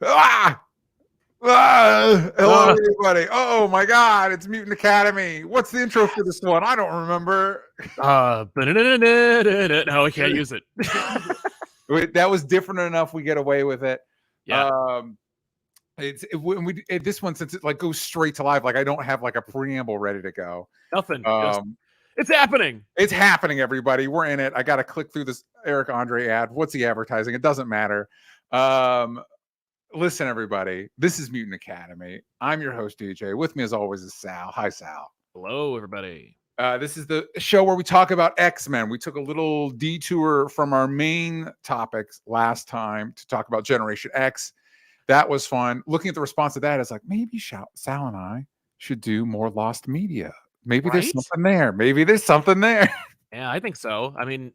Ah! Hello, everybody. Oh my God, it's Mutant Academy. What's the intro for this one? I don't remember. No, I can't use it. That was different enough. We get away with it. Yeah. This one, since it like goes straight to live, like I don't have like a preamble ready to go. Nothing. It's happening. It's happening, everybody. We're in it. I got to click through this Eric Andre ad. What's he advertising? It doesn't matter. Listen, everybody, this is Mutant Academy. I'm your host, DJ. With me, as always, is Sal. Hi, Sal. Hello, everybody. This is the show where we talk about X-Men. We took a little detour from our main topics last time to talk about Generation X. That was fun. Looking at the response to that, it's like, maybe Sal and I should do more Lost Media. Maybe there's something there. Yeah, I think so. I mean,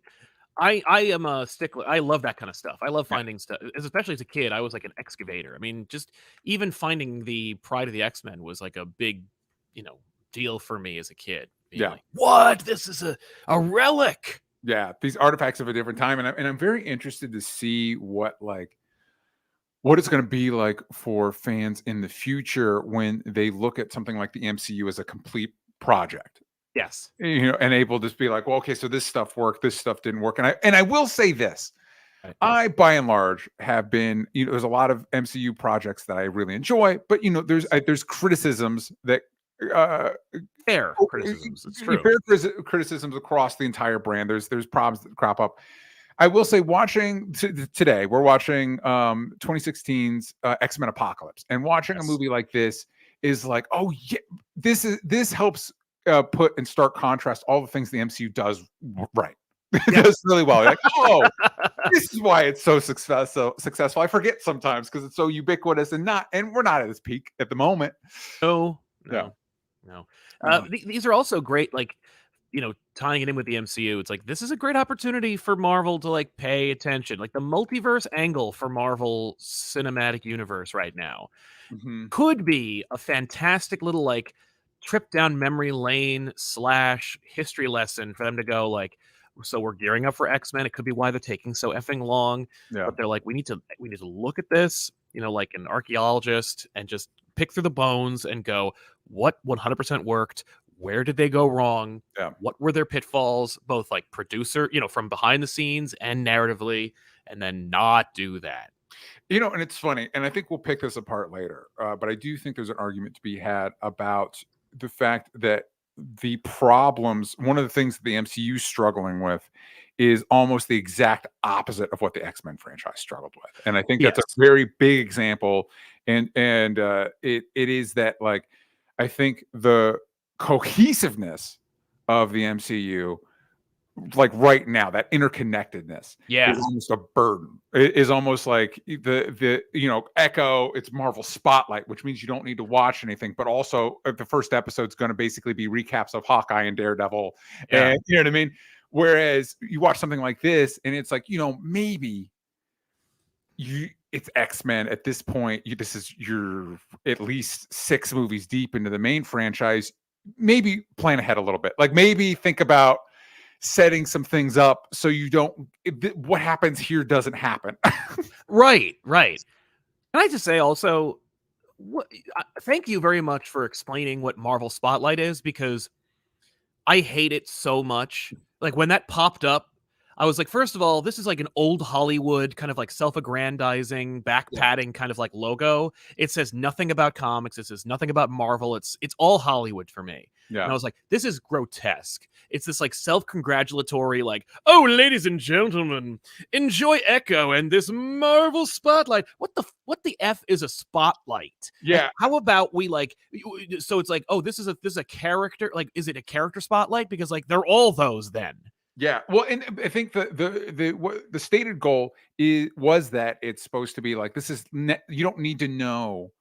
I am a stickler. I love that kind of stuff. I love finding stuff, especially as a kid. I was like an excavator. I mean, just even finding the Pride of the X-Men was like a big, deal for me as a kid. Yeah. Like, what? This is a relic. Yeah, these artifacts of a different time, and I'm very interested to see what it's going to be like for fans in the future when they look at something like the MCU as a complete project. Yes. And able to just be like, well, okay, so this stuff worked, this stuff didn't work. And I will say this. Right. I, by and large, have been, there's a lot of MCU projects that I really enjoy, but there's criticisms that fair criticisms. It's true. Fair criticisms across the entire brand. There's problems that crop up. I will say, watching today, we're watching 2016's X-Men Apocalypse, and watching a movie like this is like, oh yeah, this helps put in stark contrast all the things the MCU does right. It does really well. You're like, oh, this is why it's so successful. I forget sometimes because it's so ubiquitous and we're not at its peak at the moment. No. These are also great, like, tying it in with the MCU. It's like, this is a great opportunity for Marvel to like pay attention. Like the multiverse angle for Marvel Cinematic Universe right now could be a fantastic little like trip down memory lane / history lesson for them to go like, so we're gearing up for X-Men. It could be why they're taking so effing long. Yeah. But they're like, we need to look at this, like an archaeologist, and just pick through the bones and go, what 100% worked? Where did they go wrong? Yeah. What were their pitfalls, both like producer, from behind the scenes and narratively, and then not do that. And it's funny, and I think we'll pick this apart later, but I do think there's an argument to be had about the fact that the problems, one of the things that the MCU is struggling with is almost the exact opposite of what the X-Men franchise struggled with. And I think that's a very big example. And it is that, like, I think the cohesiveness of the MCU, like right now, that interconnectedness is almost a burden. It is almost like the Echo, it's Marvel Spotlight, which means you don't need to watch anything, but also the first episode's going to basically be recaps of Hawkeye and Daredevil. And you know what I mean? Whereas you watch something like this and it's like, maybe it's X-Men at this point. This is you're at least 6 movies deep into the main franchise. Maybe plan ahead a little bit. Like maybe think about setting some things up so you don't, what happens here doesn't happen. Right. Can I just say also, thank you very much for explaining what Marvel Spotlight is, because I hate it so much. Like when that popped up, I was like, first of all, this is like an old Hollywood kind of like self-aggrandizing, back-patting kind of like logo. It says nothing about comics. It says nothing about Marvel. It's all Hollywood for me. Yeah. And I was like, this is grotesque. It's this like self-congratulatory, like, oh, ladies and gentlemen, enjoy Echo and this Marvel Spotlight. What the F is a spotlight? Yeah. Like, how about we like, so it's like, oh, this is a character. Like, is it a character spotlight? Because like, they're all those then. Yeah, well, and I think the stated goal was that it's supposed to be like, this is you don't need to know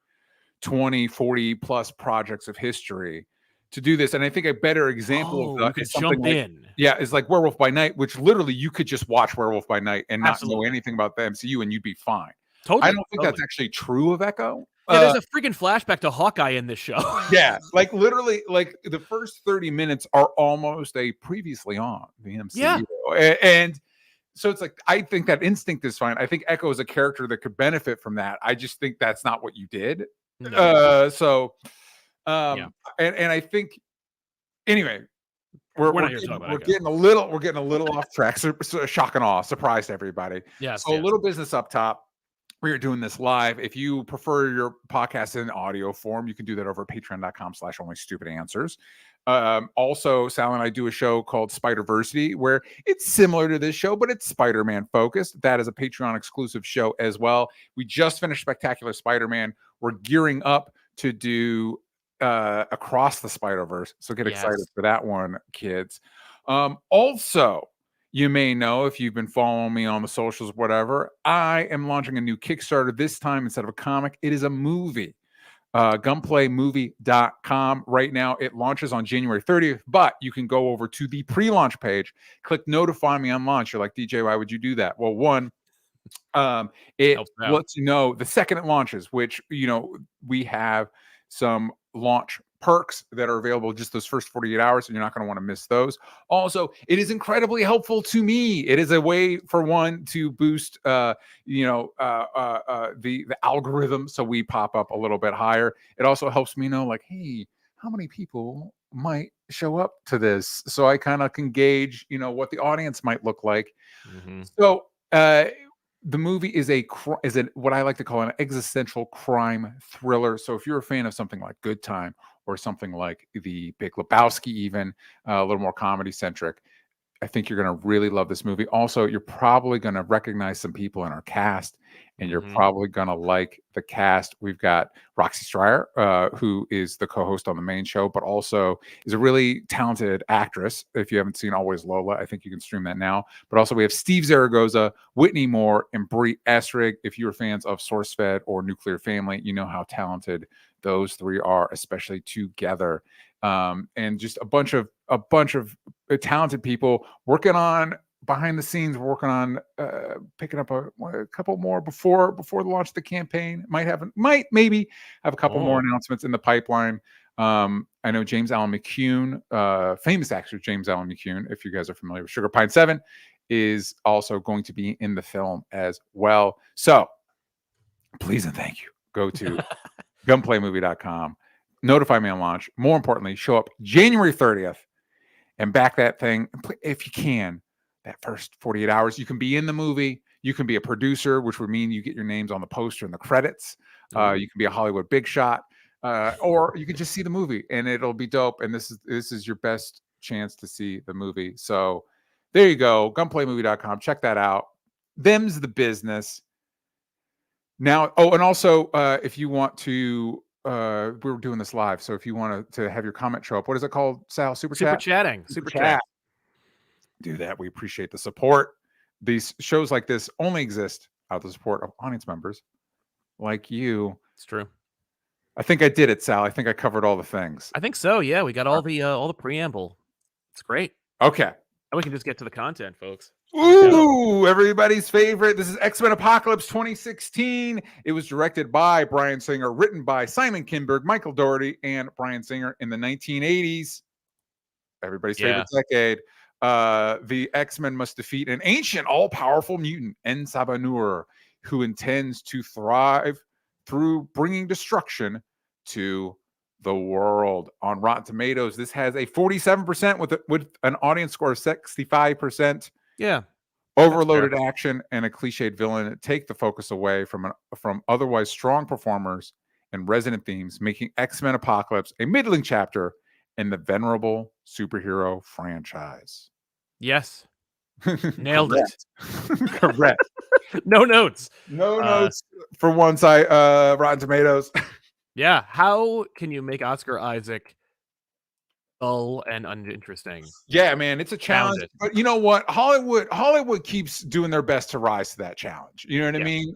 20, 40 plus projects of history to do this. And I think a better example of that is something is like Werewolf by Night, which literally you could just watch Werewolf by Night and not know anything about the MCU and you'd be fine. Totally. I don't think that's actually true of Echo. Yeah, there's a freaking flashback to Hawkeye in this show. Yeah, like literally, like the first 30 minutes are almost a previously on the MCU. Yeah. And So it's like, I think that instinct is fine. I think Echo is a character that could benefit from that. I just think that's not what you did. No. And I think anyway, We're not here to talk about we're Echo. getting a little off track. So shock and awe, surprise to everybody. Yes. So a little business up top. We are doing this live. If you prefer your podcast in audio form, you can do that over at patreon.com/onlystupidanswers. Also, Sal and I do a show called Spider-Versity, where it's similar to this show, but it's Spider-Man focused. That is a Patreon exclusive show as well. We just finished Spectacular Spider-Man. We're gearing up to do Across the Spider-Verse. So get excited for that one, kids. Also, you may know, if you've been following me on the socials, whatever, I am launching a new Kickstarter. This time, instead of a comic, it is a movie. GUNPLAYmovie.com. Right now, it launches on January 30th, but you can go over to the pre-launch page, click notify me on launch. You're like, DJ, why would you do that? Well, one, it lets you know the second it launches, which, we have some launch perks that are available just those first 48 hours, and you're not going to want to miss those. Also, it is incredibly helpful to me. It is a way for one to boost the algorithm, so we pop up a little bit higher. It also helps me know, like, hey, how many people might show up to this, so I kind of can gauge what the audience might look like. So the movie is what I like to call an existential crime thriller. So if you're a fan of something like Good Time or something like The Big Lebowski, even a little more comedy centric, I think you're going to really love this movie. Also, you're probably going to recognize some people in our cast, and you're probably going to like the cast. We've got Roxy Stryer, who is the co-host on the main show, but also is a really talented actress. If you haven't seen Always Lola, I think you can stream that now. But also we have Steve Zaragoza, Whitney Moore, and Brie Essrig. If you're fans of SourceFed or Nuclear Family, you know how talented those three are, especially together. And just a bunch of talented people working on behind the scenes, working on picking up a couple more before the launch of the campaign. Maybe have a couple more announcements in the pipeline. I know James Allen McCune, famous actor James Allen McCune, if you guys are familiar with Sugar Pine 7, is also going to be in the film as well. So please and thank you. Go to gunplaymovie.com. Notify me on launch. More importantly, show up January 30th and back that thing if you can. That first 48 hours, you can be in the movie. You can be a producer, which would mean you get your names on the poster and the credits. You can be a Hollywood big shot, or you can just see the movie and it'll be dope. And this is your best chance to see the movie. So there you go. Gunplaymovie.com. Check that out. Them's the business. Now, and also, if you want to, we're doing this live, so if you want to have your comment show up, what is it called, Sal? Super chat? Super chat. Do that. We appreciate the support. These shows like this only exist out of the support of audience members like you. It's true. I think I did it, Sal. I think I covered all the things. I think so. Yeah, we got all the preamble. It's great. Okay. Now we can just get to the content, folks. Ooh, everybody's favorite. This is X-Men Apocalypse 2016. It was directed by Bryan Singer, written by Simon Kinberg, Michael Dougherty, and Bryan Singer in the 1980s. Everybody's favorite decade. The X-Men must defeat an ancient, all-powerful mutant, En-Sabah-Nur, who intends to thrive through bringing destruction to the world. On Rotten Tomatoes, this has a 47% with an audience score of 65%. Yeah. Overloaded action and a cliched villain take the focus away from otherwise strong performers and resonant themes, making X-Men Apocalypse a middling chapter in the venerable superhero franchise. Yes. Nailed it. Correct. No notes. No notes for one side. Rotten Tomatoes. Yeah. How can you make Oscar Isaac dull and uninteresting? Yeah, man, it's a challenge. But you know what? Hollywood keeps doing their best to rise to that challenge. You know what I mean?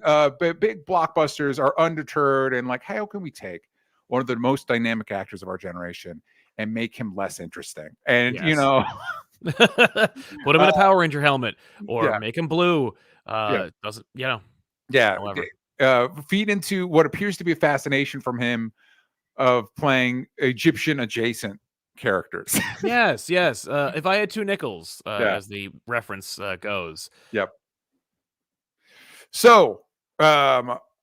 Big blockbusters are undeterred and like, how can we take one of the most dynamic actors of our generation and make him less interesting? And put him in a Power Ranger helmet or make him blue. Doesn't feed into what appears to be a fascination from him of playing Egyptian adjacent characters. Yes, yes. If I had two nickels, Yeah. as the reference goes. Yep. So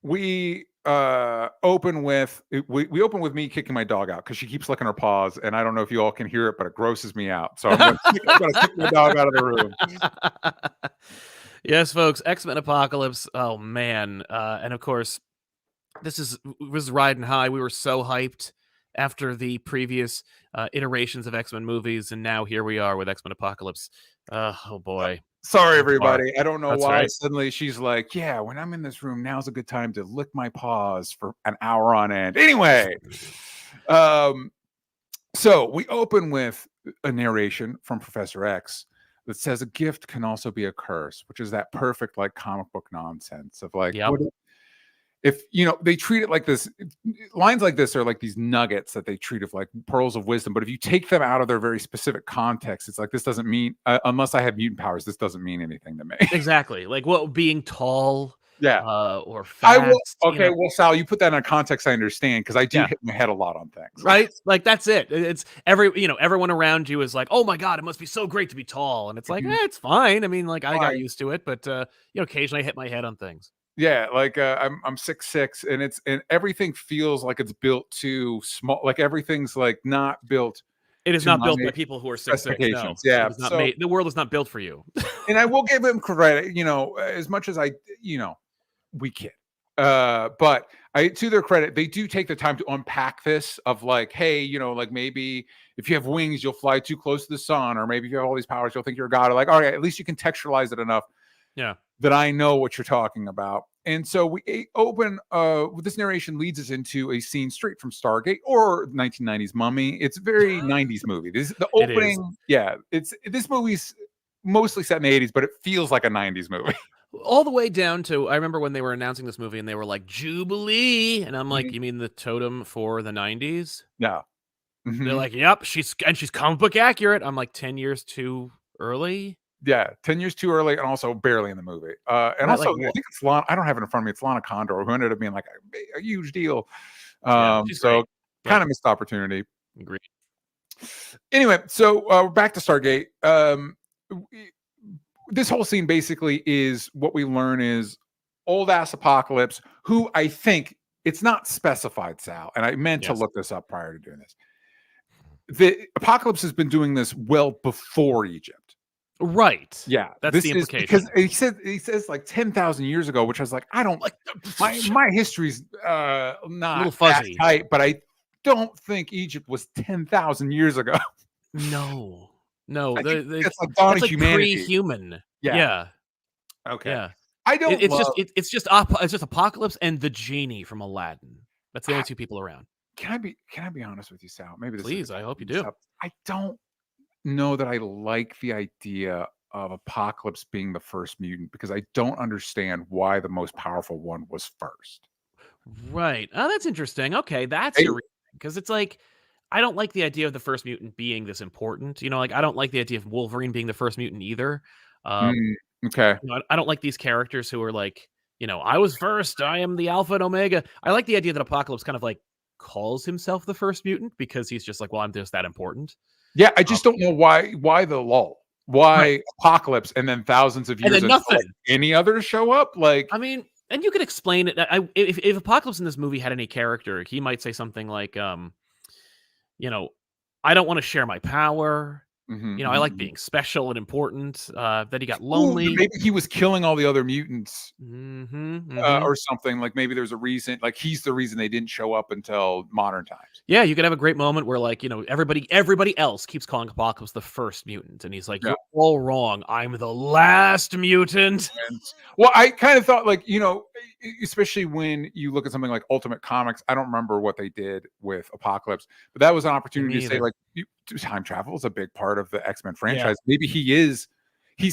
we open with we open with me kicking my dog out because she keeps licking her paws, and I don't know if you all can hear it, but it grosses me out. So I'm going to kick my dog out of the room. Yes, folks. X-Men Apocalypse. Oh man, and of course, this was riding high. We were so hyped after the previous iterations of X-Men movies, and now here we are with X-Men Apocalypse. Oh boy. Sorry, So far. everybody. I don't know That's why right. suddenly she's like, yeah, when I'm in this room, now's a good time to lick my paws for an hour on end. Anyway, so we open with a narration from Professor X that says a gift can also be a curse, which is that perfect like comic book nonsense of like, Yep. if you know they treat it like this, lines like this are like these nuggets that they treat of like pearls of wisdom, but if you take them out of their very specific context, it's like this doesn't mean unless I have mutant powers, this doesn't mean anything to me. Exactly. Like what being tall, Yeah. or I will. fast. Okay, well, Sal, you put that in a context I understand because I do hit my head a lot on things. Right? Like that's it. It's everyone around you is like, "Oh my god, it must be so great to be tall." And it's like, it's fine. I mean, like I got used to it, but occasionally I hit my head on things. Yeah, like I'm 6'6", and everything feels like it's built too small. Like everything's like not built. It is not built by people who are 6'6". No, yeah, it is not made. The world is not built for you. And I will give him credit. As much as we kid. But to their credit, they do take the time to unpack this of like, hey, like maybe if you have wings, you'll fly too close to the sun, or maybe if you have all these powers, you'll think you're a god. Or like, all right, at least you contextualize it enough. Yeah. That I know what you're talking about. And so we open this narration leads us into a scene straight from Stargate or 1990s Mummy. It's a very 90s movie. This the opening. This movie's mostly set in the 80s, but it feels like a 90s movie. All the way down to, I remember when they were announcing this movie and they were like, Jubilee. And I'm like, you mean the totem for the 90s? Yeah. They're like, yep, she's comic book accurate. I'm like, 10 years too early. Yeah, 10 years too early, and also barely in the movie. And also, I think it's Lana. I don't have it in front of me. It's Lana Condor, who ended up being like a huge deal. So kind of missed opportunity. Agreed. Anyway, so we're back to Stargate. This whole scene basically is what we learn is old ass Apocalypse, who I think it's not specified, Sal, and I meant to look this up prior to doing this. The Apocalypse has been doing this well before Egypt. Right. Yeah, that's the implication. Because he says like 10,000 years ago, which I was like, I don't like my history's not a little fuzzy, tight, but I don't think Egypt was 10,000 years ago. No, it's like dawn of humanity. Pre-human. Yeah. Okay. Yeah. I don't. It's just Apocalypse and the genie from Aladdin. That's the only two people around. Can I be honest with you, Sal? Maybe this. Please, I hope you do. I don't know that I like the idea of Apocalypse being the first mutant because I don't understand why the most powerful one was first. Right. Oh, that's interesting. Okay, that's your reason. Because it's like, I don't like the idea of the first mutant being this important. Like I don't like the idea of Wolverine being the first mutant either. Okay. I don't like these characters who are like, I was first. I am the Alpha and Omega. I like the idea that Apocalypse kind of like calls himself the first mutant because he's just like, well, I'm just that important. Yeah, I just don't know why the lull. Why Apocalypse and then thousands of years and then nothing. Like, any others show up? Like, I mean, and you could explain it. If Apocalypse in this movie had any character, he might say something like, I don't want to share my power. I like being special and important. That he got lonely. Maybe he was killing all the other mutants, or something. Like maybe there's a reason. Like he's the reason they didn't show up until modern times. Yeah, you could have a great moment where, like, everybody else keeps calling Apocalypse the first mutant, and he's like, "You're all wrong. I'm the last mutant." Well, I kind of thought, like, especially when you look at something like Ultimate Comics, I don't remember what they did with Apocalypse, but that was an opportunity to say, like, time travel is a big part of the X-Men franchise. Maybe he's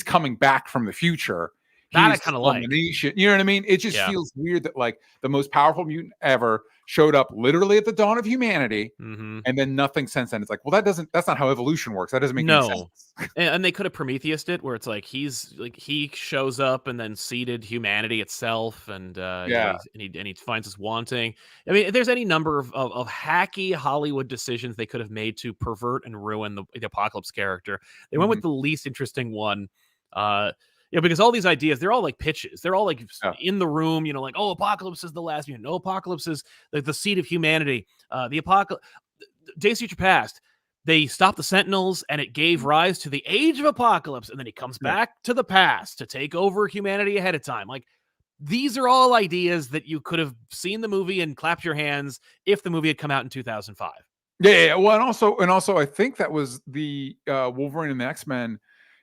coming back from the future That I he's the kind of like. culmination. You know what I mean? It just Yeah. feels weird that like the most powerful mutant ever showed up literally at the dawn of humanity, Mm-hmm. and then nothing since then. It's like, well, that's not how evolution works. That doesn't make any sense. And they could have Prometheused it, where it's like he shows up and then seeded humanity itself, and Yeah. he finds us wanting. I mean, there's any number of hacky Hollywood decisions they could have made to pervert and ruin the Apocalypse character. They went with the least interesting one. Because all these ideas, they're all like pitches. They're all like in the room, like, oh, Apocalypse is the last mutant. No, Apocalypse is the seed of humanity. The Apocalypse, Days of Future Past, they stopped the Sentinels and it gave rise to the Age of Apocalypse. And then he comes back to the past to take over humanity ahead of time. Like, these are all ideas that you could have seen the movie and clapped your hands if the movie had come out in 2005. Yeah. Well, and also, I think that was the Wolverine and the X-Men.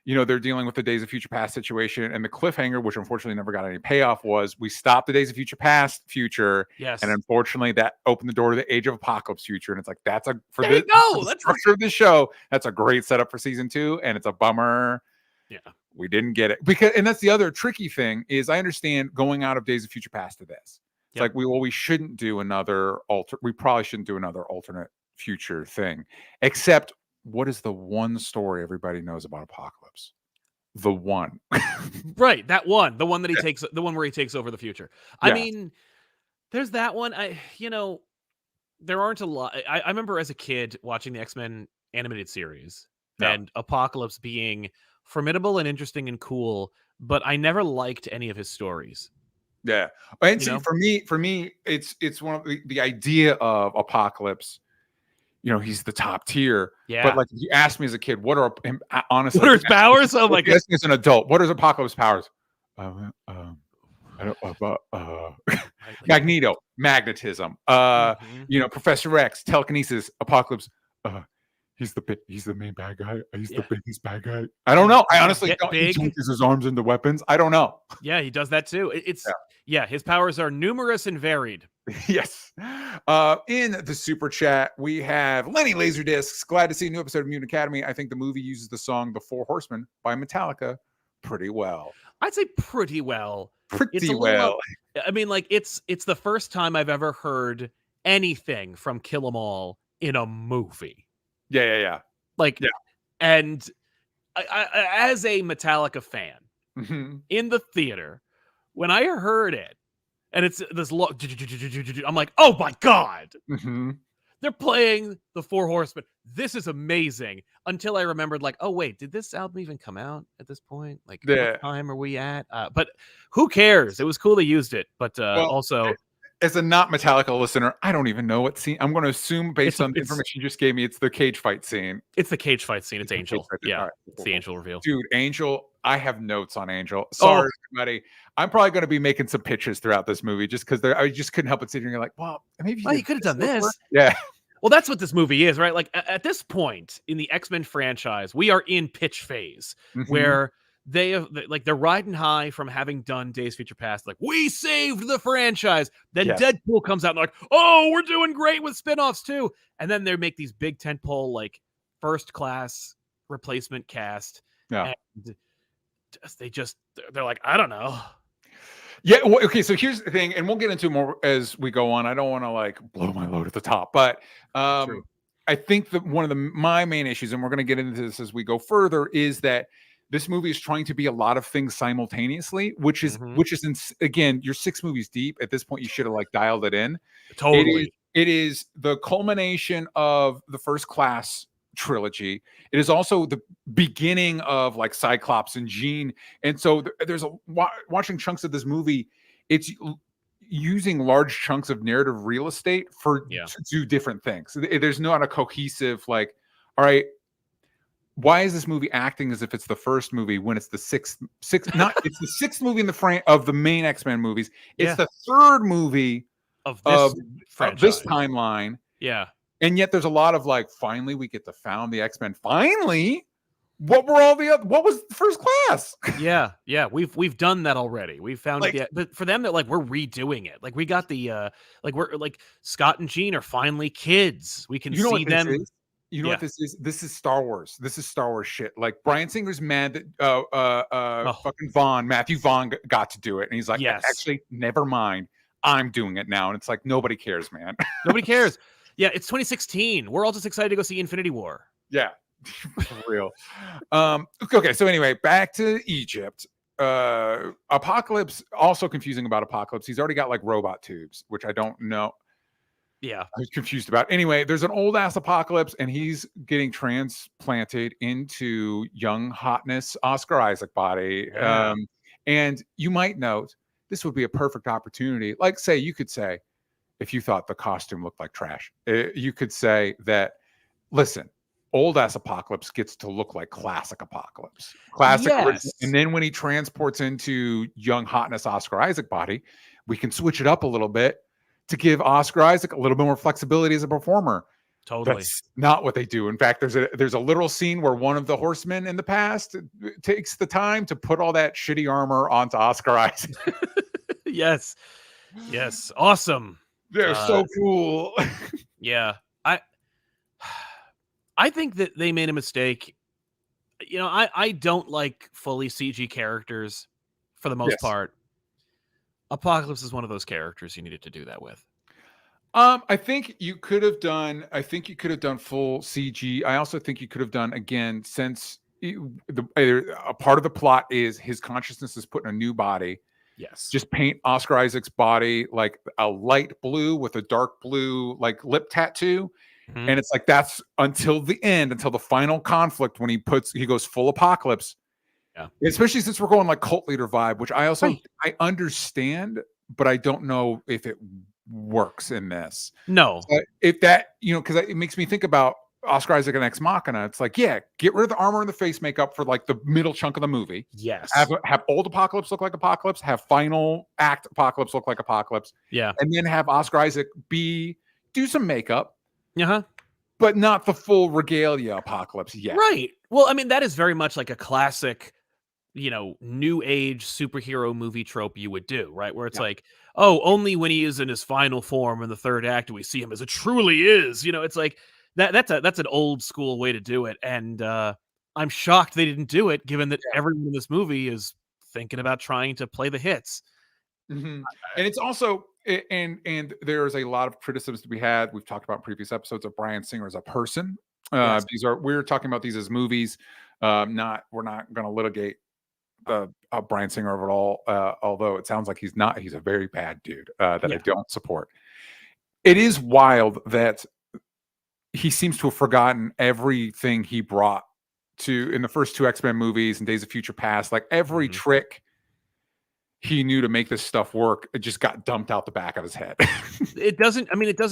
They're dealing with the Days of Future Past situation, and the cliffhanger, which unfortunately never got any payoff, was we stopped the Days of Future Past future. Yes. And unfortunately that opened the door to the Age of Apocalypse future. And it's like, that's for you go. The structure of the show. That's a great setup for season 2. And it's a bummer. Yeah. We didn't get it and that's the other tricky thing is I understand going out of Days of Future Past to this. It's like, we shouldn't do we probably shouldn't do another alternate future thing, except what is the one story everybody knows about Apocalypse? The one. Right, that one. The one that the one where he takes over the future. Yeah. I mean, there's that one. There aren't a lot. I remember as a kid watching the X-Men animated series and Apocalypse being formidable and interesting and cool, but I never liked any of his stories. Yeah. And see, for me, it's one of the idea of Apocalypse. He's the top tier. Yeah. But like, if you asked me as a kid, honestly, what are his powers? Oh my God. As an adult, what is Apocalypse powers? Magneto, magnetism. Professor X, telekinesis. Apocalypse. He's the main bad guy. He's the biggest bad guy. I don't know. I honestly don't. He changes his arms into weapons. I don't know. Yeah, he does that too. His powers are numerous and varied. Yes. In the super chat, we have Lenny Laserdiscs. Glad to see a new episode of Mutant Academy. I think the movie uses the song "The Four Horsemen" by Metallica pretty well. I'd say pretty well. I mean, like, it's the first time I've ever heard anything from Kill 'Em All in a movie. Yeah. And I as a Metallica fan in the theater, when I heard it, and it's this I'm like, oh my God. They're playing the Four Horsemen. This is amazing. Until I remembered, like, oh wait, did this album even come out at this point? Like, what time are we at? But who cares? It was cool they used it. But also, as a not Metallica listener, I don't even know what scene. I'm going to assume based on the information you just gave me, it's the cage fight scene. It's the cage fight scene. It's Angel. Yeah, it's the Angel reveal. Dude, Angel. I have notes on Angel. Sorry, everybody. I'm probably going to be making some pitches throughout this movie just because I just couldn't help but sit here and like, well, maybe you could have done this. Yeah. Well, that's what this movie is, right? Like, at this point in the X-Men franchise, we are in pitch phase where they're riding high from having done Days of Future Past. Like, we saved the franchise. Then Deadpool comes out and like, oh, we're doing great with spinoffs too. And then they make these big tentpole, like, first class replacement cast. Yeah. And they're like, I don't know. Yeah. Well, okay. So here's the thing, and we'll get into more as we go on. I don't want to like blow my load at the top, but I think that one of my main issues, and we're going to get into this as we go further, is that this movie is trying to be a lot of things simultaneously, which is again, you're 6 movies deep at this point. You should have like dialed it in. Totally. It is the culmination of the First Class trilogy. It is also the beginning of like Cyclops and Jean. And so there's watching chunks of this movie, it's using large chunks of narrative real estate to do different things. There's not a cohesive, like, all right, why is this movie acting as if it's the first movie when it's the sixth it's the 6th movie in the frame of the main X-Men movies. It's the 3rd movie of this timeline. Yeah. And yet there's a lot of like, finally we get to found the X-Men. Finally, what was First Class? Yeah. We've done that already. We've found it. But for them, that like, we're redoing it. Like, we got the we're like Scott and Jean are finally kids. We can see them. You know what this is? This is Star Wars. This is Star Wars shit. Like Bryan Singer's mad that fucking Matthew Vaughn got to do it, and he's like, actually, never mind. I'm doing it now, and it's like nobody cares, man. Nobody cares. Yeah, it's 2016. We're all just excited to go see Infinity War. Yeah, for real. Okay, so anyway, back to Egypt. Apocalypse, also confusing about Apocalypse. He's already got like robot tubes, which I don't know. Yeah, I was confused about. Anyway, there's an old ass Apocalypse, and he's getting transplanted into young hotness Oscar Isaac body. Yeah. And you might note this would be a perfect opportunity. Like, say, you could say, if you thought the costume looked like trash, you could say that, listen, old ass Apocalypse gets to look like classic Apocalypse. Classic. Yes. And then when he transports into young hotness Oscar Isaac body, we can switch it up a little bit to give Oscar Isaac a little bit more flexibility as a performer. Totally. That's not what they do. In fact, there's a literal scene where one of the horsemen in the past takes the time to put all that shitty armor onto Oscar Isaac. Yes. Awesome. They're so cool. Yeah. I think that they made a mistake. You know, I don't like fully CG characters for the most part. Apocalypse is one of those characters you needed to do that with. I think you could have done full CG. I also think you could have done, again, since a part of the plot is his consciousness is put in a new body. Yes. Just paint Oscar Isaac's body like a light blue with a dark blue like lip tattoo. Mm-hmm. And it's like that's until the end, until the final conflict when he goes full Apocalypse. Yeah. Especially since we're going like cult leader vibe, which I also I understand, but I don't know if it works in this. No. If that, because it makes me think about Oscar Isaac and Ex Machina. It's like, yeah, get rid of the armor and the face makeup for like the middle chunk of the movie. Yes. Have old Apocalypse look like Apocalypse, have final act Apocalypse look like Apocalypse. Yeah. And then have Oscar Isaac do some makeup. Uh-huh. But not the full regalia Apocalypse yet. Right. Well, I mean, that is very much like a classic, new age superhero movie trope you would do, right? Where it's like, oh, only when he is in his final form in the third act do we see him as it truly is. It's like that's an old school way to do it. And I'm shocked they didn't do it, given that everyone in this movie is thinking about trying to play the hits. Mm-hmm. And it's also and there's a lot of criticisms to be had. We've talked about in previous episodes of Bryan Singer as a person. We're talking about these as movies. We're not going to litigate Bryan Singer of it all. Although it sounds like he's not. He's a very bad dude that I don't support. It is wild that he seems to have forgotten everything he brought to in the first two X-Men movies and Days of Future Past. Like every trick he knew to make this stuff work, it just got dumped out the back of his head. It doesn't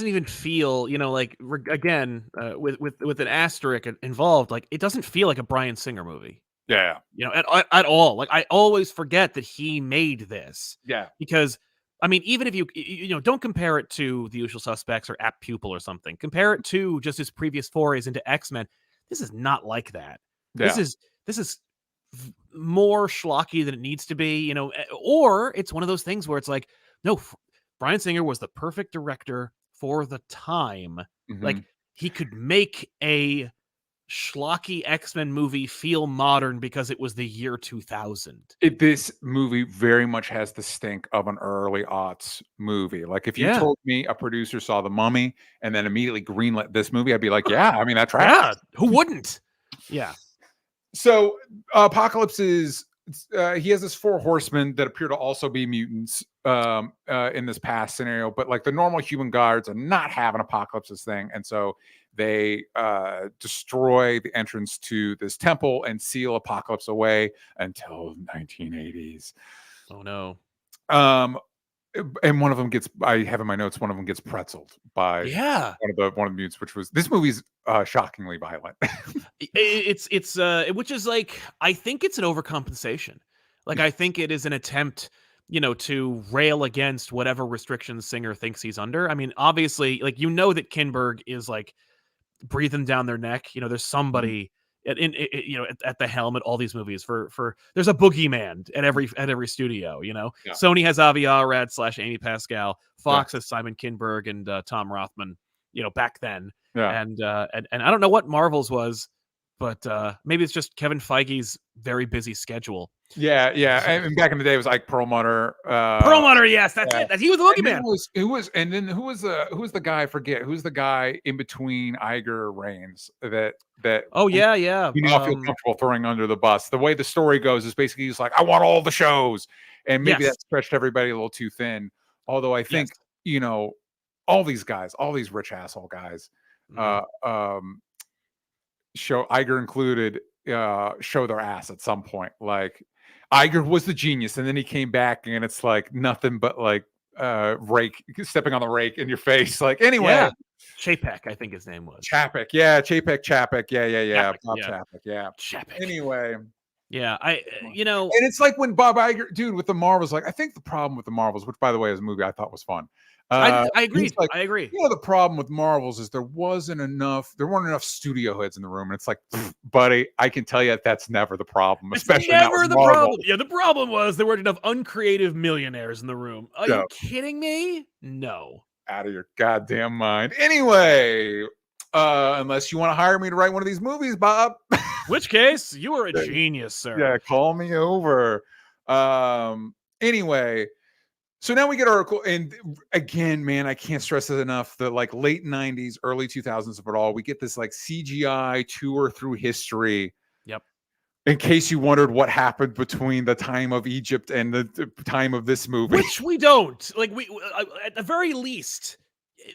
even feel, like again, with an asterisk involved, like it doesn't feel like a Bryan Singer movie. Yeah. At all. Like I always forget that he made this. Yeah. Because I mean, even if you don't compare it to The Usual Suspects or Apt Pupil or something, compare it to just his previous forays into X-Men. This is not like that. Yeah. This is more schlocky than it needs to be, or it's one of those things where it's like, no, Bryan Singer was the perfect director for the time. Mm-hmm. Like he could make a schlocky X-Men movie feel modern because it was the year 2000. This movie very much has the stink of an early aughts movie. Like if you told me a producer saw The Mummy and then immediately greenlit this movie, I'd be like, yeah, I mean, that's right. Yeah, who wouldn't? Yeah. So Apocalypse is he has this 4 horsemen that appear to also be mutants in this past scenario, but like the normal human guards are not having Apocalypse's thing, and so they destroy the entrance to this temple and seal Apocalypse away until 1980s. Oh no. And one of them gets, I have in my notes, one of them gets pretzeled by one of the mutants, which was, this movie's shockingly violent. it's which is like, I think it's an overcompensation. Like I think it is an attempt, to rail against whatever restrictions Singer thinks he's under. I mean, obviously, like that Kinberg is like breathing down their neck. There's somebody at the helm at all these movies for there's a boogeyman at every studio. Sony has Avi Arad / Amy Pascal. Fox has Simon Kinberg and Tom Rothman. Back then, Yeah. And I don't know what Marvel's was, but maybe it's just Kevin Feige's very busy schedule. Yeah. And back in the day, it was like Perlmutter. Perlmutter, yes, that's yeah. it. He was the And then boogeyman. who was the guy? I forget who's the guy in between Iger Reigns that Oh yeah. we now feel comfortable throwing under the bus. The way the story goes is basically he's like, I want all the shows, and maybe that stretched everybody a little too thin. Although I think all these guys, all these rich asshole guys, show Iger included, show their ass at some point. Like Iger was the genius, and then he came back, and it's like nothing but like rake stepping on the rake in your face. Like anyway, Chapek, I think his name was Chapek. Chapek. Chapek, Bob Chapek. Chapek. Anyway, and it's like when Bob Iger, dude, with the Marvels. Like I think the problem with the Marvels, which by the way is a movie I thought was fun. I agree. Like, I agree. The problem with Marvels is there weren't enough studio heads in the room, and it's like, buddy, I can tell you that's never the problem. Especially never the Marvel. problem. Yeah, the problem was there weren't enough uncreative millionaires in the room. Are you kidding me? No. Out of your goddamn mind. Anyway, unless you want to hire me to write one of these movies, Bob. Which case, you are a genius, sir. Yeah, call me over. Anyway. So now we get our, and again, man, I can't stress it enough. The like late 90s, early 2000s of it all, we get this like CGI tour through history. Yep. In case you wondered what happened between the time of Egypt and the time of this movie. Which we don't. Like, we at the very least,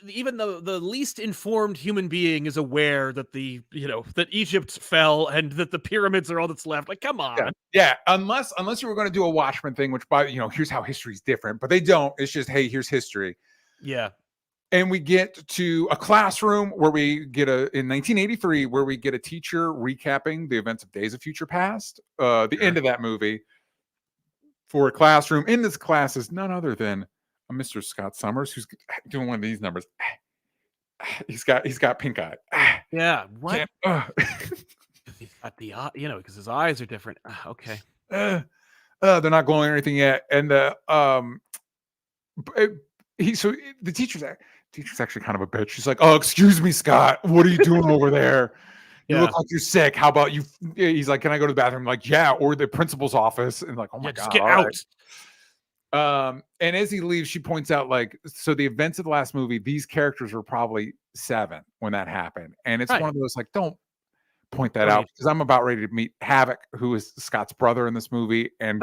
even the least informed human being is aware that that Egypt fell and that the pyramids are all that's left. Like, come on. Yeah. Unless you were going to do a Watchmen thing, which here's how history's different, but they don't. It's just, hey, here's history. Yeah. And we get to a classroom where we get in 1983, where we get a teacher recapping the events of Days of Future Past. The end of that movie for a classroom. In this class is none other than Mr. Scott Summers, who's doing one of these numbers. He's got pink eye. Yeah, what? He's got the because his eyes are different. Okay. They're not glowing or anything yet, and the teacher's actually kind of a bitch. She's like, "Oh, excuse me, Scott. What are you doing over there? You look like you're sick. How about you?" He's like, "Can I go to the bathroom?" I'm like, "Yeah," or the principal's office, and like, "Oh my god, just get out." Right. And as he leaves, she points out, like, so the events of the last movie, these characters were probably 7 when that happened. And it's one of those, like, don't point that out, because I'm about ready to meet Havoc, who is Scott's brother in this movie. And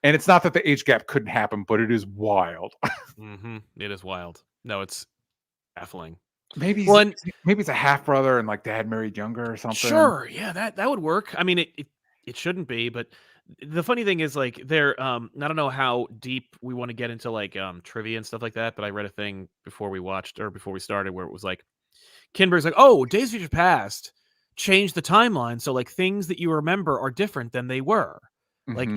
it's not that the age gap couldn't happen, but it is wild. It is wild. No, it's baffling. Maybe it's a half brother and like dad married younger or something. Sure, yeah, that would work. I mean, it shouldn't be, but the funny thing is, like, I don't know how deep we want to get into like trivia and stuff like that, but I read a thing before we started where it was like Kinberg's like, "Oh, Days of Future Past changed the timeline, so like things that you remember are different than they were." Like,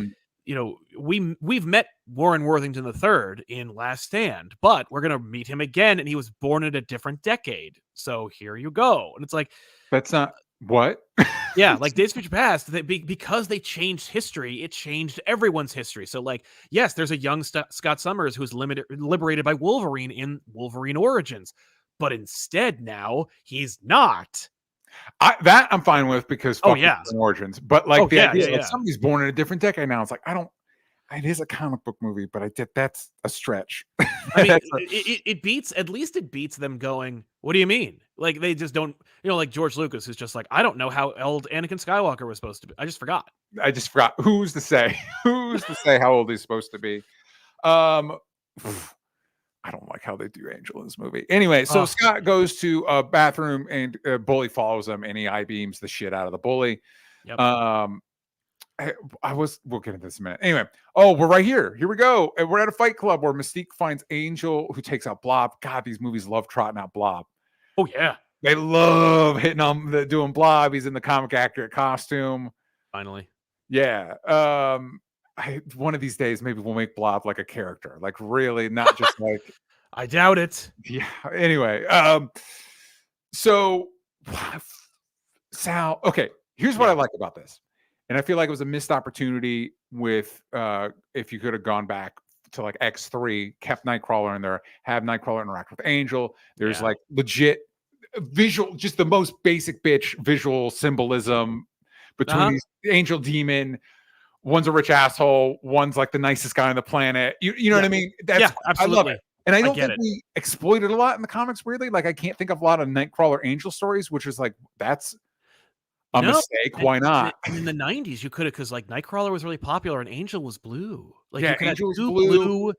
we've met Warren Worthington III in Last Stand, but we're gonna meet him again, and he was born in a different decade. So here you go. And it's like, that's not what. Yeah, like Days of Future Past, because they changed history, it changed everyone's history. So, like, yes, there's a young Scott Summers who's liberated by Wolverine in Wolverine Origins, but instead now he's not. That I'm fine with, because Origins. But like the idea that somebody's born in a different decade now, it's like, it is a comic book movie, but that's a stretch. I mean, it beats them going, "What do you mean?" Like, they just don't, like George Lucas is just like, "I don't know how old Anakin Skywalker was supposed to be. I just forgot." Who's to say? Who's to say how old he's supposed to be? I don't like how they do Angel in this movie. Anyway, so Scott goes to a bathroom, and a bully follows him, and he I-beams the shit out of the bully. Yep. We'll get into this in a minute. Anyway, we're right here. Here we go. And we're at a fight club where Mystique finds Angel, who takes out Blob. God, these movies love trotting out Blob. Oh, yeah. They love hitting on doing Blob. He's in the comic accurate costume. Finally. Yeah. One of these days, maybe we'll make Blob like a character. Like, really, not just like... I doubt it. Yeah. Anyway. So, Sal, okay, here's what I like about this. And I feel like it was a missed opportunity with, if you could have gone back to like X3, kept Nightcrawler in there, have Nightcrawler interact with Angel. There's like legit visual, just the most basic bitch visual symbolism between these angel demon. One's a rich asshole. One's like the nicest guy on the planet. You know what I mean? That's absolutely. I love it. And I don't think we exploit it a lot in the comics, weirdly. Like, I can't think of a lot of Nightcrawler angel stories, which is like, that's a mistake. Why not? And in the 90s, you could have, because like Nightcrawler was really popular and Angel was blue. Like, yeah, you could have Angel two blue,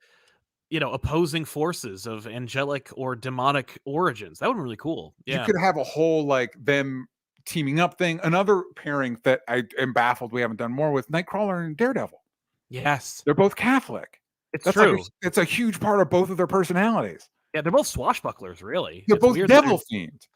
opposing forces of angelic or demonic origins. That would be really cool. Yeah. You could have a whole like them teaming up thing. Another pairing that I am baffled we haven't done more with, Nightcrawler and Daredevil. Yes. They're both Catholic. That's true. Like it's a huge part of both of their personalities. Yeah, they're both swashbucklers, really. They're both devil themed.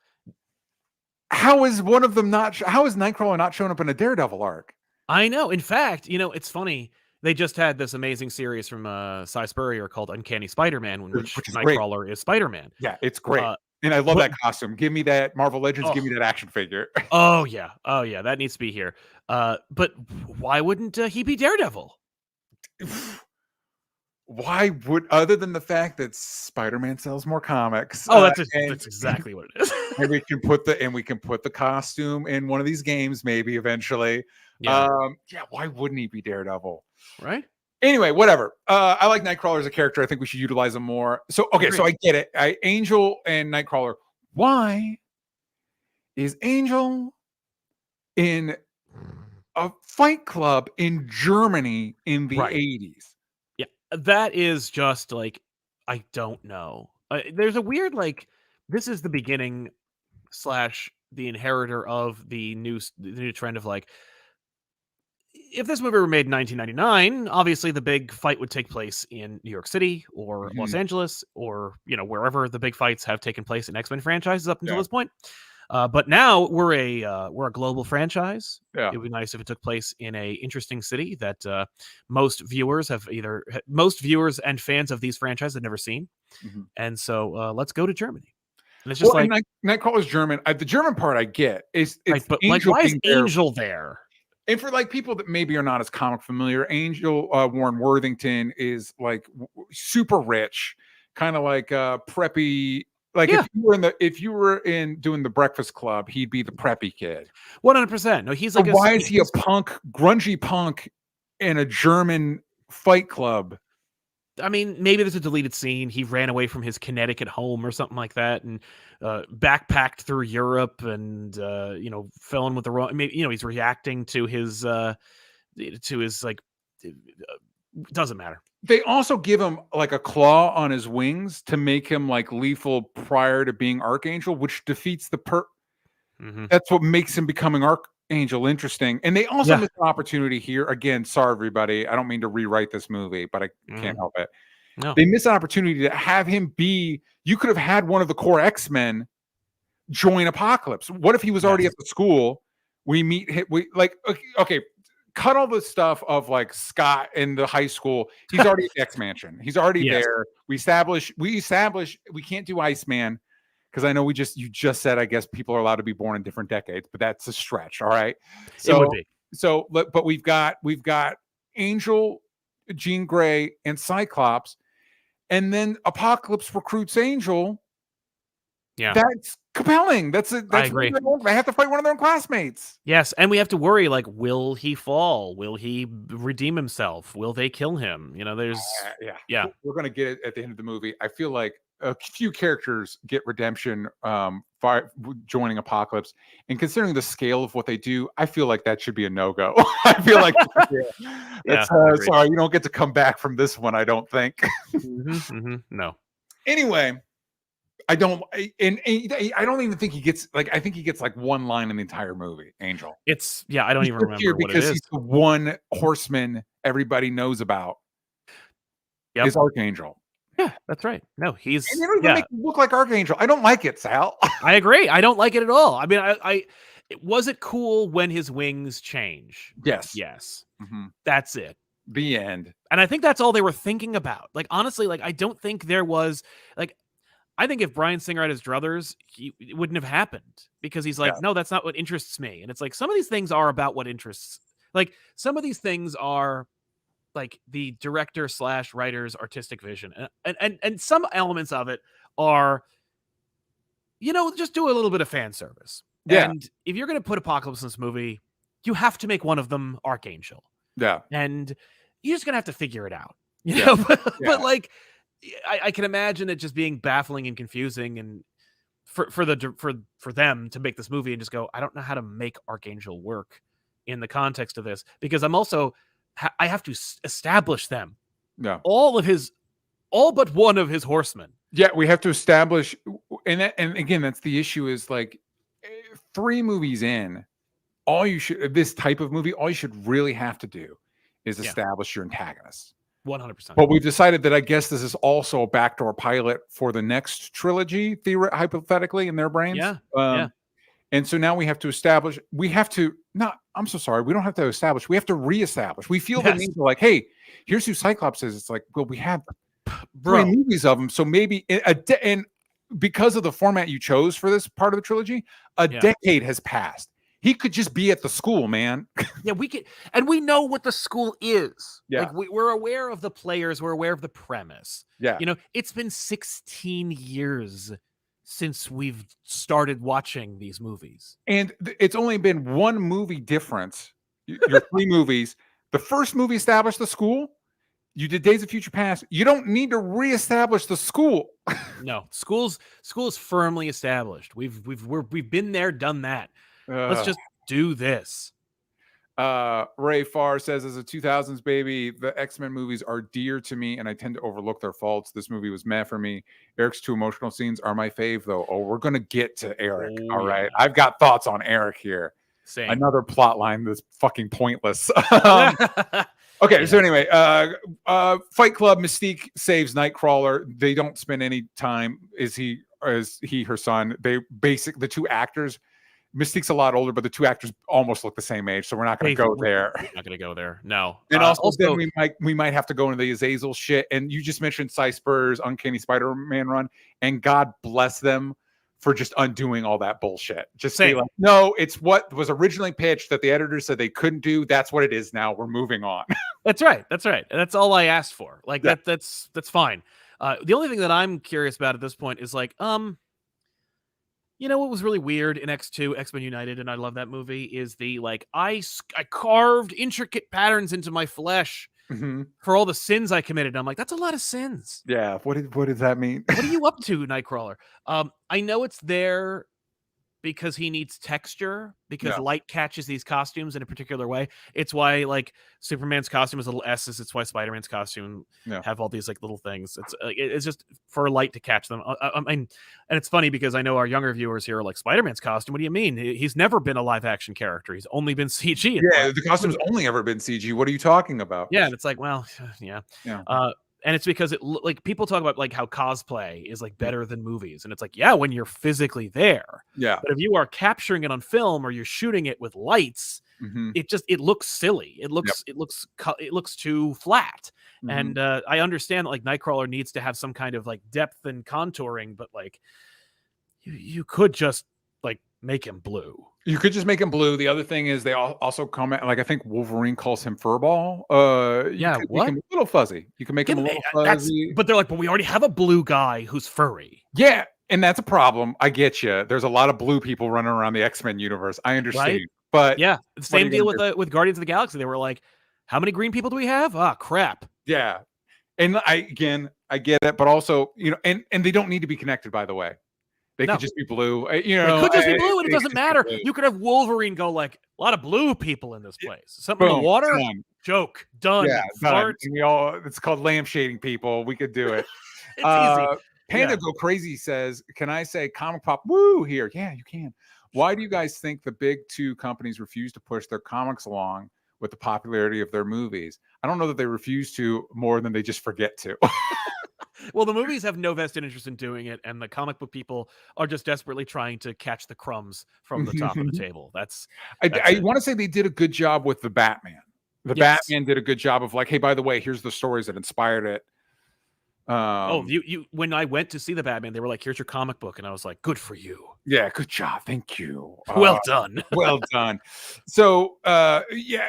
How is one of them not? How is Nightcrawler not showing up in a Daredevil arc? I know. In fact, it's funny. They just had this amazing series from Cy Spurrier called Uncanny Spider-Man, which Nightcrawler is Spider-Man. Yeah, it's great. And I love that costume. Give me that Marvel Legends. Give me that action figure. Oh yeah, that needs to be here. But why wouldn't he be Daredevil? Why would, other than the fact that Spider-Man sells more comics? Oh, that's exactly what it is. And we can put the costume in one of these games, maybe eventually. Yeah. Why wouldn't he be Daredevil? Right. Anyway, whatever. I like Nightcrawler as a character. I think we should utilize him more. So I get it. Angel and Nightcrawler. Why is Angel in a fight club in Germany in the 80s? Yeah, that is just like, I don't know. There's a weird, like, this is the beginning / the inheritor of the new trend of like, if this movie were made in 1999, obviously the big fight would take place in New York City or Los Angeles or, wherever the big fights have taken place in X-Men franchises up until this point. But now we're a global franchise. Yeah. It would be nice if it took place in a interesting city that most viewers and fans of these franchises have never seen. And so let's go to Germany. And it's just Nightcrawler's German. The German part I get is, but like, why is Angel there? And for like people that maybe are not as comic familiar, Angel Warren Worthington is like super rich, kind of like preppy. Like if you were in doing the Breakfast Club, he'd be the preppy kid. 100%. No, he's like, why is he a grungy punk in a German fight club? I mean, maybe there's a deleted scene. He ran away from his Connecticut home or something like that, and backpacked through Europe, and fell in with the wrong. Maybe he's reacting to his like. Doesn't matter. They also give him like a claw on his wings to make him like lethal prior to being Archangel, which defeats the That's what makes him becoming Archangel interesting. And they also miss an opportunity here. Again, sorry everybody. I don't mean to rewrite this movie, but I can't help it. No. They miss an opportunity to have him be. You could have had one of the core X-Men join Apocalypse. What if he was already at the school? We meet him. Okay. Cut all the stuff of like Scott in the high school. He's already at the X Mansion. He's already there. We establish we can't do Iceman because I know you just said, I guess people are allowed to be born in different decades, but that's a stretch. All right. So, it would be. So, but we've got Angel, Jean Grey, and Cyclops, and then Apocalypse recruits Angel. Yeah, that's compelling. I agree. I have to fight one of their own classmates. Yes, and we have to worry, like, will he fall? Will he redeem himself? Will they kill him? There's We're gonna get it at the end of the movie. I feel like a few characters get redemption joining Apocalypse, and considering the scale of what they do, I feel like that should be a no-go. I feel like sorry, you don't get to come back from this one. I don't think. No. Anyway. I don't even think he gets like. I think he gets like one line in the entire movie. Angel. I don't even remember what it is. He's the one horseman everybody knows about. Yep. Is Archangel. Yeah, that's right. No, he's. And they don't even make him look like Archangel. I don't like it, Sal. I agree. I don't like it at all. I mean, was it cool when his wings change? Yes. That's it. The end. And I think that's all they were thinking about. Like, honestly, like, I don't think there was like. I think if Bryan Singer had his druthers, it wouldn't have happened because he's like, no, that's not what interests me. And it's like, some of these things are about what interests. Like, some of these things are like the director / writer's artistic vision. And some elements of it are just do a little bit of fan service. Yeah. And if you're going to put Apocalypse in this movie, you have to make one of them Archangel. Yeah. And you're just going to have to figure it out. Yeah. But like, I can imagine it just being baffling and confusing, and for them to make this movie and just go, I don't know how to make Archangel work in the context of this, because I'm also I have to establish them. Yeah. All but one of his horsemen. Yeah, we have to establish, and again, that's the issue, is like 3 movies in, this type of movie, all you should really have to do is establish your antagonist. 100%. But we've decided that I guess this is also a backdoor pilot for the next trilogy, hypothetically, in their brains. Yeah. And so now we have to establish, I'm so sorry, we don't have to establish, we have to reestablish. We feel the need to, like, hey, here's who Cyclops is. It's like, well, we have 3 movies of them, so maybe and because of the format you chose for this part of the trilogy, a decade has passed. He could just be at the school, man. Yeah, we could, and we know what the school is. Yeah. Like, we're aware of the players, we're aware of the premise. Yeah. It's been 16 years since we've started watching these movies. And it's only been 1 movie difference. Your 3 movies. The first movie established the school. You did Days of Future Past. You don't need to reestablish the school. No, school's firmly established. We've been there, done that. Let's just do this. Ray Farr says, as a 2000s baby, the X-Men movies are dear to me, and I tend to overlook their faults. This movie was meh for me. Eric's 2 emotional scenes are my fave, though. Oh, we're going to get to Eric. All right. I've got thoughts on Eric here. Same. Another plot line that's fucking pointless. Okay, so anyway, Fight Club, Mystique saves Nightcrawler. They don't spend any time. Is he her son? The 2 actors, Mystique's a lot older, but the 2 actors almost look the same age, so we're not going to go there. We're not going to go there. No. And also then we might have to go into the Azazel shit. And you just mentioned Cy Spur's Uncanny Spider-Man run, and God bless them for just undoing all that bullshit. Just say, like, no, it's what was originally pitched that the editors said they couldn't do. That's what it is now. We're moving on. That's right. And that's all I asked for. Like, that's fine. The only thing that I'm curious about at this point is, like, what was really weird in X2, X-Men United, and I love that movie, is the, like, I carved intricate patterns into my flesh for all the sins I committed. I'm like, that's a lot of sins. Yeah. What does that mean? What are you up to, Nightcrawler? I know it's there because he needs texture, because light catches these costumes in a particular way. It's why, like, Superman's costume is little S's. It's why Spider-Man's costume have all these, like, little things. It's just for light to catch them. And it's funny because I know our younger viewers here are like, Spider-Man's costume? What do you mean? He's never been a live action character. He's only been CG. Yeah, the costume's only ever been CG. What are you talking about? Yeah, and it's like, well, yeah. And it's because like, people talk about, like, how cosplay is, like, better than movies, and it's like, yeah, when you're physically there. Yeah. But if you are capturing it on film or you're shooting it with lights, it looks silly. It looks too flat. And I understand that, like, Nightcrawler needs to have some kind of, like, depth and contouring, but, like, you could just, like, make him blue. You could just make him blue. The other thing is they also comment, like, I think Wolverine calls him Furball. Yeah, what? Make him a little fuzzy. You can make him a little fuzzy. But they're like, but we already have a blue guy who's furry. Yeah, and that's a problem. I get you. There's a lot of blue people running around the X-Men universe. I understand. Right? But yeah, the same deal with Guardians of the Galaxy. They were like, how many green people do we have? Ah, crap. Yeah. And I get it, but also, and they don't need to be connected, by the way. They could just be blue. It could just be blue, and it doesn't matter. You could have Wolverine go, like, a lot of blue people in this place. Something in the water? Done. Joke. Done. Yeah, done. And it's called lampshading people. We could do it. It's easy. Panda Go Crazy says, can I say comic pop woo here? Yeah, you can. Why do you guys think the big 2 companies refuse to push their comics along with the popularity of their movies? I don't know that they refuse to more than they just forget to. Well, the movies have no vested interest in doing it, and the comic book people are just desperately trying to catch the crumbs from the top of the table. I want to say they did a good job with the Batman. Batman did a good job of, like, hey, by the way, here's the stories that inspired it. When I went to see the Batman, they were like, here's your comic book, and I was like, good for you. Yeah, good job. Thank you. Well done. Well done. So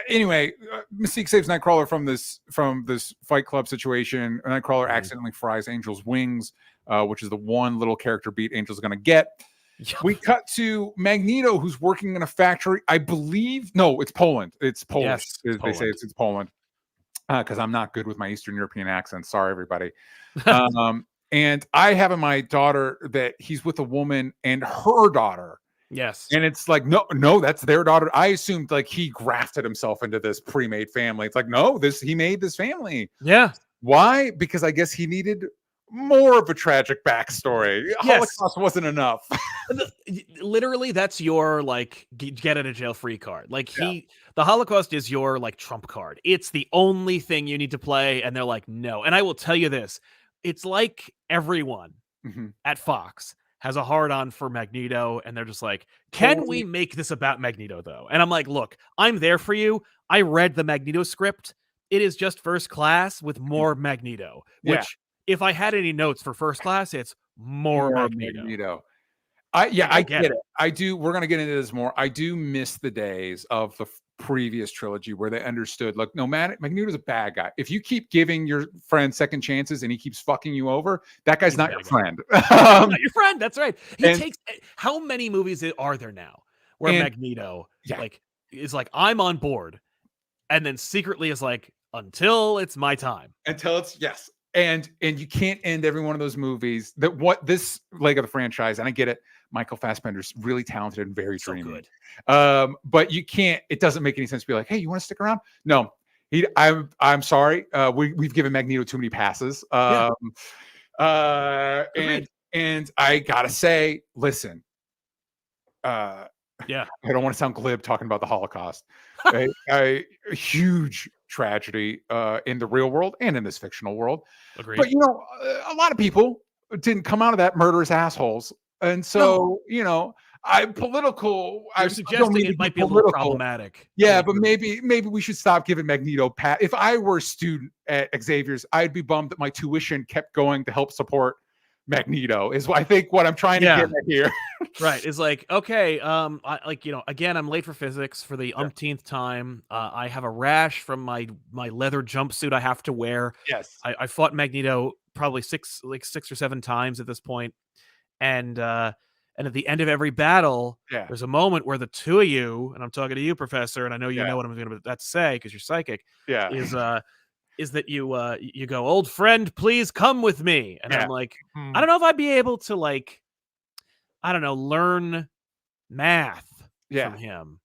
anyway, Mystique saves Nightcrawler from this Fight Club situation. Nightcrawler accidentally fries Angel's wings, which is the one little character beat Angel's gonna get. We cut to Magneto, who's working in a factory. I believe, no, it's Poland. It's Polish. Yes, They Poland. say it's Poland. Because I'm not good with my Eastern European accent. Sorry, everybody. And I have in my daughter that he's with a woman and her daughter. Yes. And it's like, no, that's their daughter. I assumed like he grafted himself into this pre-made family. It's like, no, he made this family. Yeah. Why? Because I guess he needed more of a tragic backstory. Yes. Holocaust wasn't enough. Literally, that's your like get out of jail free card. Like the Holocaust is your like trump card. It's the only thing you need to play, and they're like, no. And I will tell you this: it's like everyone at Fox has a hard on for Magneto, and they're just like, can we make this about Magneto though? And I'm like, look, I'm there for you. I read the Magneto script. It is just First Class with more Magneto, which if I had any notes for First Class, it's more Magneto. I get it. I do. We're going to get into this more. I do miss the days of the previous trilogy where they understood, like, no, Magneto's a bad guy. If you keep giving your friend second chances and he keeps fucking you over, that guy's not your friend. Not your friend. That's right. He takes. How many movies are there now where Magneto like is like, I'm on board, and then secretly is like, until it's my time. Until it's and you can't end every one of those movies. That what this leg of the franchise, and I get it. Michael Fassbender's really talented and very dreamy. But you can't. It doesn't make any sense to be like, hey, you want to stick around? No. I'm sorry. We've given Magneto too many passes. And I gotta say, listen. I don't want to sound glib talking about the Holocaust. a huge tragedy in the real world and in this fictional world. Agreed. But a lot of people didn't come out of that murderous assholes. And so, I'm political. You're suggesting it might be a little problematic. Yeah, but maybe we should stop giving Magneto If I were a student at Xavier's, I'd be bummed that my tuition kept going to help support Magneto. Is I think what I'm trying to get at here. Right. Is like, okay, again, I'm late for physics for the umpteenth time. I have a rash from my leather jumpsuit I have to wear. Yes. I fought Magneto probably six or seven times at this point. And at the end of every battle, there's a moment where the two of you, and I'm talking to you, Professor, and I know you know what I'm going to say because you're psychic. Is that you go, old friend, please come with me, and I'm like, I don't know if I'd be able to learn math from him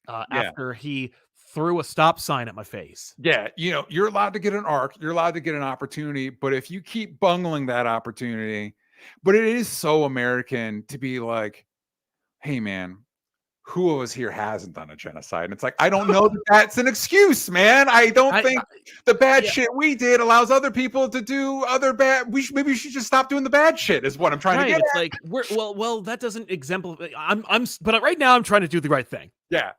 after he threw a stop sign at my face. Yeah, you're allowed to get an arc, you're allowed to get an opportunity, but if you keep bungling that opportunity. But it is so American to be like, hey, man, who of us here hasn't done a genocide? And it's like, I don't know that that's an excuse, man. I don't think the bad shit we did allows other people to do other bad. Maybe we should just stop doing the bad shit is what I'm trying to get it's at. Like, well, that doesn't exemplify. But right now I'm trying to do the right thing. Yeah.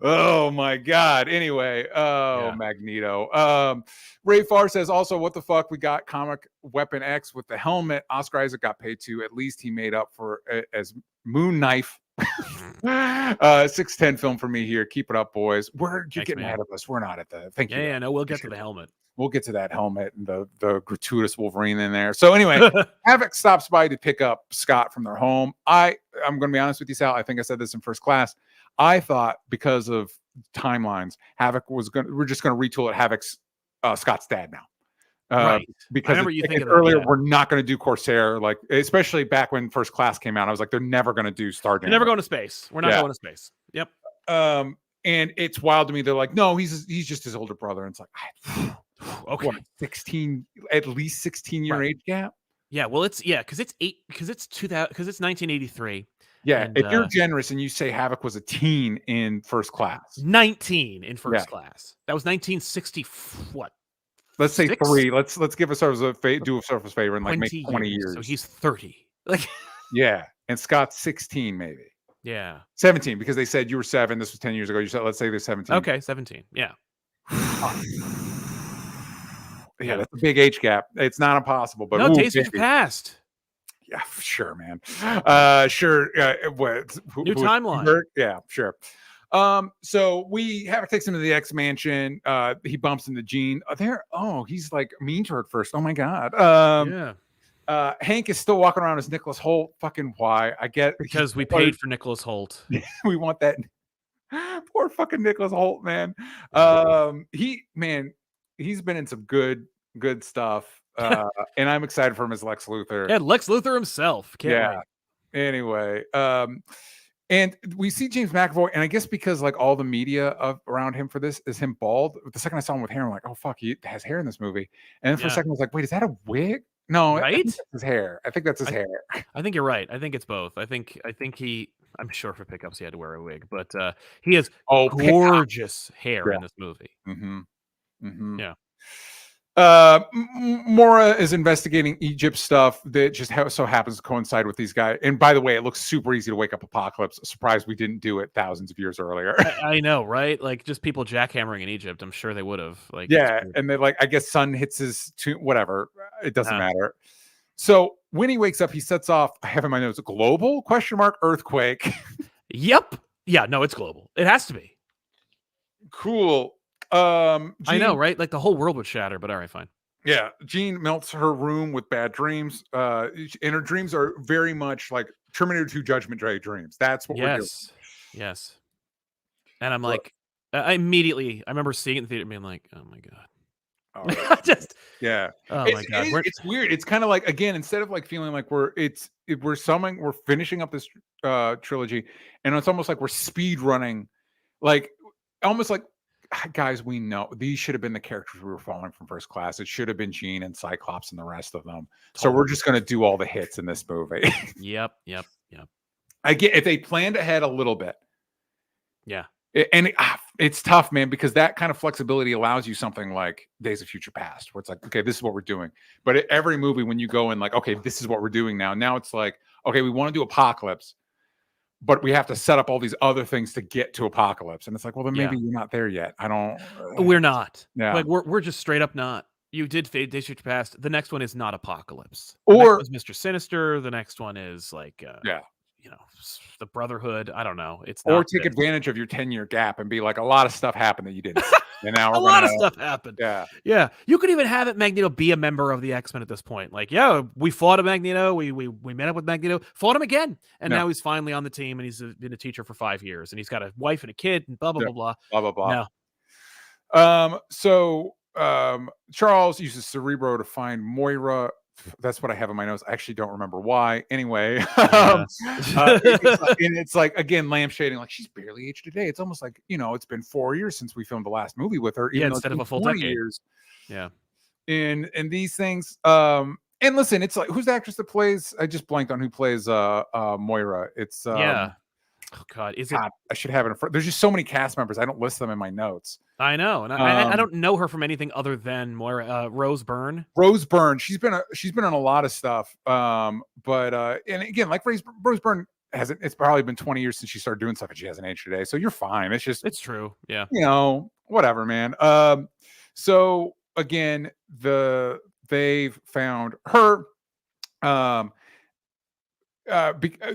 Oh my God. Anyway, Magneto. Ray Farr says also, what the fuck? We got Comic Weapon X with the helmet. Oscar Isaac got paid too. At least he made up for as Moon Knife. 610 film for me here. Keep it up, boys. You're getting ahead of us. We're not at the. Thank you. Yeah, no, we'll get to the helmet. We'll get to that helmet and the gratuitous Wolverine in there. So anyway, Havoc stops by to pick up Scott from their home. I'm going to be honest with you, Sal. I think I said this in First Class. I thought because of timelines, Havoc we're just going to retool it. Havoc's Scott's dad now. Right. Because earlier, we're not going to do Corsair, like especially back when First Class came out. I was like, they're never going to do Star. They're never going to space. We're not going to space. Yep. And it's wild to me. They're like, no, he's just his older brother. And it's like, okay, what, 16, at least 16-year age gap. Yeah. Well, because it's 1983. Yeah, and, if you're generous and you say Havoc was a teen in First Class. 19 in First Class. That was 1960. What? Let's say 3. Let's give ourselves do ourselves a favor and like make 20 years. So he's 30. Like, yeah, and Scott's 16 maybe. Yeah, 17 because they said you were 7. This was 10 years ago. You said let's say they're 17. Okay, 17. Yeah. Yeah, that's a big age gap. It's not impossible, but no, days have passed. Yeah, sure, man. Sure. New timeline. Yeah, sure. So Havoc takes him to the X Mansion. He bumps into Jean. He's like mean to her at first. Oh my God. Hank is still walking around as Nicholas Holt. Fucking why? I get because we paid for Nicholas Holt. we want that. Poor fucking Nicholas Holt, man. Yeah. He's been in some good stuff. And I'm excited for him as Lex Luthor. Yeah, Lex Luthor himself. Can't wait. Anyway, and we see James McAvoy, and I guess because like all the media around him for this is him bald. The second I saw him with hair, I'm like, oh fuck, he has hair in this movie. And then for a second I was like, wait, is that a wig? No, right? I think that's his hair. I think that's his hair. I think you're right. I think it's both. I think I'm sure for pickups he had to wear a wig, but he has gorgeous hair in this movie. Mm-hmm. Mm-hmm. Yeah. Mora is investigating Egypt stuff that just so happens to coincide with these guys. And by the way, it looks super easy to wake up Apocalypse. Surprised we didn't do it thousands of years earlier. I know, right? Like just people jackhammering in Egypt. I'm sure they would have. Like, yeah, and then like I guess sun hits his whatever. It doesn't matter. So when he wakes up, he sets off. I have in my notes global ? Earthquake. Yep. Yeah. No, it's global. It has to be. Cool. Jean, I know, right? Like the whole world would shatter, but all right, fine. Yeah, Jean melts her room with bad dreams. And her dreams are very much like Terminator 2 Judgment Day dreams. That's what we're doing. Yes. And I'm like, I remember seeing it in the theater and being like, oh my God. Oh, just yeah. Oh my God. It's weird. It's kind of like, again, instead of like feeling like we're finishing up this trilogy, and it's almost like we're speed running, like almost like, guys, we know these should have been the characters we were following from First Class. It should have been Jean and Cyclops and the rest of them. So we're just going to do all the hits in this movie. Yep. I get if they planned ahead a little bit. Yeah. It's tough, man, because that kind of flexibility allows you something like Days of Future Past, where it's like, okay, this is what we're doing. But every movie, when you go in like, okay, this is what we're doing now it's like, okay, we want to do Apocalypse, but we have to set up all these other things to get to Apocalypse. And it's like, well, then maybe you're not there yet. We're not. Yeah. Like we're just straight up not. You did Days of Future Past. The next one is not Apocalypse. Or Mr. Sinister. The next one is like, the Brotherhood. I don't know. It's not. Or take advantage of your 10-year gap and be like, a lot of stuff happened that you didn't. And now a lot of stuff happened. Yeah. You could even have Magneto be a member of the X-Men at this point. Like, we fought a Magneto. We met up with Magneto, fought him again, and now he's finally on the team, and he's been a teacher for 5 years, and he's got a wife and a kid, and blah blah blah blah. No. So Charles uses Cerebro to find Moira. That's what I have in my notes. I actually don't remember why. Anyway, it's like, again, lampshading, like she's barely aged a day. It's almost like, it's been 4 years since we filmed the last movie with her. Even instead of a full decade. Years. Yeah. And these things. And listen, it's like, who's the actress that plays? I just blanked on who plays Moira. It's Oh God, I should have it in front. There's just so many cast members. I don't list them in my notes. I know, and I don't know her from anything other than Moira. Rose Byrne. Rose Byrne. She's been on a lot of stuff. But and again, like Rose Byrne hasn't. It's probably been 20 years since she started doing stuff, and she hasn't aged today. So you're fine. It's true. Yeah. Whatever, man. So again, they've found her.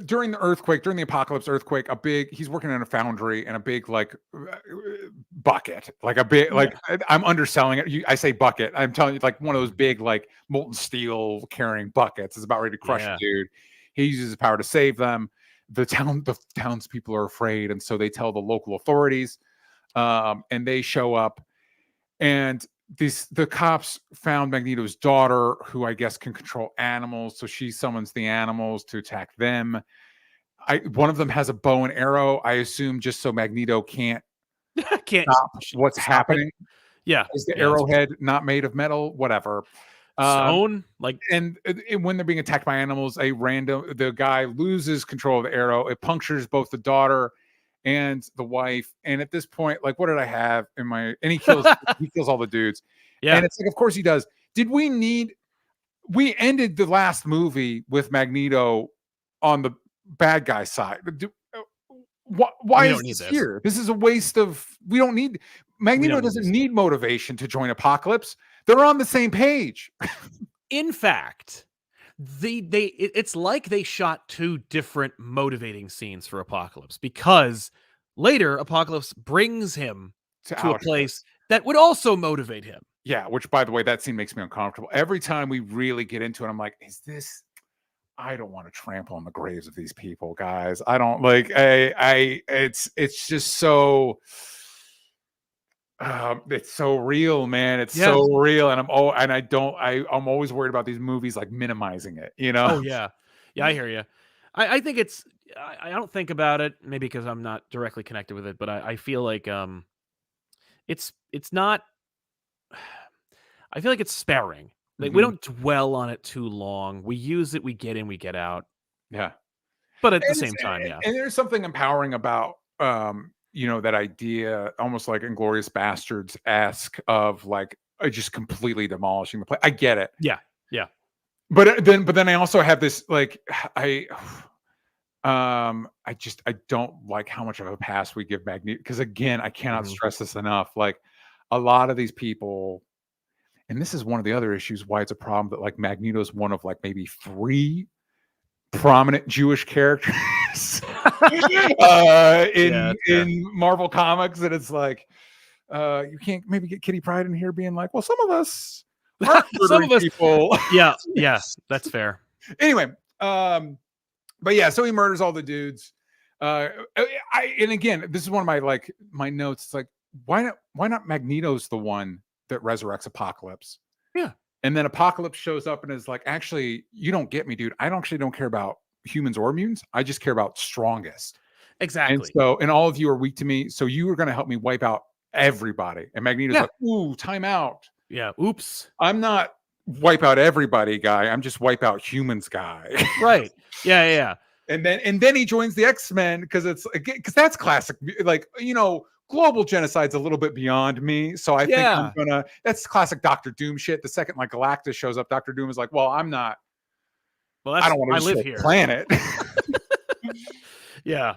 During the Apocalypse earthquake, he's working in a foundry, and a big like bucket, like a big I'm underselling it. I say bucket. I'm telling you, like one of those big like molten steel carrying buckets is about ready to crush a dude. He uses his power to save them. The townspeople are afraid, and so they tell the local authorities, and they show up, and the cops found Magneto's daughter, who I guess can control animals. So she summons the animals to attack them. One of them has a bow and arrow, I assume, just so Magneto can't stop what's happening. Yeah. Is the arrowhead not made of metal? Whatever. Stone? And when they're being attacked by animals, the guy loses control of the arrow. It punctures both the daughter and the wife. And at this point, like, what did I have in my? And he kills all the dudes. Yeah. And it's like, of course he does. We ended the last movie with Magneto on the bad guy side. Why is this here? This is a waste of. We don't need. Magneto doesn't need motivation to join Apocalypse. They're on the same page. In fact, it's like they shot two different motivating scenes for Apocalypse, because later Apocalypse brings him to a place that would also motivate him. Yeah, which by the way, that scene makes me uncomfortable. Every time we really get into it, I'm like, is this I don't want to trample on the graves of these people, guys. I don't like it's just so it's so real, man. It's so real. And I'm always worried about these movies like minimizing it, you know? Oh yeah. Yeah, I hear you. I think it's I don't think about it, maybe because I'm not directly connected with it, but I feel like it's not I feel like it's sparing. Like we don't dwell on it too long. We use it, we get in, we get out. Yeah. But at the same time, yeah. And there's something empowering about that idea, almost like Inglorious Bastards-esque of like just completely demolishing the place. I get it. Yeah. Yeah. But then I also have this like I don't like how much of a pass we give Magneto, because again, I cannot stress this enough. Like a lot of these people, and this is one of the other issues why it's a problem that like Magneto is one of like maybe 3 prominent Jewish characters in Marvel Comics, and it's like you can't maybe get Kitty Pryde in here being like, well, some of us aren't some of us people. Yeah, that's fair. Anyway, but yeah, so he murders all the dudes. And again, this is one of my notes. It's like, why not Magneto's the one that resurrects Apocalypse? Yeah. And then Apocalypse shows up and is like, actually, you don't get me, dude. I don't care about humans or mutants. I just care about strongest. Exactly. And all of you are weak to me. So you are going to help me wipe out everybody. And Magneto's like, ooh, time out. Yeah. Oops. I'm not wipe out everybody guy. I'm just wipe out humans guy. Right. Yeah. And then he joins the X-Men because that's classic. Like, global genocide's a little bit beyond me. So I think that's classic Doctor Doom shit. The second like Galactus shows up, Doctor Doom is like, well, I'm not. Well, I don't want to live here. Planet. Yeah.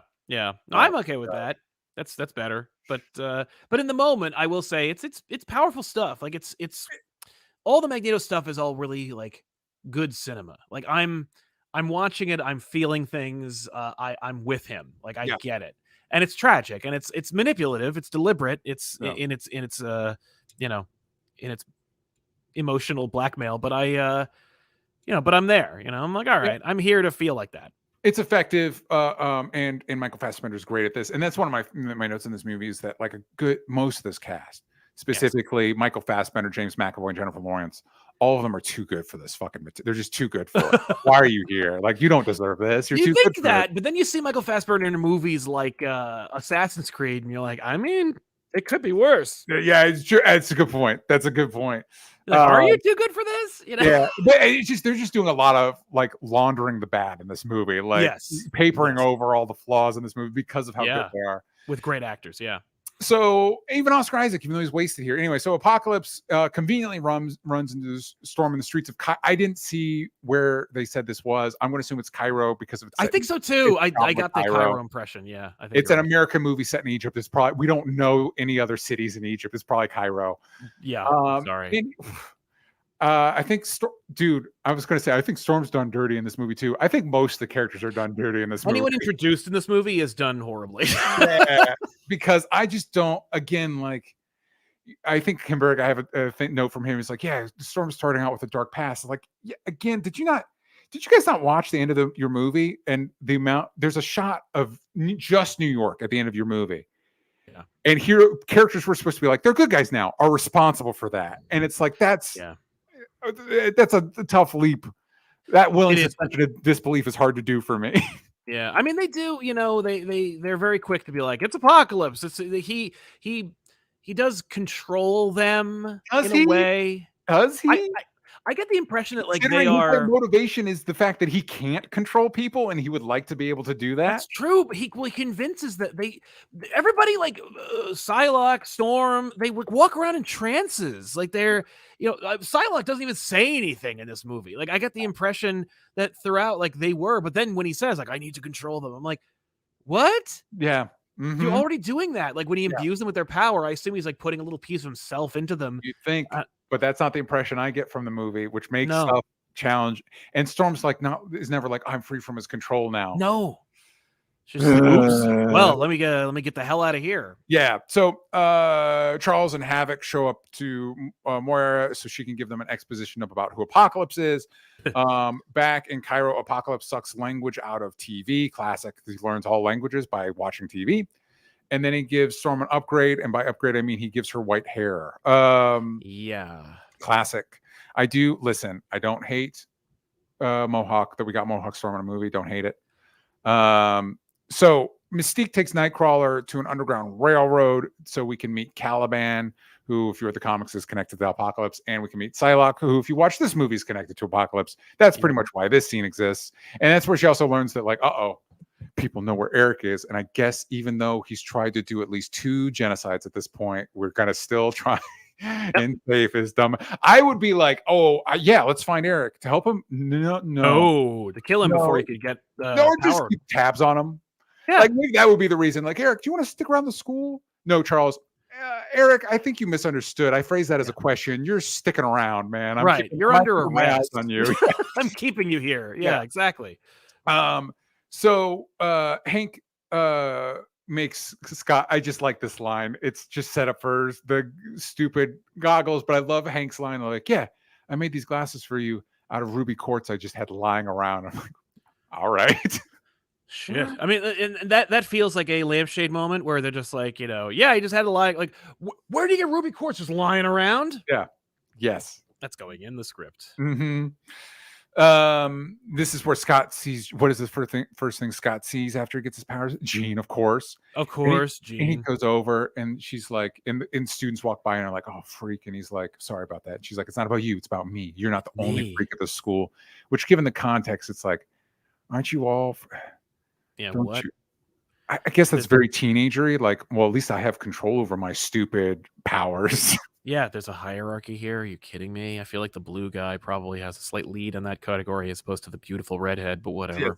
I'm okay with that. That's better. But in the moment, I will say it's powerful stuff. Like it's all the Magneto stuff is all really like good cinema. Like I'm watching it, I'm feeling things. I'm with him. Like I get it. And it's tragic, and it's manipulative, it's deliberate, it's in its emotional blackmail. But but I'm there. I'm like, all right, I'm here to feel like that. It's effective, and Michael Fassbender is great at this, and that's one of my notes in this movie is that like most of this cast, specifically Michael Fassbender, James McAvoy, and Jennifer Lawrence, all of them are too good for this fucking material. They're just too good for it. Why are you here? Like, you don't deserve this. You're too good for it. But then you see Michael Fassbender in movies like Assassin's Creed, and you're like, I mean, it could be worse. Yeah, it's true. That's a good point. That's a good point. Like, are you too good for this? Yeah, it's just they're just doing a lot of like laundering the bad in this movie, like papering over all the flaws in this movie because of how good they are with great actors. Yeah. So even Oscar Isaac, even though he's wasted here. Anyway, so Apocalypse conveniently runs into the storm in the streets of I didn't see where they said this was. I'm going to assume it's Cairo because of it's. I think so too. I got the Cairo impression. Yeah, I think it's an American movie set in Egypt. It's probably we don't know any other cities in Egypt. It's probably Cairo. Yeah, sorry. I think, dude, I was going to say, I think Storm's done dirty in this movie too. I think most of the characters are done dirty in this movie. Anyone introduced in this movie is done horribly. Yeah, because I just don't, again, like, I think Kimberg, I have a note from him. He's like, yeah, Storm's starting out with a dark past. Like, yeah, again, did you guys not watch the end of your movie? And there's a shot of just New York at the end of your movie. Yeah. And here, characters were supposed to be like, they're good guys now, are responsible for that. And it's like, that's a tough leap. That willing suspension of disbelief is hard to do for me. Yeah, I mean they do. They're very quick to be like, it's Apocalypse. It's he does control them in a way. Does he? I get the impression that like they are. Motivation is the fact that he can't control people, and he would like to be able to do that. That's true, but he convinces that everybody like Psylocke, Storm, they walk around in trances. Like they're, Psylocke doesn't even say anything in this movie. Like I get the impression that throughout, like they were, but then when he says like I need to control them, I'm like, what? Yeah. Mm-hmm. You're already doing that. Like when he imbues them with their power, I assume he's like putting a little piece of himself into them. You think. But that's not the impression I get from the movie, which makes stuff challenge. And Storm's like, is never like, I'm free from his control now. No, She's like, oops. Well, let me get the hell out of here. Yeah. So Charles and Havoc show up to Moira so she can give them an exposition about who Apocalypse is. Back in Cairo, Apocalypse sucks language out of TV. Classic. He learns all languages by watching TV. And then he gives Storm an upgrade. And by upgrade, I mean he gives her white hair. Yeah. Classic. I don't hate Mohawk, that we got Mohawk Storm in a movie. Don't hate it. So Mystique takes Nightcrawler to an underground railroad so we can meet Caliban, who, if you're at the comics, is connected to Apocalypse, and we can meet Psylocke, who, if you watch this movie, is connected to Apocalypse. That's pretty much why this scene exists. And that's where she also learns that, like, people know where Eric is. And I guess even though he's tried to do at least 2 genocides at this point, we're gonna still try and save his dumb. I would be like, yeah, let's find Eric to help him. No, to kill him before he could get or just keep tabs on him. Yeah. Like, maybe that would be the reason. Like, Eric, do you want to stick around the school? No, Charles. Eric, I think you misunderstood. I phrased that as a question. You're sticking around, man. You're under arrest on you. I'm keeping you here. Yeah, exactly. So Hank makes Scott. I just like this line. It's just set up for the stupid goggles, but I love Hank's line. Like, yeah, I made these glasses for you out of ruby quartz I just had lying around. I'm like, all right. Shit. I mean, and that feels like a lampshade moment where they're just like, yeah, he just had to lie. Like, where do you get ruby quartz just lying around? Yeah. Yes. That's going in the script. Mm-hmm. This is where Scott sees. What is the first thing Scott sees after he gets his powers? Jean, of course. Jean. And he goes over, and she's like, and students walk by and are like, "Oh, freak!" And he's like, "Sorry about that." And she's like, "It's not about you. It's about me. You're not the only freak at the school." Which, given the context, it's like, aren't you all? Yeah. What? I guess that's very teenagery. Like, well, at least I have control over my stupid powers. Yeah, there's a hierarchy here. Are you kidding me? I feel like the blue guy probably has a slight lead in that category as opposed to the beautiful redhead, but whatever.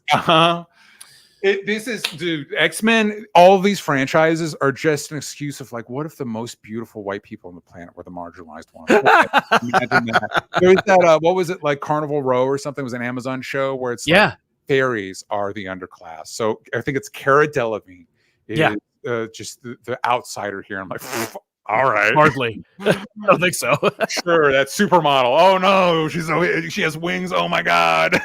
This is, dude, X-Men, all of these franchises are just an excuse of, like, what if the most beautiful white people on the planet were the marginalized ones? Imagine that. There's that, what was it, like Carnival Row or something? It was an Amazon show where it's like, fairies are the underclass. So I think it's Cara Delevingne. Just the outsider here. I'm like, all right. Hardly. I don't think so. Sure, that supermodel. Oh no, she has wings. Oh my god.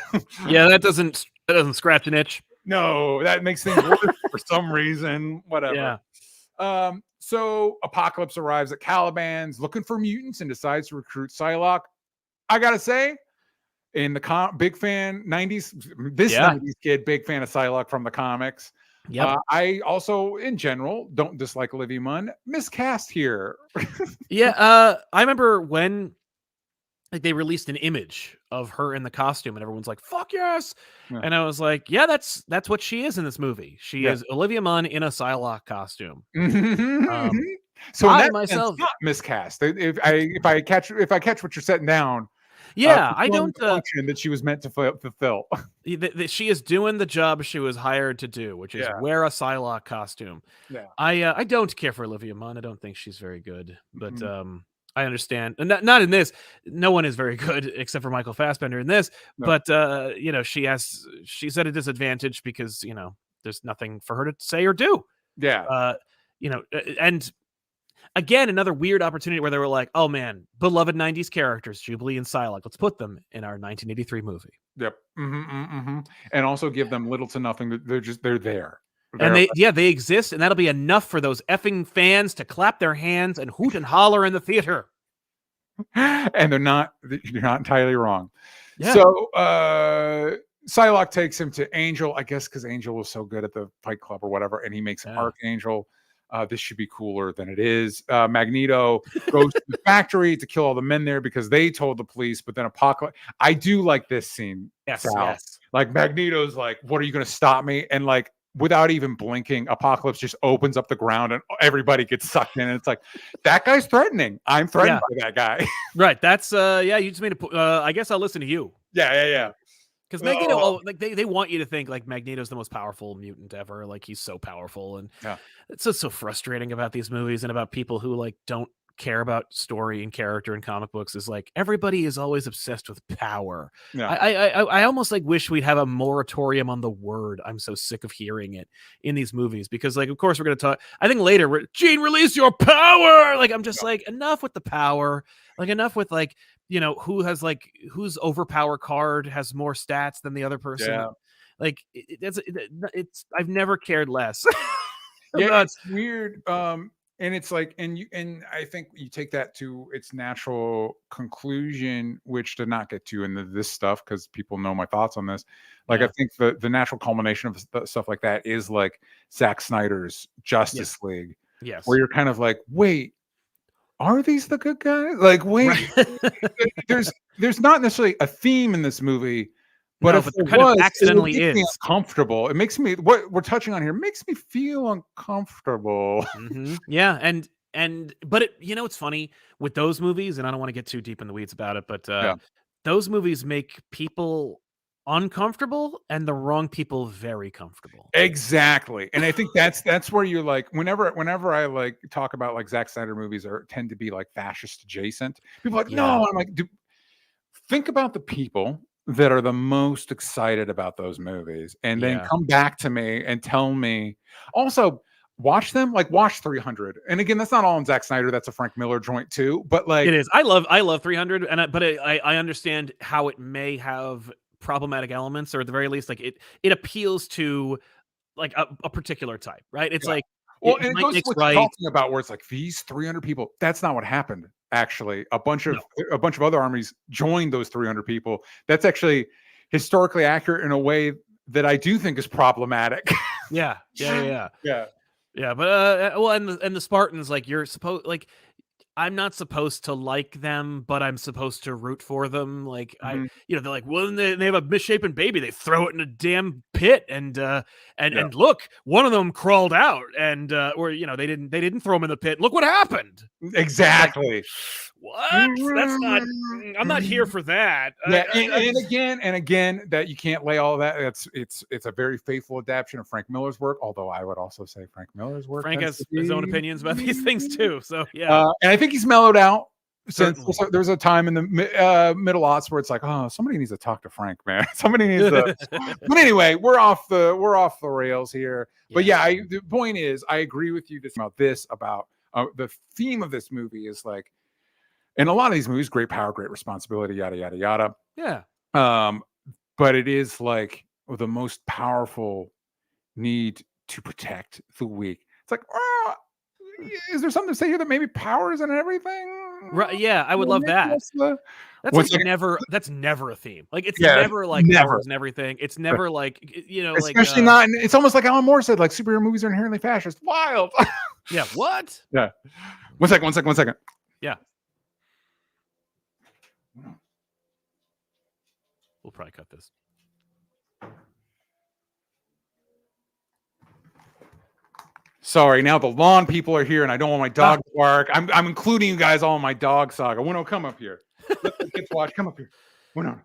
Yeah, that doesn't scratch an itch. No, that makes things worse for some reason. Whatever. Yeah. So Apocalypse arrives at Caliban's looking for mutants and decides to recruit Psylocke. I gotta say, in the big fan 90s, 90s kid, big fan of Psylocke from the comics. Yeah, I also, in general, don't dislike Olivia Munn. Miscast here. I remember when they released an image of her in the costume, and everyone's like, "Fuck yes!" Yeah. And I was like, "Yeah, that's what she is in this movie. She is Olivia Munn in a Psylocke costume." So I myself not miscast. If I catch what you're setting down. Yeah, I don't function that she was meant to fulfill. She is doing the job she was hired to do, which is wear a Psylocke costume. Yeah, I don't care for Olivia Munn. I don't think she's very good, but I understand. And not in this. No one is very good except for Michael Fassbender in this. No. But she's at a disadvantage because there's nothing for her to say or do. Yeah. And. Again, another weird opportunity where they were like, "Oh man, beloved '90s characters, Jubilee and Psylocke. Let's put them in our 1983 movie." Yep, and also give them little to nothing. They're there, and they exist, and that'll be enough for those effing fans to clap their hands and hoot and holler in the theater. And you're not entirely wrong. Yeah. So Psylocke takes him to Angel, I guess, because Angel was so good at the Fight Club or whatever, and he makes an Archangel. This should be cooler than it is. Magneto goes to the factory to kill all the men there because they told the police, but then Apocalypse. I do like this scene. Yes. Like Magneto's like, "What are you going to stop me?" And like, without even blinking, Apocalypse just opens up the ground and everybody gets sucked in. And it's like, that guy's threatening. I'm threatened by that guy. Right. That's you just made I guess I'll listen to you. Yeah. Because Magneto, like they want you to think like Magneto's the most powerful mutant ever. Like he's so powerful, and it's just so frustrating about these movies and about people who like don't care about story and character in comic books is like everybody is always obsessed with power. Yeah. I almost like wish we'd have a moratorium on the word. I'm so sick of hearing it in these movies because like of course we're gonna talk. I think later Gene, release your power. Like I'm just like enough with the power. Like enough with like whose overpower card has more stats than the other person. Yeah. Like it's I've never cared less. Yeah, it's weird. And it's like, and I think you take that to its natural conclusion, which to not get to into this stuff because people know my thoughts on this. Like, I think the natural culmination of stuff like that is like Zack Snyder's Justice League, where you're kind of like, wait, are these the good guys? Like, wait, there's not necessarily a theme in this movie. But no, if but there kind was, of accidentally it makes me is uncomfortable. It makes me what we're touching on here makes me feel uncomfortable. Yeah, but it, it's funny with those movies, and I don't want to get too deep in the weeds about it, but those movies make people uncomfortable and the wrong people very comfortable. Exactly, and I think that's where you're like, whenever I like talk about like Zack Snyder movies tend to be like fascist adjacent. People are like, no, I'm like, think about the people that are the most excited about those movies and then come back to me and tell me also watch them, like watch 300. And again, that's not all on Zack Snyder, that's a Frank Miller joint too, but like it is. I love 300 and but I understand how it may have problematic elements, or at the very least like it appeals to like a particular type, right? It's like well, and it goes to what you're talking about where it's like these 300 people, that's not what happened. Actually, a bunch of other armies joined those 300 people. That's actually historically accurate in a way that I do think is problematic. Yeah. But well, and the Spartans, like you're supposed like. I'm not supposed to like them, but I'm supposed to root for them. Like they're like, well, they have a misshapen baby. They throw it in a damn pit, and look, one of them crawled out, and or they didn't throw him in the pit. Look what happened. Exactly. Like, what? That's not. I'm not here for that. Yeah, and again, that you can't lay all that. It's a very faithful adaptation of Frank Miller's work. Although I would also say Frank Miller's work. Frank has his own opinions about these things too. So yeah, and I think he's mellowed out since there's a time in the middle aughts where it's like, oh, somebody needs to talk to Frank, man. Somebody needs to. But anyway, we're off the rails here. But the point is, I agree with you about the theme of this movie is like. In a lot of these movies, great power, great responsibility, yada, yada, yada. Yeah. But it is like the most powerful need to protect the weak. It's like, is there something to say here that maybe power isn't everything? Right. Yeah, I would love that. That's never a theme. Like it's never like powers and everything. It's never like especially not. It's almost like Alan Moore said, like superhero movies are inherently fascist. Wild. Yeah. What? Yeah. One second. Yeah. We'll probably cut this. Sorry, now the lawn people are here, and I don't want my dog to bark. I'm including you guys all in my dog saga. Winnow, come up here. Let the kids watch. Come up here. Winnow,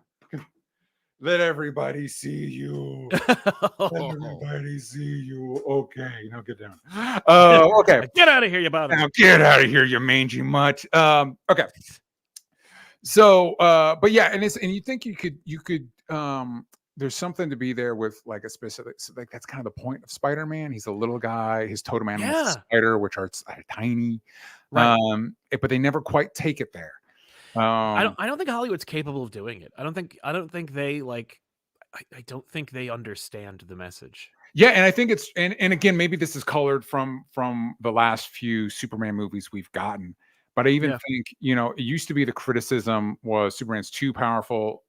let everybody see you. Let everybody see you. Okay, now get down. Okay, get out of here, you bother. Now get out of here, you mangy mutt. Okay. So, but yeah, and you think you could, there's something to be there with like a specific, like that's kind of the point of Spider-Man. He's a little guy, his totem animal is a spider, which are tiny, right. But they never quite take it there. I don't think Hollywood's capable of doing it. I don't think they like, I don't think they understand the message. Yeah, and I think it's, and again, maybe this is colored from the last few Superman movies we've gotten. But I even think, it used to be the criticism was Superman's too powerful.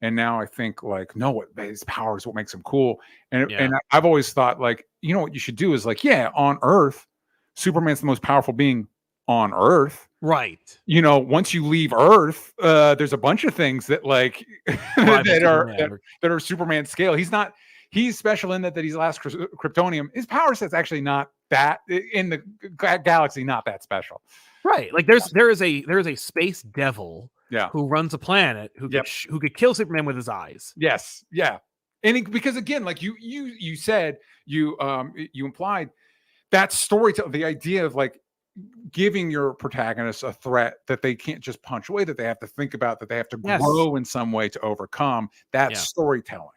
And now I think like, no, his power is what makes him cool. And I've always thought like, what you should do is like, on Earth, Superman's the most powerful being on Earth. Right. Once you leave Earth, there's a bunch of things that like, that are Superman scale. He's special in that he's last Kryptonium. His power set's actually not that in the galaxy, not that special. Right, like there is a space devil, who runs a planet who could kill Superman with his eyes. Yes, yeah, and because again, like you said, you implied that storytelling, the idea of like giving your protagonist a threat that they can't just punch away, that they have to think about, that they have to Yes. grow in some way to overcome. That's storytelling.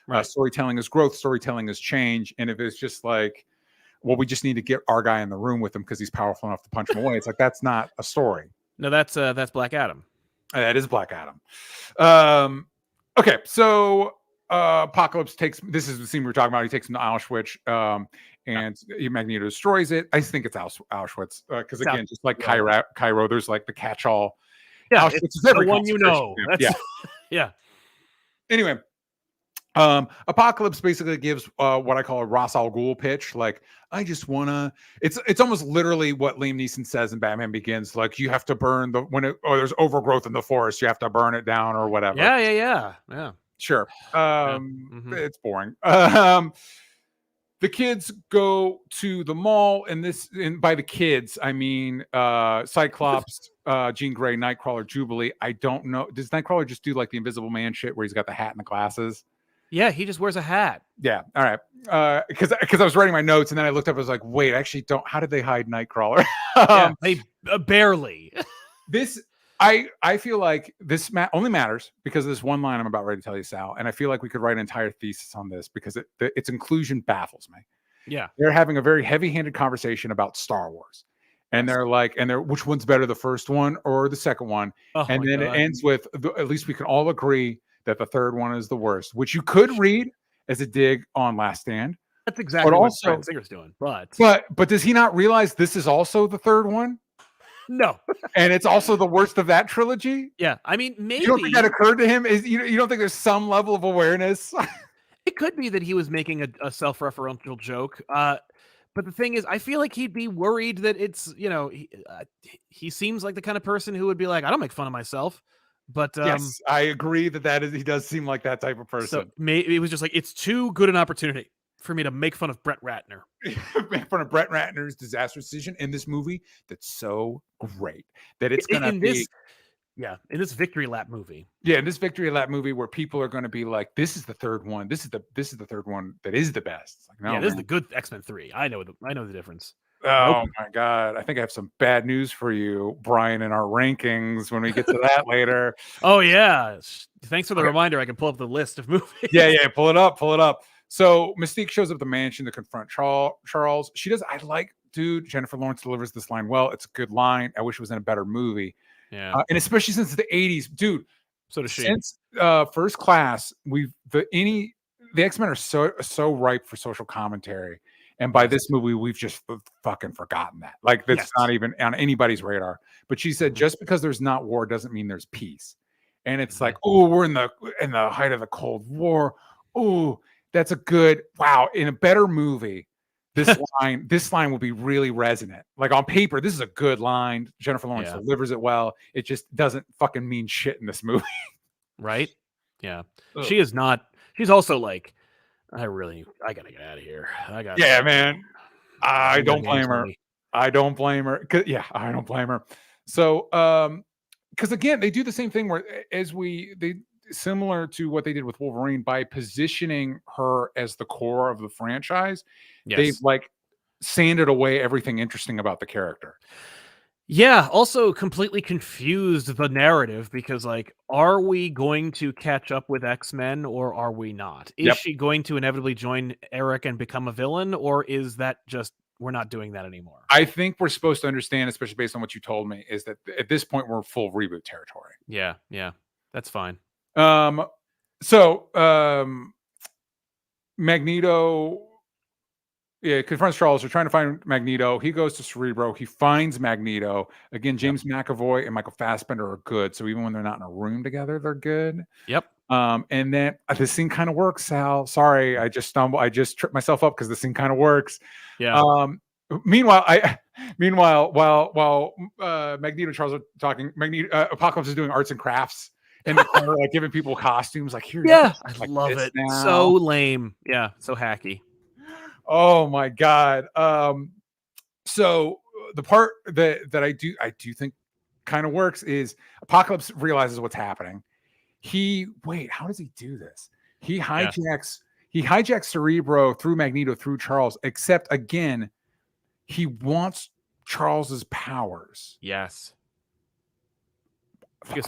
Right. Storytelling is growth. Storytelling is change. And if it's just like, well, we just need to get our guy in the room with him because he's powerful enough to punch him away. It's like, that's not a story. No, that's Black Adam. That is Black Adam. Okay, so Apocalypse takes, this is the scene we were talking about. He takes him to Auschwitz, and Magneto destroys it. I think it's Auschwitz because again, just like Cairo, there's like the catch-all. Yeah, Auschwitz it's the one you know. Yeah. Yeah. Anyway, Apocalypse basically gives what I call a Ra's al Ghul pitch. Like, I just wanna. It's almost literally what Liam Neeson says in Batman Begins. Like, you have to burn there's overgrowth in the forest, you have to burn it down or whatever. Yeah. Sure. It's boring. The kids go to the mall, and by the kids, I mean Cyclops, Jean Grey, Nightcrawler, Jubilee. I don't know. Does Nightcrawler just do like the Invisible Man shit where he's got the hat and the glasses? Yeah, he just wears a hat. Yeah. All right. Because I was writing my notes and then I looked up. I was like, wait, I actually don't. How did they hide Nightcrawler? They barely. I feel like this only matters because of this one line I'm about ready to tell you, Sal. And I feel like we could write an entire thesis on this because its inclusion baffles me. Yeah. They're having a very heavy-handed conversation about Star Wars. And they're like, which one's better, the first one or the second one? And then it ends with, at least we can all agree that the third one is the worst, which you could read as a dig on Last Stand. That's exactly what Bryan Singer's doing. But does he not realize this is also the third one? No. And it's also the worst of that trilogy? Yeah. I mean, maybe. You don't think that occurred to him? You don't think there's some level of awareness? It could be that he was making a self-referential joke. But the thing is, I feel like he'd be worried that it's, he seems like the kind of person who would be like, I don't make fun of myself. But yes, I agree he does seem like that type of person. So maybe it was just like, it's too good an opportunity for me to make fun of Brett Ratner. Make fun of Brett Ratner's disastrous decision in this movie that's so great that it's going to be... in this Victory Lap movie. Yeah, in this Victory Lap movie where people are going to be like, this is the third one. This is the third one that is the best. It's like, no, this is the good X-Men 3. I know the difference. Oh my God. I think I have some bad news for you, Brian, in our rankings when we get to that later. Oh yeah. Thanks for the reminder. I can pull up the list of movies. Yeah. Pull it up. So Mystique shows up at the mansion to confront Charles. She does. Jennifer Lawrence delivers this line well. It's a good line. I wish it was in a better movie. Yeah. And especially since the 80s, dude. So does she. Since First Class, the X-Men are so ripe for social commentary. And by this movie, we've just fucking forgotten that. Like, that's not even on anybody's radar. But she said, just because there's not war doesn't mean there's peace. And it's like, oh, we're in the height of the Cold War. Oh, that's a good, wow. In a better movie, this line will be really resonant. Like, on paper, this is a good line. Jennifer Lawrence delivers it well. It just doesn't fucking mean shit in this movie. Right? Yeah. Ugh. She is not. She's also like, I gotta get out of here. Man. I don't blame her. I don't blame her. I don't blame her. So, because again, they do the same thing where similar to what they did with Wolverine by positioning her as the core of the franchise. They've like sanded away everything interesting about the character. Yeah, also completely confused the narrative because, like, are we going to catch up with X-Men or are we not? Is she going to inevitably join Eric and become a villain, or is that just we're not doing that anymore? I think we're supposed to understand, especially based on what you told me, is that at this point we're full reboot territory. Yeah, that's fine. Magneto... Yeah, confronts Charles. They're trying to find Magneto. He goes to Cerebro. He finds Magneto. Again, James McAvoy and Michael Fassbender are good. So even when they're not in a room together, they're good. Yep. And then this scene kind of works, Sal. Sorry, I just stumbled. I just tripped myself up because the scene kind of works. Yeah. Meanwhile, while Magneto and Charles are talking, Apocalypse is doing arts and crafts in the corner, like giving people costumes. Like, here, I love it. Now. So lame. Yeah, so hacky. Oh my God. So the part that I do think kind of works is Apocalypse realizes what's happening. How does he do this? He hijacks Cerebro through Magneto, through Charles, except again, he wants Charles's powers. Yes.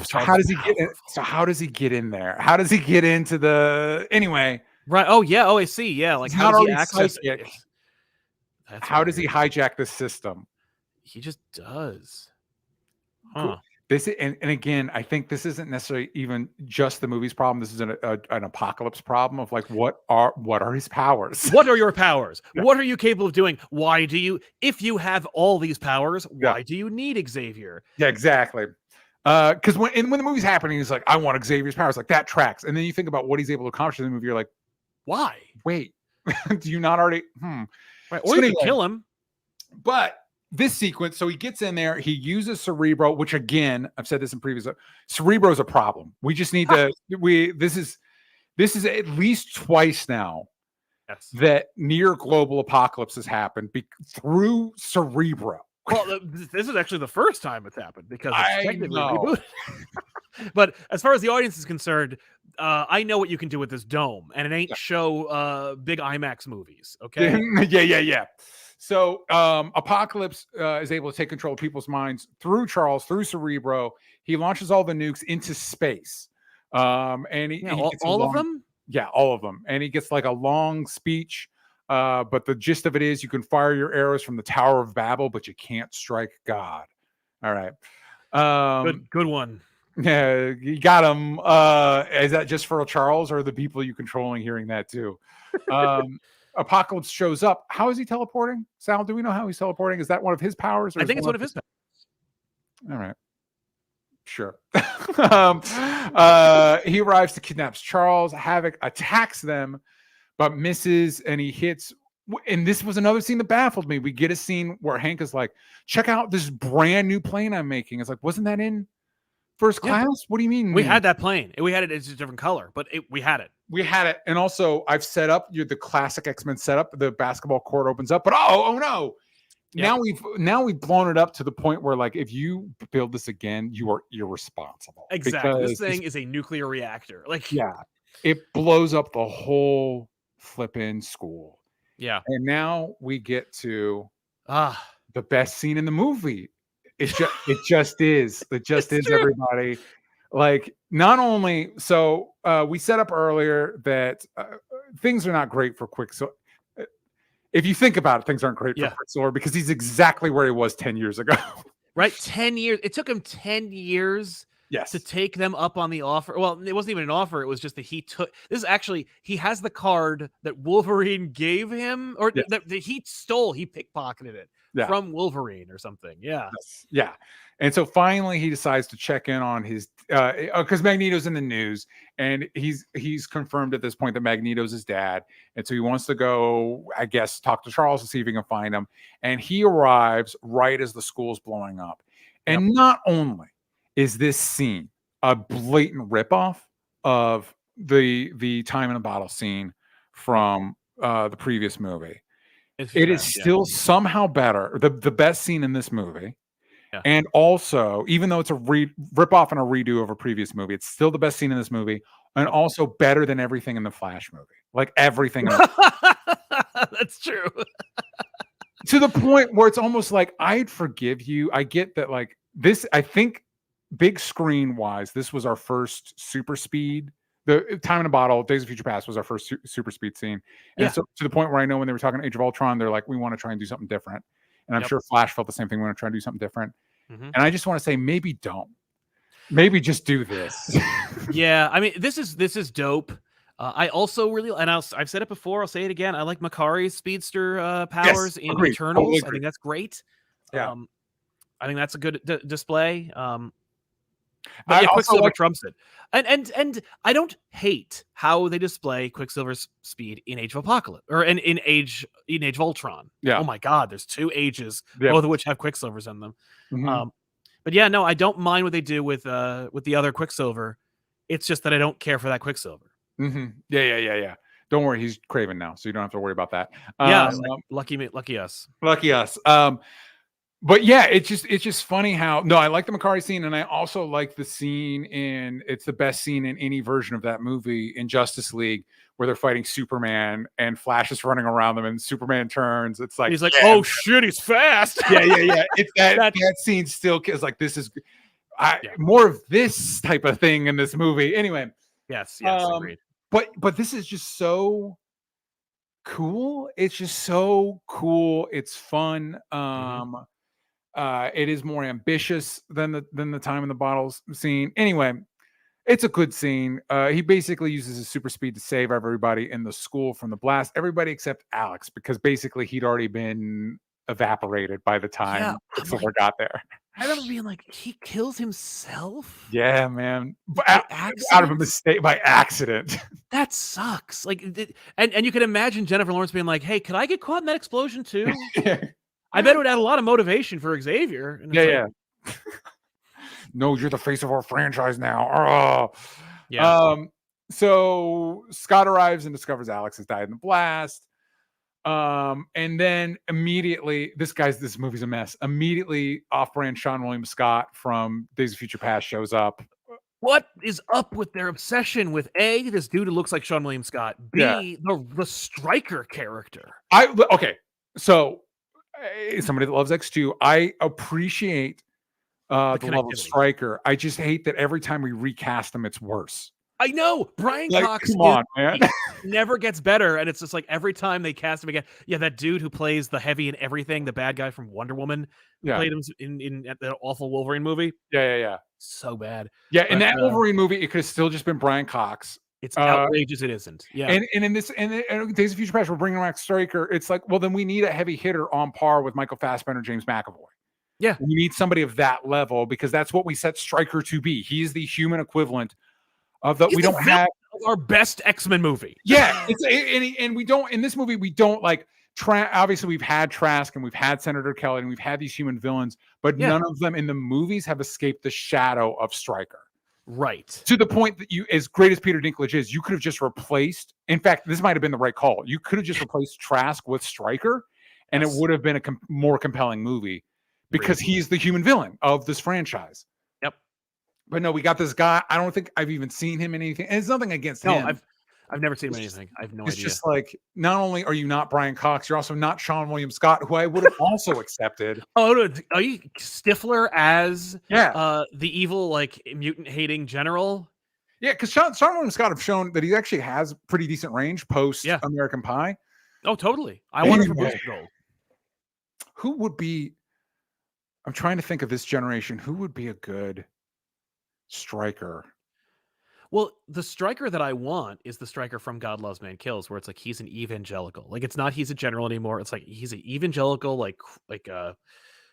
So how does he get in? So how does he get in there? How does he get into the anyway? Right. Oh yeah. Oh, I see. Yeah. Like how does he access it? How does he hijack the system? He just does. Huh. This and again, I think this isn't necessarily even just the movie's problem. This is an apocalypse problem of like what are his powers? What are your powers? Yeah. What are you capable of doing? Why do you, if you have all these powers, why do you need Xavier? Yeah, exactly. Because when the movie's happening, he's like, I want Xavier's powers. Like that tracks. And then you think about what he's able to accomplish in the movie. You're like, why? Wait, do you not already? Right. Or you can kill him. But this sequence, so he gets in there, he uses Cerebro, which again, I've said this in previous, Cerebro is a problem. We just need to, this is at least twice now that near global apocalypse has happened through Cerebro. Well, this is actually the first time it's happened because it's technically rebooted. But as far as the audience is concerned, I know what you can do with this dome, and it ain't show big IMAX movies, okay? Yeah. So Apocalypse is able to take control of people's minds through Charles, through Cerebro. He launches all the nukes into space. And he gets all of them? Yeah, all of them. And he gets like a long speech. But the gist of it is you can fire your arrows from the Tower of Babel, but you can't strike God. All right. Good one. Yeah, you got him. Is that just for Charles or the people you controlling hearing that too? Apocalypse shows up. How is he teleporting? Sal, do we know how he's teleporting? Is that one of his powers? I think it's one of his powers. All right. Sure. He arrives to kidnap Charles. Havoc attacks them, but misses, and he hits. And this was another scene that baffled me. We get a scene where Hank is like, check out this brand new plane I'm making. It's like, wasn't that in First Class? What do you mean? We had that plane. We had it. It's a different color, but we had it. We had it. And also, I've set up the classic X-Men setup. The basketball court opens up, but oh no. Yeah. Now we've blown it up to the point where, like, if you build this again, you are irresponsible. Exactly. This thing is a nuclear reactor. Like, yeah, it blows up the whole flipping school. Yeah. And now we get to the best scene in the movie. It just is. It just is, true. Everybody. Like, not only so we set up earlier that things are not great for Quicksilver. If you think about it, things aren't great for Quicksilver because he's exactly where he was 10 years ago. Right? 10 years. It took him 10 years to take them up on the offer. Well, it wasn't even an offer. It was just that he has the card that Wolverine gave him, or that he stole. He pickpocketed it from Wolverine or something. Yeah. Yeah. And so finally he decides to check in on his, because Magneto's in the news, and he's confirmed at this point that Magneto's his dad. And so he wants to go, I guess, talk to Charles to see if he can find him. And he arrives right as the school's blowing up. And not only is this scene a blatant ripoff of the time in a bottle scene from the previous movie, it is still somehow better, the best scene in this movie. Yeah. And also, even though it's a rip-off and a redo of a previous movie, it's still the best scene in this movie, and also better than everything in the Flash movie. Like everything. That's true. To the point where it's almost like, I'd forgive you. I get that, like, this, I think, big screen-wise, this was our first super speed. The Time in a Bottle, Days of Future Past was our first super speed scene. And so to the point where I know when they were talking Age of Ultron, they're like, we want to try and do something different. And I'm sure Flash felt the same thing. We want to try and do something different. Mm-hmm. And I just want to say, maybe don't. Maybe just do this. Yeah, I mean, this is dope. I also really, and I've said it before, I'll say it again. I like Makari's speedster powers in Eternals. Totally. I think that's great. Yeah, I think that's a good display. But Quicksilver trumps it. And I don't hate how they display Quicksilver's speed in Age of Apocalypse, or in Age of Ultron. Yeah. Oh my God, there's 2 ages, both of which have Quicksilvers in them. Mm-hmm. But yeah, no, I don't mind what they do with the other Quicksilver. It's just that I don't care for that Quicksilver. Mm-hmm. Yeah. Don't worry, he's Craven now, so you don't have to worry about that. Yeah, lucky us. Lucky us. But yeah, it's just funny how I like the Makari scene, and I also like the scene it's the best scene in any version of that movie in Justice League where they're fighting Superman and Flash is running around them and Superman turns. It's like he's like, oh shit, he's fast. Yeah. It's that scene still is like, this is more of this type of thing in this movie. Anyway. Yes, agreed. But this is just so cool. It's just so cool. It's fun. It is more ambitious than the time in the bottles scene. Anyway, it's a good scene. He basically uses his super speed to save everybody in the school from the blast. Everybody except Alex, because basically he'd already been evaporated by the time Quicksilver got there. I remember being like, he kills himself? Yeah, man. Out of a mistake, by accident. That sucks. Like, and you can imagine Jennifer Lawrence being like, hey, could I get caught in that explosion too? I bet it would add a lot of motivation for Xavier. And yeah. No, you're the face of our franchise now. Oh. Yeah. So Scott arrives and discovers Alex has died in the blast. And then immediately, this movie's a mess. Immediately, off-brand Sean William Scott from Days of Future Past shows up. What is up with their obsession with A, this dude who looks like Sean William Scott, B, the Stryker character? So somebody that loves X2, I appreciate the love of Stryker. I just hate that every time we recast him, it's worse. I know. Brian Cox never gets better, and it's just like every time they cast him again. Yeah, that dude who plays the heavy and everything, the bad guy from Wonder Woman, played him in the awful Wolverine movie. Yeah. So bad. Yeah, in that Wolverine movie, it could have still just been Brian Cox. It's outrageous. It isn't. Yeah. And in this, and Days of Future Past, we're bringing back Stryker. It's like, well, then we need a heavy hitter on par with Michael Fassbender, James McAvoy. Yeah, we need somebody of that level because that's what we set Stryker to be. He's the human equivalent of the. We don't have our best X-Men movie. Yeah, and we don't in this movie. We don't like. Obviously, we've had Trask and we've had Senator Kelly and we've had these human villains, but none of them in the movies have escaped the shadow of Stryker. Right. To the point that as great as Peter Dinklage is, you could have just replaced. In fact, this might have been the right call. You could have just replaced Trask with Stryker, and it would have been a more compelling movie because he's the human villain of this franchise. Yep. But no, we got this guy. I don't think I've even seen him in anything. And it's nothing against him. No, I've never seen him in anything. I have no idea. It's just like, not only are you not Brian Cox, you're also not Sean William Scott, who I would have also accepted. Oh, are you Stifler as the evil, like, mutant-hating general? Yeah, because Sean William Scott have shown that he actually has pretty decent range post American Pie. Oh, totally. I want it for Booster Gold. Who would be? I'm trying to think of this generation. Who would be a good Stryker? Well, the Stryker that I want is the Stryker from God Loves Man Kills, where it's like he's an evangelical. Like, it's not he's a general anymore. It's like he's an evangelical, like a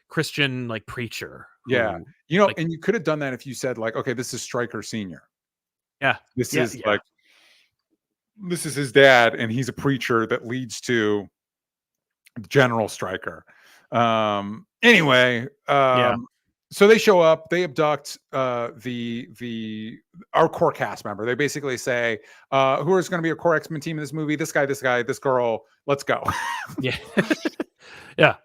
Christian, like, preacher. Yeah, and you could have done that if you said, like, okay, this is Stryker Senior. Yeah, this is like, this is his dad, and he's a preacher that leads to General Stryker. Anyway, so they show up, they abduct our core cast member. They basically say, who is going to be a core X-Men team in this movie? This guy, this girl, let's go. Yeah. Yeah.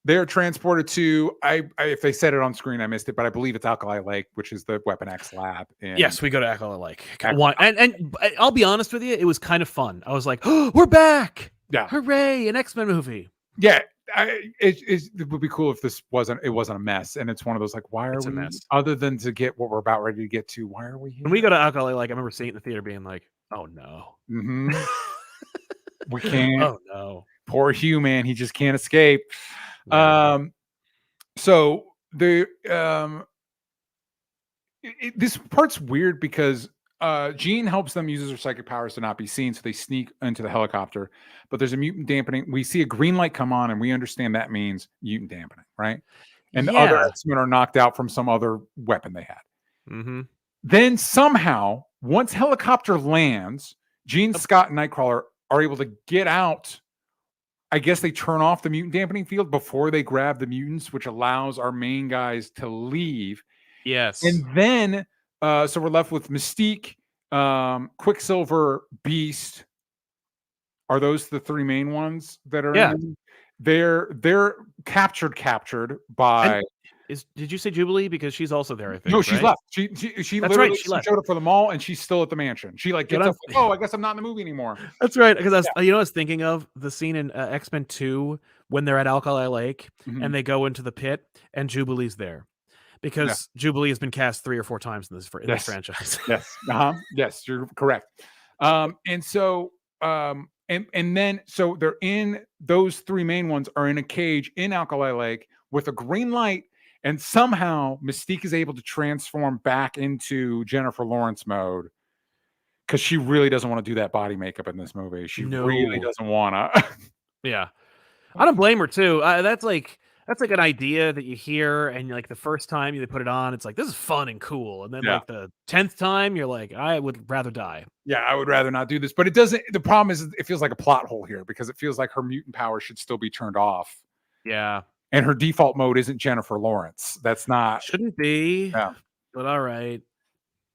They're transported to, if they said it on screen, I missed it, but I believe it's Alkali Lake, which is the Weapon X lab. Yes, we go to Alkali Lake. And I'll be honest with you, it was kind of fun. I was like, oh, we're back. Yeah. Hooray, an X-Men movie. Yeah. It would be cool if this wasn't a mess, and it's one of those, like, why are we, other than to get what we're about ready to get to, why are we here? When we go to Alkali Lake, I remember seeing it in the theater being like, oh no. Mm-hmm. We can't. Oh no. Poor Hugh, man, he just can't escape. Yeah. So the this part's weird because Jean helps them use her psychic powers to not be seen, so they sneak into the helicopter. But there's a mutant dampening. We see a green light come on, and we understand that means mutant dampening, right? And the other X-Men are knocked out from some other weapon they had. Mm-hmm. Then somehow, once helicopter lands, Jean, Scott, and Nightcrawler are able to get out. I guess they turn off the mutant dampening field before they grab the mutants, which allows our main guys to leave. Yes. And then, so we're left with Mystique, Quicksilver, Beast. Are those the three main ones that are in? they're captured by. Did you say Jubilee? Because she's also there, I think. No, she's right? left. She That's literally right, she left. showed up for the mall, and she's still at the mansion. She like gets up. Like, oh, I guess I'm not in the movie anymore. That's right. Because I was thinking of the scene in X-Men 2 when they're at Alkali Lake and they go into the pit, and Jubilee's there because Jubilee has been cast 3 or 4 times in this franchise. Yes. Yes, you're correct. And so and then so they're in, those 3 main ones are in a cage in Alkali Lake with a green light. And somehow Mystique is able to transform back into Jennifer Lawrence mode because she really doesn't want to do that body makeup in this movie. She really doesn't want to. Yeah, I don't blame her too. That's like an idea that you hear, and like the first time you put it on, it's like this is fun and cool, and then like the 10th time, you're like, I would rather die. Yeah, I would rather not do this, but it doesn't. The problem is, it feels like a plot hole here because it feels like her mutant power should still be turned off. Yeah. And her default mode isn't Jennifer Lawrence. That's not. Shouldn't be. Yeah. But all right.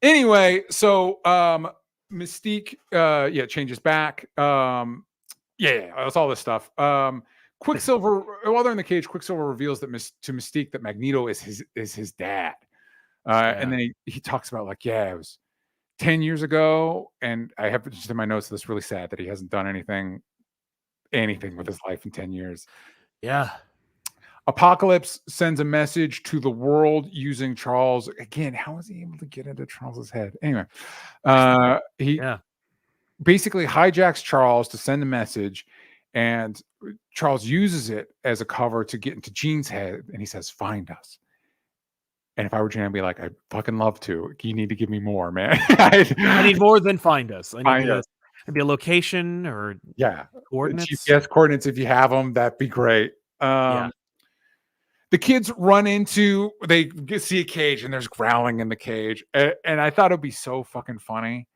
Anyway, so Mystique changes back. That's all this stuff. Quicksilver, while they're in the cage, Quicksilver reveals that to Mystique that Magneto is his dad. And then he talks about like, it was 10 years ago, and I have just in my notes that's really sad that he hasn't done anything with his life in 10 years. Yeah. Apocalypse sends a message to the world using Charles. Again, how is he able to get into Charles's head? Anyway, he basically hijacks Charles to send a message, and Charles uses it as a cover to get into Jean's head, and he says, "Find us." And if I were Jean, I'd be like, "I'd fucking love to. You need to give me more, man. I need more than find us. I need maybe a location or coordinates. GPS coordinates, if you have them, that'd be great." The kids they see a cage and there's growling in the cage. And I thought it'd be so fucking funny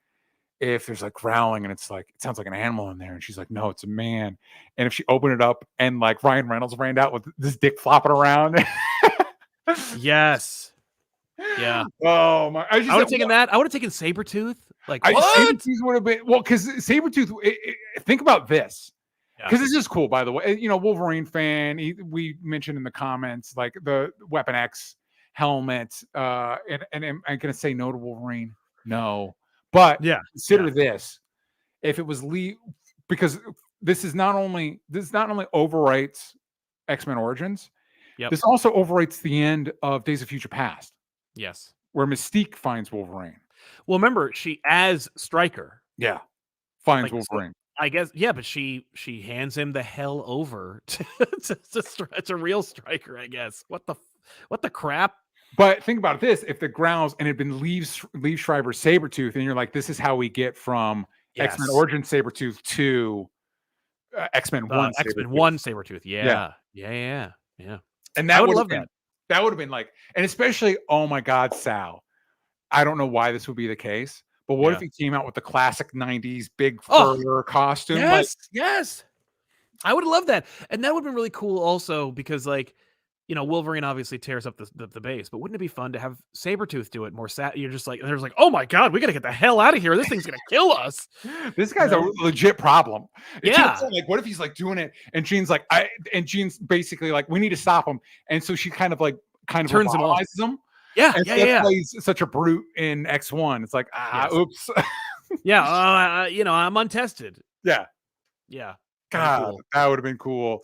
if there's like growling and it's like, it sounds like an animal in there. And she's like, no, it's a man. And if she opened it up and like Ryan Reynolds ran out with this dick flopping around. Yes. Yeah. Oh my. I would have taken that. I would have taken Sabretooth. Like, what? Sabretooth would have been, because Sabretooth, think about this. Because this is cool, by the way. Wolverine fan. We mentioned in the comments like the Weapon X helmet. And am I going to say no to Wolverine? No, but consider this: if it was Lee, because this not only overwrites X-Men Origins, this also overwrites the end of Days of Future Past. Yes, where Mystique finds Wolverine. Well, remember she as Stryker. Yeah, finds Wolverine. So, I guess, but she hands him the hell over to real Stryker, I guess. What the crap? But think about this: if the growls and it had been Liev Schreiber's Sabretooth, and you're like, this is how we get from X-Men Origin Sabretooth to X-Men 1 X-Men 1 Sabretooth. Yeah. And that would have been that would have been like, and especially, oh my God, Sal. I don't know why this would be the case. But what if he came out with the classic 90s big fur costume? Yes. I would have loved that. And that would have been really cool also because, like, Wolverine obviously tears up the base, but wouldn't it be fun to have Sabretooth do it more? You're just like, there's like, oh my God, we got to get the hell out of here. This thing's going to kill us. This guy's a legit problem. Like, what if he's like doing it? And Jean's like, Jean's basically like, we need to stop him. And so she kind of turns him off. Him. Yeah, That's why he's such a brute in X1. It's like, oops. I'm untested. Yeah. God, cool. That would have been cool.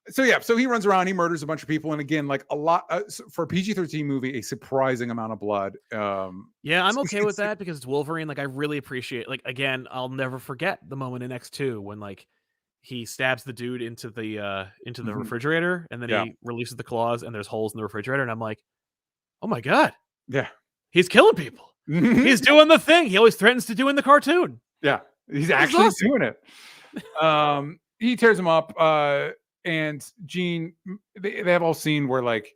So he runs around, he murders a bunch of people, and again, like a lot for a PG-13 movie, a surprising amount of blood. I'm okay with that because it's Wolverine. Like, I really appreciate. Like, again, I'll never forget the moment in X2 when like he stabs the dude into the refrigerator, and then he releases the claws, and there's holes in the refrigerator, and I'm like, oh my God. Yeah. He's killing people. He's doing the thing he always threatens to do in the cartoon. Yeah. He's actually doing it. He tears him up. And Jean, they have all seen where like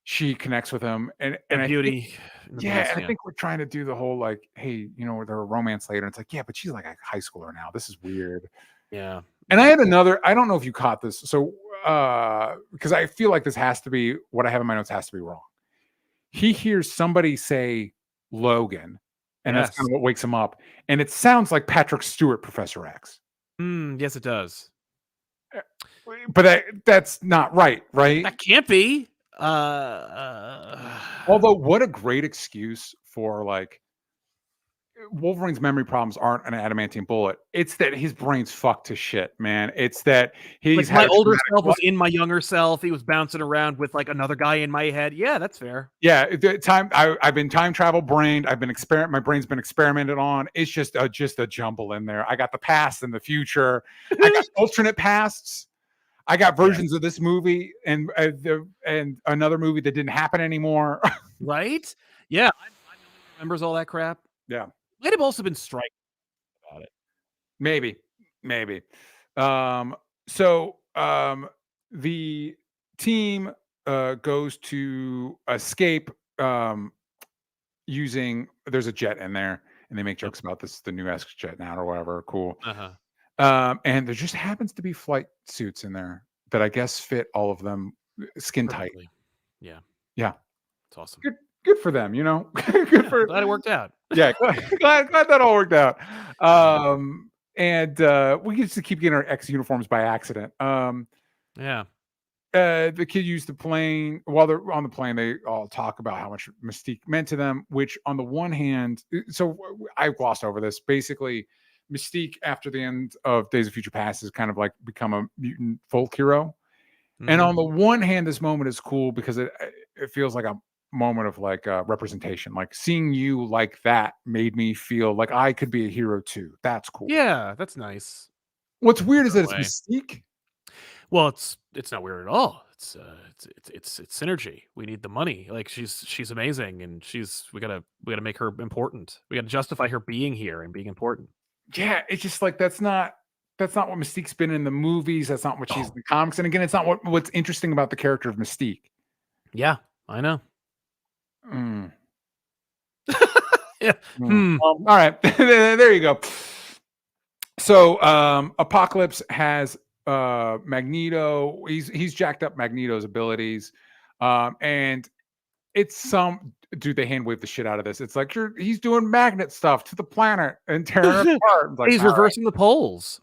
she connects with him and Beauty. I think we're trying to do the whole like, hey, they're a romance later. And it's like, but she's like a high schooler now. This is weird. Yeah. And I had another, I don't know if you caught this. So, because I feel like this has to be, what I have in my notes has to be wrong. He hears somebody say Logan, and that's kind of what wakes him up. And it sounds like Patrick Stewart, Professor X. Yes, it does. But that's not right? That can't be. Although, what a great excuse for like Wolverine's memory problems aren't an adamantium bullet. It's that his brain's fucked to shit, man. It's that he's like my had older self was in my younger self. He was bouncing around with like another guy in my head. Yeah, that's fair. Yeah, I've been time travel brained. I've been my brain's been experimented on. It's just a jumble in there. I got the past and the future. I got alternate pasts. I got versions of this movie and another movie that didn't happen anymore. Right? Yeah, I'm the only one who remembers all that crap. Yeah, Might have also been striking about it. maybe. So the team goes to escape using. There's a jet in there, and they make jokes about this, the new X jet now or whatever. Cool. And there just happens to be flight suits in there that I guess fit all of them skin tight. Yeah. It's awesome. Good for them, you know. Good for glad it worked out. Yeah, glad that all worked out. And we used to keep getting our X uniforms by accident. Yeah. The kid used the plane. While they're on the plane, they all talk about how much Mystique meant to them, which on the one hand, so I glossed over this. Basically, Mystique, after the end of Days of Future Past, has kind of like become a mutant folk hero. And on the one hand, this moment is cool because it feels like a moment of like representation. Like seeing you like that made me feel like I could be a hero too. That's cool. Yeah, that's nice. What's weird is that it's Mystique. Well, it's not weird at all. It's synergy. We need the money. Like she's amazing, and we gotta make her important. We gotta justify her being here and being important. Yeah, it's just like that's not what Mystique's been in the movies. That's not what she's in the comics. And again, it's not what's interesting about the character of Mystique. Yeah, I know. Yeah. All right, there you go. So Apocalypse has Magneto. He's jacked up Magneto's abilities, and it's dude. They hand wave the shit out of this. It's like he's doing magnet stuff to the planet and tearing it apart. Like, he's reversing the poles.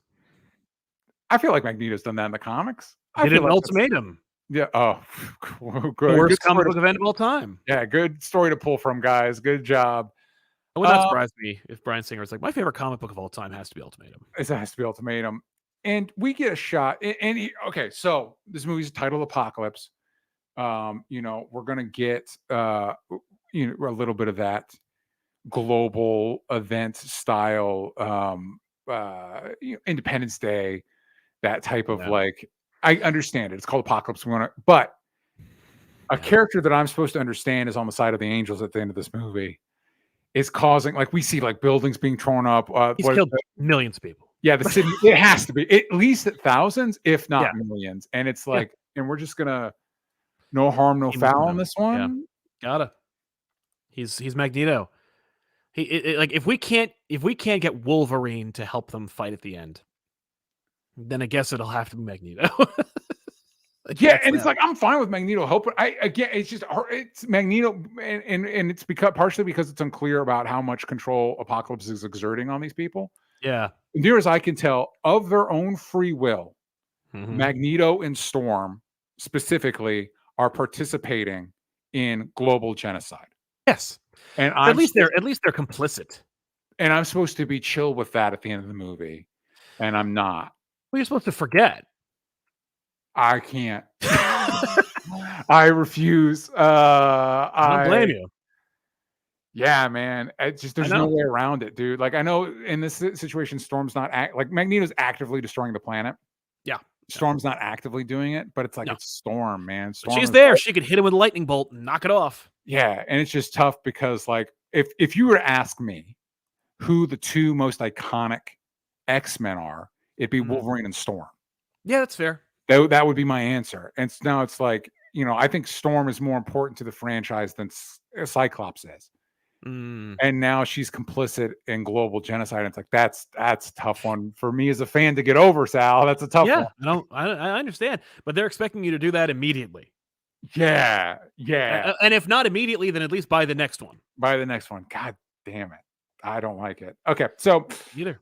I feel like Magneto's done that in the comics. He did an ultimatum. Yeah. Oh, good. Worst comic book event of all time. Yeah, good story to pull from, guys. Good job. It would not surprise me if Bryan Singer was like, my favorite comic book of all time has to be Ultimatum. It has to be Ultimatum. And we get a shot. Okay, so this movie's titled Apocalypse. We're gonna get a little bit of that global event style Independence Day, that type of like, I understand it. It's called Apocalypse. But a character that I'm supposed to understand is on the side of the angels at the end of this movie. Is causing, like, we see like buildings being torn up. He's killed millions of people. Yeah, the city, it has to be at least thousands, if not millions. And it's like, and we're just gonna no harm, no foul on this one. Yeah. Gotta. He's Magneto. Like if we can't get Wolverine to help them fight at the end, then I guess it'll have to be Magneto. Yeah, and it's like I'm fine with Magneto helping. It's Magneto, and it's partially because it's unclear about how much control Apocalypse is exerting on these people. Yeah, near as I can tell, of their own free will, Magneto and Storm specifically are participating in global genocide. Yes, and at least they're complicit. And I'm supposed to be chill with that at the end of the movie, and I'm not. Well, you're supposed to forget. I can't. I refuse. I don't blame you. Yeah, man. There's no way around it, dude. Like, I know in this situation, Storm's not like Magneto's actively destroying the planet. Yeah. Storm's not actively doing it, but it's like it's Storm, man. Storm she's there. She could hit him with a lightning bolt and knock it off. Yeah, and it's just tough because, like, if you were to ask me who the two most iconic X-Men are, it'd be Wolverine and Storm. Yeah, that's fair. That would be my answer. And now it's like, I think Storm is more important to the franchise than Cyclops is. And now she's complicit in global genocide. And it's like, that's a tough one for me as a fan to get over, Sal. That's a tough one. I understand, but they're expecting you to do that immediately. Yeah. And if not immediately, then at least by the next one. God damn it. I don't like it. Okay. So either.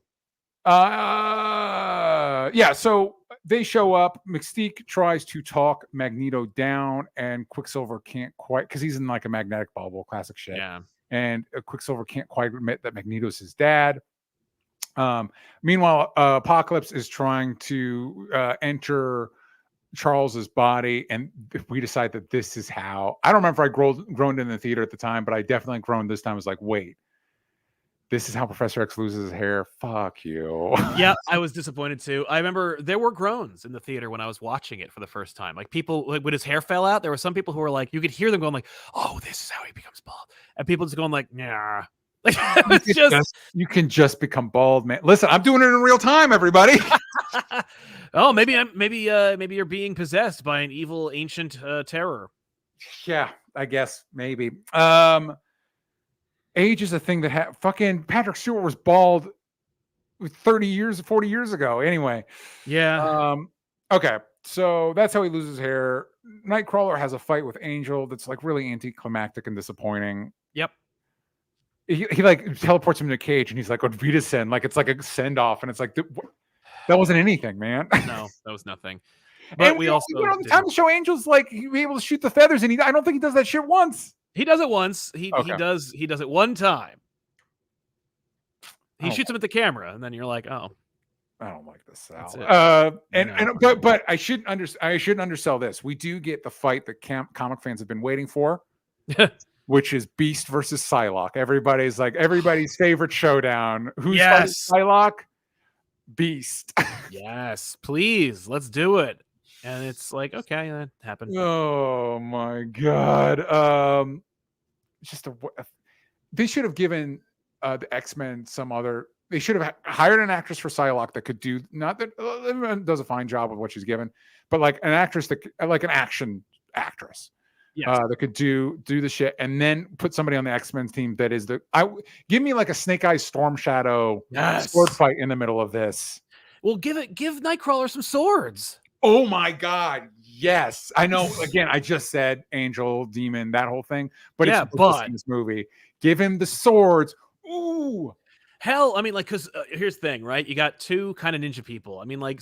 So They show up. Mystique tries to talk Magneto down, and Quicksilver can't quite, because he's in like a magnetic bubble, classic shit. Yeah. And Quicksilver can't quite admit that Magneto's his dad. Meanwhile, Apocalypse is trying to enter Charles's body, and we decide that this is how. I don't remember if I groaned in the theater at the time, but I definitely groaned this time. I was like, wait, this is how Professor X loses his hair. Fuck you. Yeah, I was disappointed too. I remember there were groans in the theater when I was watching it for the first time. Like people, like when his hair fell out, there were some people who were like, you could hear them going like, "Oh, this is how he becomes bald," and people just going like, "Nah." Like it's just you can just become bald, man. Listen, I'm doing it in real time, everybody. Oh, maybe you're being possessed by an evil ancient terror. Yeah, I guess maybe. Age is a thing that fucking Patrick Stewart was bald 40 years ago. Anyway. Yeah. Okay. So that's how he loses hair. Nightcrawler has a fight with Angel that's like really anticlimactic and disappointing. Yep. He like teleports him in a cage and he's like, on Vita send, like it's like a send off, and it's like that wasn't anything, man. No, that was nothing. But and we also the time to show Angel's like he'd be able to shoot the feathers, and I don't think he does that shit once. He does it once. He does it one time. He shoots him at the camera, and then you're like, oh. I don't like this, Sal. But I shouldn't undersell this. We do get the fight that comic fans have been waiting for. Which is Beast versus Psylocke. Everybody's favorite showdown. Who's fighting Psylocke? Beast. Yes, please, let's do it. And it's like, okay, that happened. Oh my god. They should have given the X-Men some other. They should have hired an actress for Psylocke that could do, not that does a fine job of what she's given, but like an actress that like an action actress. Yes. That could do the shit, and then put somebody on the X-Men team that is give me like a Snake Eyes Storm Shadow sword fight in the middle of this. Well, give Nightcrawler some swords. Oh my god, yes. I know. Again, I just said angel, demon, that whole thing, but it's in this movie. Give him the swords. Ooh. Hell, I mean, like, because here's the thing, right? You got two kind of ninja people. I mean, like,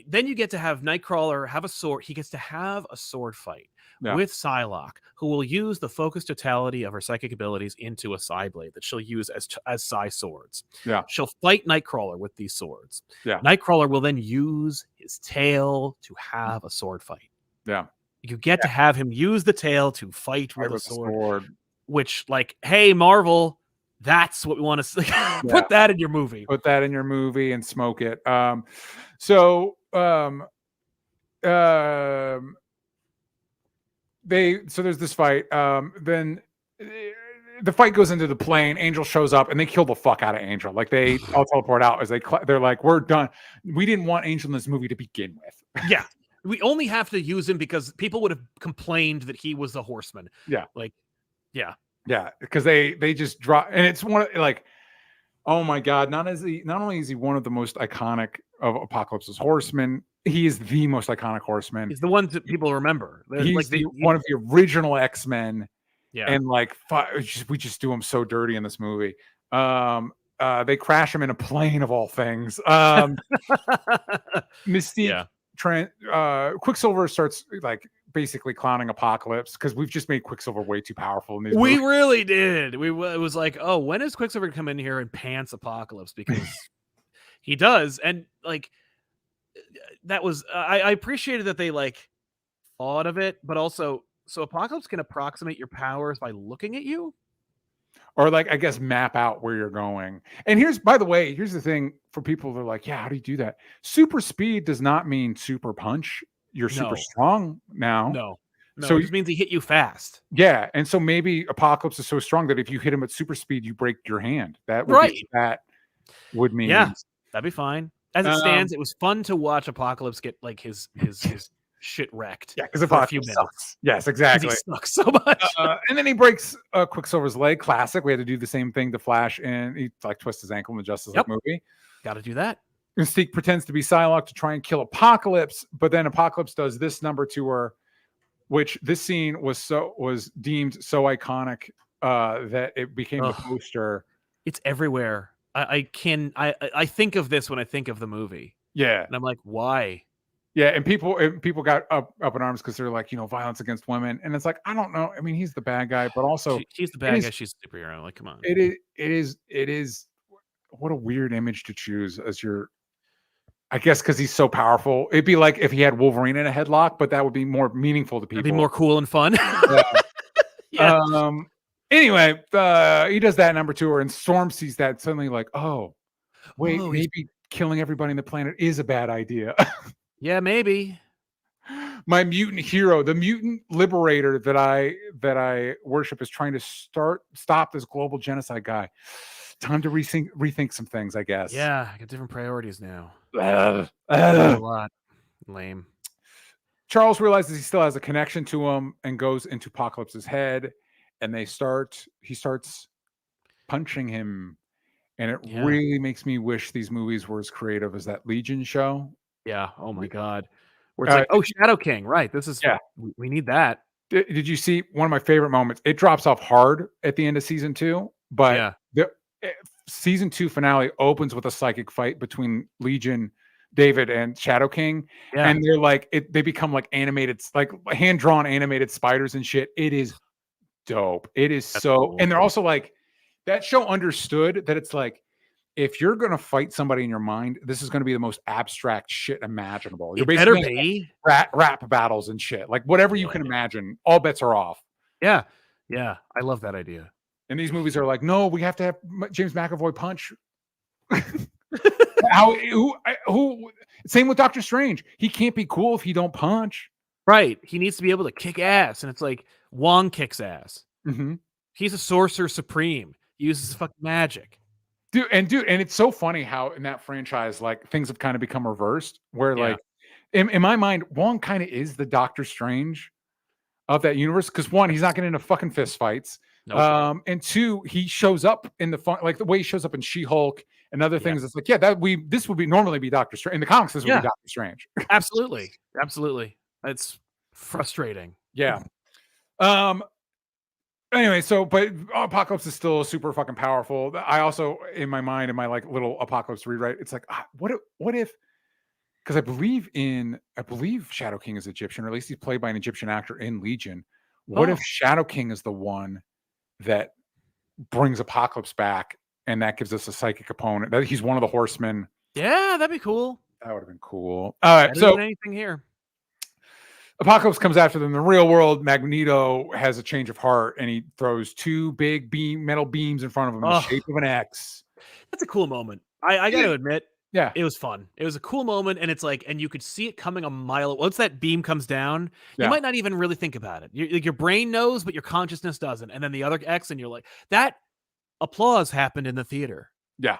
then you get to have Nightcrawler have a sword. He gets to have a sword fight with Psylocke, who will use the focused totality of her psychic abilities into a Psyblade that she'll use as Psy swords. Yeah. She'll fight Nightcrawler with these swords. Yeah. Nightcrawler will then use his tail to have a sword fight. Yeah. You get to have him use the tail to fight with a sword. Which, like, hey, Marvel, that's what we want to see. Put that in your movie. Put that in your movie and smoke it. There's this fight. Then the fight goes into the plane. Angel shows up and they kill the fuck out of Angel. Like they all teleport out as they're like, we're done. We didn't want Angel in this movie to begin with. Yeah. We only have to use him because people would have complained that he was a horseman. Yeah. Like, yeah. Yeah. Because they just drop, and it's one of like, oh my God. Not only is he one of the most iconic of Apocalypse's horsemen, he is the most iconic horseman. He's the one that people remember. He's like one of the original X-Men. Yeah. And like, we just do him so dirty in this movie. They crash him in a plane of all things. Mystique, Quicksilver starts like basically clowning Apocalypse because we've just made Quicksilver way too powerful in these movies. We really did. It was like, oh, when is Quicksilver come in here and pants Apocalypse? Because he does. And like, that was, I appreciated that they like thought of it, but also, so Apocalypse can approximate your powers by looking at you? Or like, I guess, map out where you're going. And by the way, here's the thing for people that are like, yeah, how do you do that? Super speed does not mean super punch. You're super strong now. No, so it just means he hit you fast. Yeah. And so maybe Apocalypse is so strong that if you hit him at super speed, you break your hand. That would mean. Yeah, that'd be fine. As it stands, it was fun to watch Apocalypse get like his shit wrecked. Yeah, because Apocalypse a few minutes. Sucks. Yes, exactly. He sucks so much. And then he breaks Quicksilver's leg. Classic. We had to do the same thing to Flash, and he like twists his ankle in the Justice League movie. Got to do that. Mystique pretends to be Psylocke to try and kill Apocalypse, but then Apocalypse does this number to her, which this scene was deemed so iconic that it became a poster. It's everywhere. I think of this when I think of the movie. Yeah. And I'm like, why? Yeah, and people got up in arms because they're like, violence against women, and it's like, I don't know. I mean, he's the bad guy, but also She's the it bad is guy. She's a superhero. Like, come on. it is what a weird image to choose as your. I guess because he's so powerful, it'd be like if he had Wolverine in a headlock, but that would be more meaningful to That'd be people. more cool and fun. Yeah. Yeah. Anyway, he does that number 2, and Storm sees that suddenly, like, oh, wait, Whoa, maybe killing everybody on the planet is a bad idea. yeah, maybe. My mutant hero, the mutant liberator that I worship, is trying to stop this global genocide guy. Time to rethink some things, I guess. Yeah, I got different priorities now. A A lot. Lame. Charles realizes he still has a connection to him and goes into Apocalypse's head, and he starts punching him, and it really makes me wish these movies were as creative as that Legion show. Yeah. Oh my God. Where it's like, oh, Shadow King. Right. This is, we need that. Did you see one of my favorite moments? It drops off hard at the end of season 2, but the season 2 finale opens with a psychic fight between Legion, David, and Shadow King, and they're like, they become like animated, like hand-drawn animated spiders and shit. It is dope. It is so cool. And they're also like, that show understood that it's like, if you're going to fight somebody in your mind, this is going to be the most abstract shit imaginable. You're basically rap battles and shit. Like whatever you can imagine, all bets are off. Yeah. Yeah. I love that idea. And these movies are like, no, we have to have James McAvoy punch. Same with Doctor Strange. He can't be cool if he don't punch. Right. He needs to be able to kick ass. And it's like, Wong kicks ass. Mm-hmm. He's a sorcerer supreme. He uses fucking magic. Dude, and it's so funny how in that franchise, like, things have kind of become reversed, where like in my mind, Wong kind of is the Doctor Strange of that universe. Because 1, he's not getting into fucking fist fights. Nope. And 2, he shows up in the fun, like the way he shows up in She-Hulk and other things. It's like, this would normally be Doctor Strange in the comics. This would be Doctor Strange. Absolutely. It's frustrating. Yeah. Anyway, but Apocalypse is still super fucking powerful. I also, in my mind, in my like little Apocalypse rewrite, it's like, what if? Because I believe Shadow King is Egyptian, or at least he's played by an Egyptian actor in Legion. What if Shadow King is the one that brings Apocalypse back, and that gives us a psychic opponent? That he's one of the horsemen. Yeah, that'd be cool. That would have been cool. All right, so anything here. Apocalypse comes after them in the real world. Magneto has a change of heart, and he throws 2 big metal beams in front of him in the shape of an X. That's a cool moment. I got to admit, yeah, it was fun. It was a cool moment, and it's like, and you could see it coming a mile. Once that beam comes down, you might not even really think about it. Your brain knows, but your consciousness doesn't. And then the other X, and you're like, that applause happened in the theater. Yeah,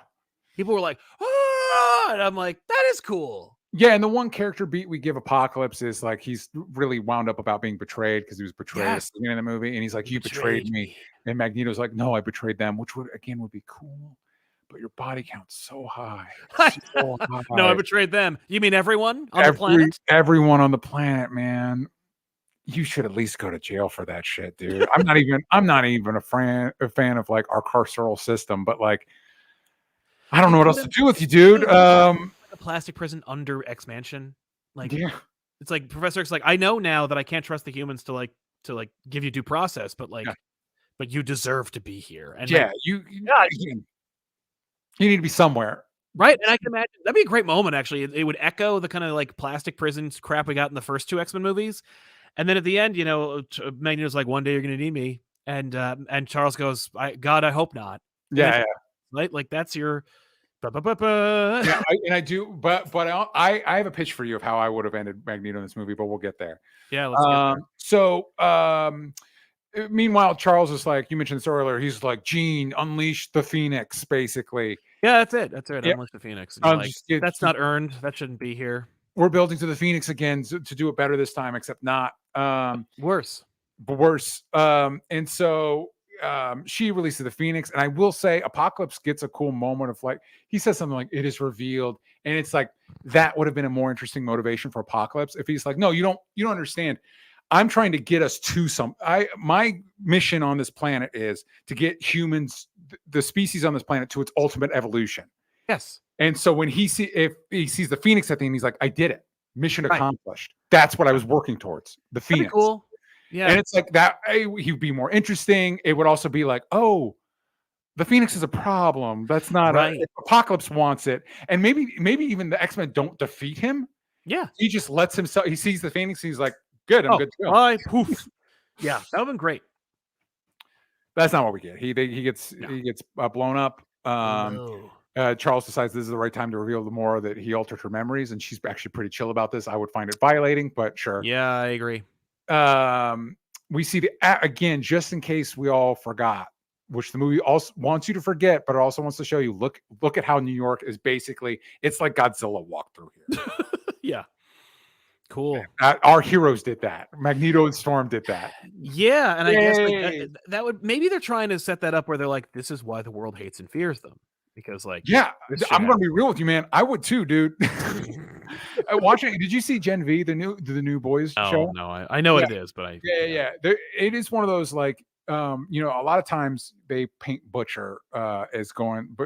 people were like, "Ah!" And I'm like, that is cool. Yeah, and the one character beat we give Apocalypse is like, he's really wound up about being betrayed because he was betrayed at the beginning of the movie, and he's like, you betrayed me. And Magneto's like, no, I betrayed them, which would be cool, but your body count's so high. So high. No, I betrayed them. You mean everyone on the planet? Everyone on the planet, man. You should at least go to jail for that shit, dude. I'm not even a fan of like our carceral system, but like, I don't know what else to do with you, dude. A plastic prison under X Mansion. Like, it's like Professor X, like, I know now that I can't trust the humans to give you due process, but like, but you deserve to be here. And you need to be somewhere. Right. And I can imagine that'd be a great moment, actually. It would echo the kind of like plastic prisons crap we got in the first 2 X-Men movies. And then at the end, Magneto's like, one day you're going to need me. And Charles goes, God, I hope not. Yeah. Right. Like, that's your. Yeah, I do, but I have a pitch for you of how I would have ended Magneto in this movie, but we'll get there. Yeah, let's get there. So, meanwhile, Charles is like, you mentioned this earlier, he's like, Jean, unleash the Phoenix, basically. Yeah, that's it. Yeah. Unleash the Phoenix. That's not earned. That shouldn't be here. We're building to the Phoenix again to do it better this time, except not. Worse. And so she releases the Phoenix, and I will say Apocalypse gets a cool moment of like, he says something like, it is revealed, and it's like, that would have been a more interesting motivation for Apocalypse if he's like, no, you don't understand, I'm trying to get us to my mission on this planet is to get humans, the species on this planet, to its ultimate evolution. Yes. And so when if he sees the Phoenix at the end, he's like, I did it. Mission accomplished. That's what I was working towards. The Phoenix. That'd be cool. Yeah. And it's like that. He'd be more interesting. It would also be like, oh, the Phoenix is a problem. That's not Right. Apocalypse wants it. And maybe even the X-Men don't defeat him. Yeah. He just lets himself, he sees the Phoenix, and he's like, good, I'm good to go. Bye, poof. Yeah, that would have been great. That's not what we get. He gets blown up. Charles decides this is the right time to reveal to Mora that he altered her memories, and she's actually pretty chill about this. I would find it violating, but sure. Yeah, I agree. We see again, just in case we all forgot, which the movie also wants you to forget, but it also wants to show you, look at how New York is basically, it's like Godzilla walked through here. Yeah. Cool. Our heroes did that. Magneto and Storm did that. Yeah, and I guess like, that would, maybe they're trying to set that up where they're like, this is why the world hates and fears them. Because like, yeah, I'm gonna be real with you, man. I would too, dude. Watching, did you see Gen V, the new boys show? No, I know what it is, but it is one of those like, a lot of times they paint Butcher as going,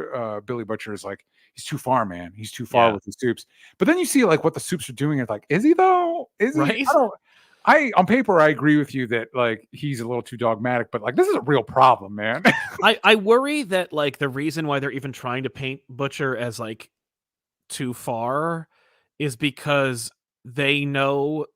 Billy Butcher is like, he's too far, man. He's too far with the soups. But then you see like what the soups are doing. It's like, is he though? Is he? Right? On paper, I agree with you that like he's a little too dogmatic, but like this is a real problem, man. I worry that like the reason why they're even trying to paint Butcher as like too far is because they know,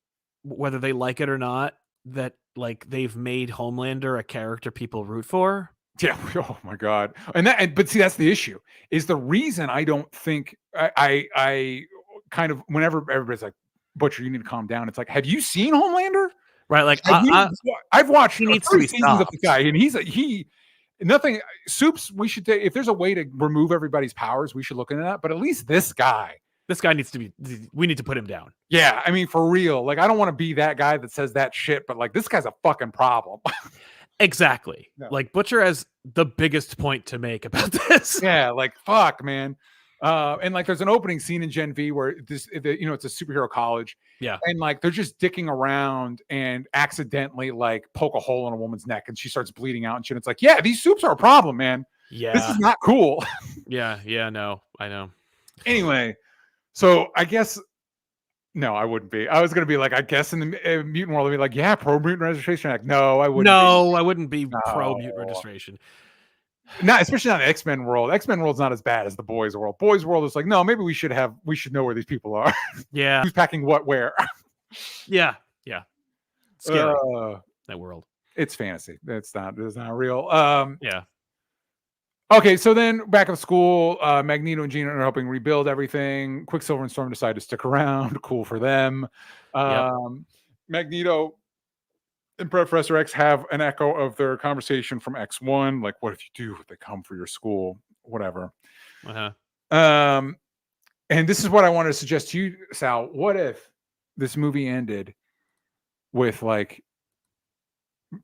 whether they like it or not, that like they've made Homelander a character people root for. Yeah. Oh my God. But see, that's the issue. Is the reason I don't think I kind of, whenever everybody's like, Butcher, you need to calm down. It's like, have you seen Homelander? Right. Like I've watched he needs to be seasons of the guy, and nothing. Soups. We should if there's a way to remove everybody's powers, we should look into that. But at least this guy needs to be. We need to put him down. Yeah, I mean, for real. Like, I don't want to be that guy that says that shit, but like, this guy's a fucking problem. Exactly. No. Like Butcher has the biggest point to make about this. Yeah, like fuck, man. And like there's an opening scene in Gen V where it's a superhero college. Yeah. And like they're just dicking around and accidentally like poke a hole in a woman's neck and she starts bleeding out and shit. It's like, yeah, these soups are a problem, man. Yeah. This is not cool. Yeah, no, I know. Anyway, so I guess no, I wouldn't be. I was gonna be like, I guess in the mutant world, I'd be like, yeah, pro mutant registration act. No, I wouldn't. No, I wouldn't be pro mutant registration. Not especially not X-Men world. X-Men world's not as bad as the boys world. Boys world is like, no, maybe we should know where these people are. Yeah. Who's packing what where. Yeah. Scary. That world. It's fantasy. It's not real. Yeah. Okay, so then back at school, Magneto and Jean are helping rebuild everything. Quicksilver and Storm decide to stick around. Cool for them. Magneto and Professor X have an echo of their conversation from X1, like, what if you do if they come for your school? Whatever. Uh-huh. And this is what I wanted to suggest to you, Sal. What if this movie ended with like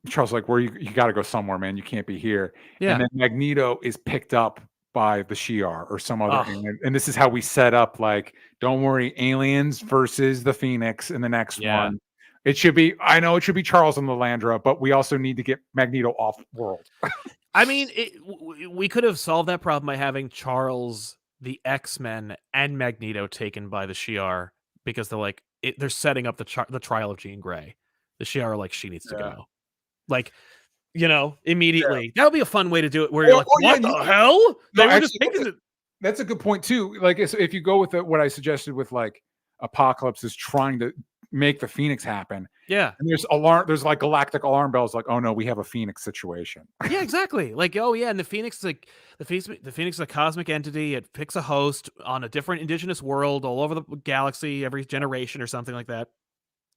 Charles, like, where you got to go somewhere, man. You can't be here. Yeah. And then Magneto is picked up by the Shi'ar or some other alien. And this is how we set up, like, don't worry, aliens versus the Phoenix in the next one. It should be, I know it should be Charles and Lilandra, but we also need to get Magneto off world. I mean, we could have solved that problem by having Charles, the X-Men, and Magneto taken by the Shi'ar, because they're like, they're setting up the trial of Jean Grey. The Shi'ar are like, she needs to go. Like, immediately. That would be a fun way to do it, where you're like, what the hell? They were just taking it. That's a good point too. Like, if you go with what I suggested with like Apocalypse is trying to make the Phoenix happen. Yeah. And there's like galactic alarm bells, like, oh no, we have a Phoenix situation. Yeah, exactly. Like, oh yeah, and the Phoenix is like the Phoenix is a cosmic entity. It picks a host on a different indigenous world all over the galaxy every generation or something like that.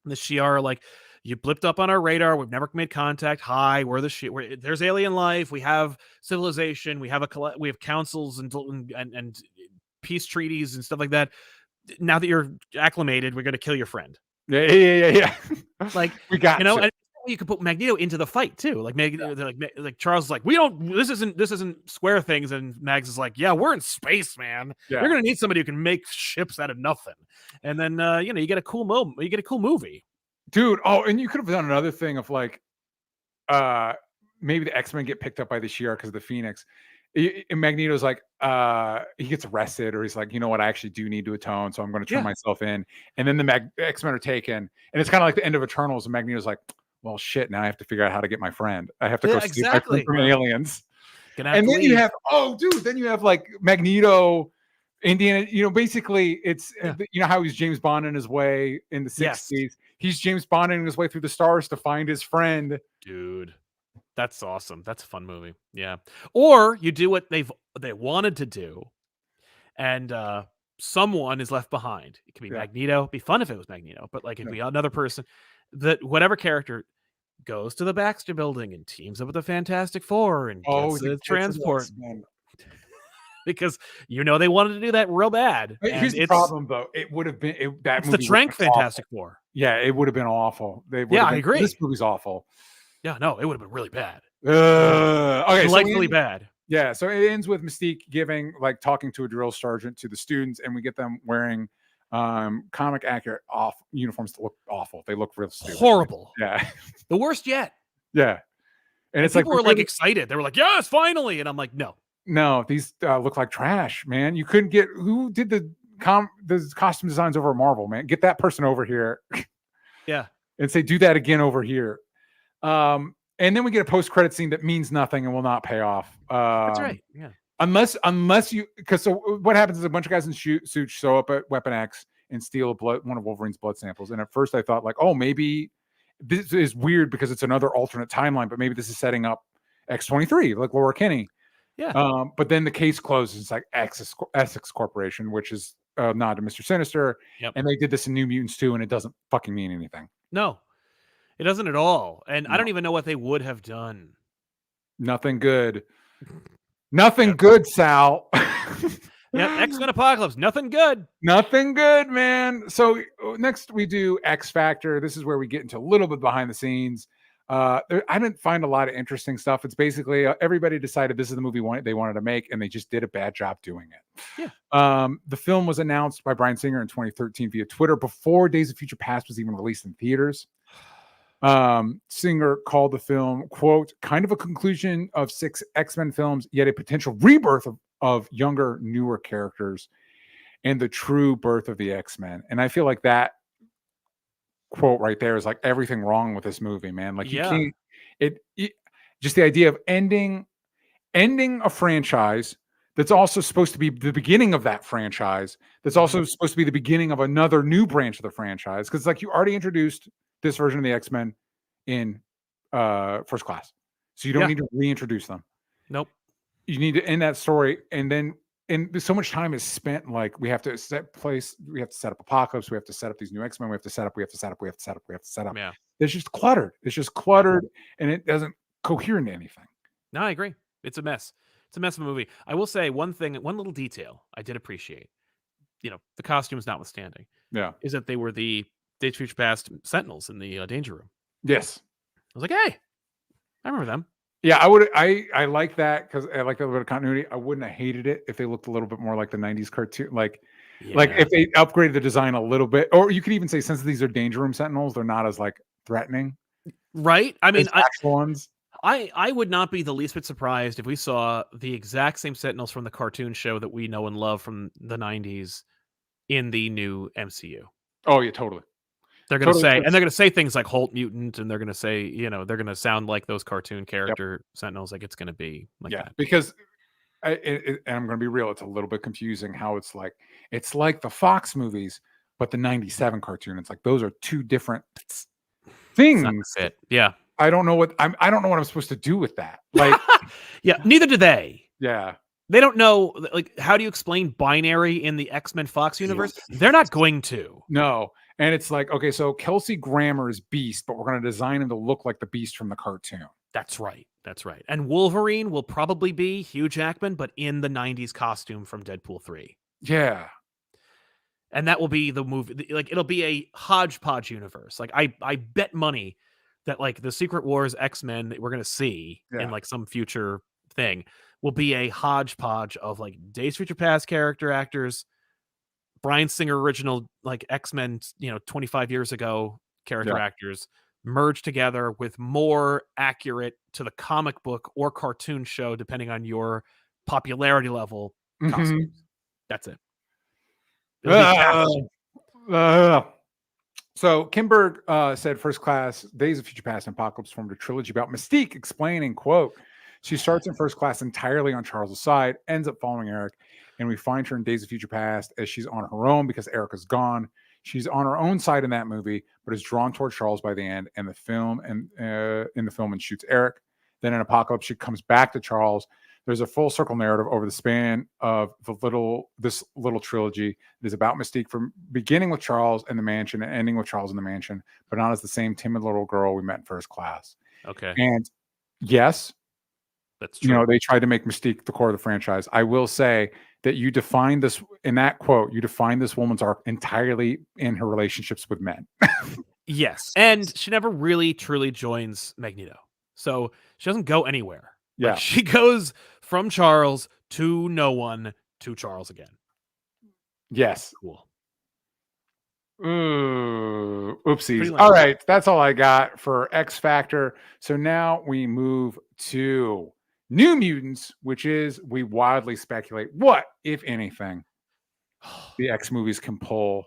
And the Shi'ar are like, you blipped up on our radar. We've never made contact. Hi, we're the shit. There's alien life. We have civilization. We have councils and peace treaties and stuff like that. Now that you're acclimated, we're going to kill your friend. Yeah. Like, we got and you could put Magneto into the fight too. Like like Charles is like, we don't. This isn't square things, and Mags is like, yeah, we're in space, man. Yeah. You're going to need somebody who can make ships out of nothing. And then you get a cool moment. You get a cool movie. Dude, and you could have done another thing of like, maybe the X-Men get picked up by the Shi'ar because of the Phoenix. and Magneto's like, he gets arrested, or he's like, you know what, I actually do need to atone, so I'm going to turn myself in. And then the X-Men are taken, and it's kind of like the end of Eternals, and Magneto's like, well, shit, now I have to figure out how to get my friend. I have to go save my friend from aliens. And then you have, then you have like Magneto, Indiana, basically it's, how he's James Bond in his way in the 60s. He's James Bonding his way through the stars to find his friend. Dude, that's awesome. That's a fun movie. Yeah. Or you do what they wanted to do, and someone is left behind. It could be Magneto. It'd be fun if it was Magneto, but like it'd be another person. That whatever character goes to the Baxter Building and teams up with the Fantastic Four and gets the transport. Because they wanted to do that real bad. Here's the problem, though. It would have been that movie. The Trank Fantastic Four. Yeah, it would have been awful. I agree. This movie's awful. Yeah, no, it would have been really bad. Okay, delightfully bad. Yeah, so it ends with Mystique talking to a drill sergeant to the students, and we get them wearing comic accurate uniforms that look awful. They look real stupid. Horrible. Yeah, the worst yet. Yeah, and it's people were like excited. They were like, "Yes, finally!" And I'm like, No, these look like trash, man. You couldn't get who did the costume designs over at Marvel, man. Get that person over here. Yeah. And say, do that again over here. And then we get a post-credit scene that means nothing and will not pay off. That's right. Yeah. Unless you, because so what happens is a bunch of guys in suits show up at Weapon X and steal one of Wolverine's blood samples. And at first I thought like, oh, maybe this is weird because it's another alternate timeline, but maybe this is setting up X-23, like Laura Kinney. Yeah. But then the case closes. It's like Essex Corporation, which is a nod to Mr. Sinister. Yep. And they did this in New Mutants too, and it doesn't fucking mean anything. No, it doesn't at all. And I don't even know what they would have done. Nothing good. Nothing good, Sal. Yeah, X-Men Apocalypse. Nothing good. Nothing good, man. So next we do X Factor. This is where we get into a little bit behind the scenes. I didn't find a lot of interesting stuff. It's basically everybody decided this is the movie they wanted to make, and they just did a bad job doing it. Yeah. The film was announced by Bryan Singer in 2013 via Twitter before Days of Future Past was even released in theaters. Singer called the film, quote, kind of a conclusion of 6 X-Men films, yet a potential rebirth of younger, newer characters and the true birth of the X-Men. And I feel like that quote right there is like everything wrong with this movie, man. Like you can't just the idea of ending a franchise that's also supposed to be the beginning of that franchise, that's also supposed to be the beginning of another new branch of the franchise, because like you already introduced this version of the X-Men in First Class, so you don't need to reintroduce them. Nope. You need to end that story, and so much time is spent like we have to set up Apocalypse, we have to set up these new X-Men, we have to set up. Yeah. It's just cluttered. And it doesn't cohere into anything. No, I agree. It's a mess. It's a mess of a movie. I will say one little detail I did appreciate, the costumes notwithstanding, is that they were the Days of Future Past Sentinels in the Danger Room. Yes. I was like, hey, I remember them. Yeah, I like that because I like that little bit of continuity. I wouldn't have hated it if they looked a little bit more like the 90s cartoon. Like if they upgraded the design a little bit, or you could even say since these are Danger Room Sentinels, they're not as like threatening. Right? I mean, actual ones. I would not be the least bit surprised if we saw the exact same Sentinels from the cartoon show that we know and love from the 90s in the new MCU. Oh, yeah, totally. They're going to say, and they're going to say things like Holt Mutant, and they're going to say, they're going to sound like those cartoon character Sentinels. Like it's going to be like that. Because and I'm going to be real, it's a little bit confusing how it's like the Fox movies, but the 97 cartoon. It's like those are two different things. Yeah. I don't know what I'm supposed to do with that. Like, neither do they. Yeah. They don't know, like, how do you explain binary in the X-Men Fox universe? They're not going to. No. And it's like, okay, so Kelsey Grammer is Beast, but we're going to design him to look like the Beast from the cartoon. That's right. And Wolverine will probably be Hugh Jackman, but in the 90s costume from Deadpool 3. Yeah. And that will be the movie. Like, it'll be a hodgepodge universe. Like, I bet money that, like, the Secret Wars X-Men that we're going to see in, like, some future thing will be a hodgepodge of, like, Days of Future Past character actors, Bryan Singer original, like, X-Men, 25 years ago character actors merged together with more accurate to the comic book or cartoon show, depending on your popularity level Mhm. costumes. That's it. It'll be cast. So Kimberg said First Class, Days of Future Past, and Apocalypse formed a trilogy about Mystique, explaining, quote, she starts in First Class entirely on Charles' side, ends up following Eric, and we find her in Days of Future Past as she's on her own because Eric is gone. She's on her own side in that movie, but is drawn toward Charles by the end and the film and in the film and shoots Eric. Then in Apocalypse, she comes back to Charles. There's a full circle narrative over the span of this little trilogy. It is about Mystique from beginning with Charles in the mansion and ending with Charles in the mansion, but not as the same timid little girl we met in First Class. Okay. And yes, that's true. They tried to make Mystique the core of the franchise. I will say that you define this in that quote, you define this woman's arc entirely in her relationships with men. Yes. And she never really truly joins Magneto. So she doesn't go anywhere. Yeah. Like, she goes from Charles to no one to Charles again. Yes. Cool. Ooh, oopsies. All right. That's all I got for X Factor. So now we move to New Mutants, which is, we wildly speculate, what, if anything, the X movies can pull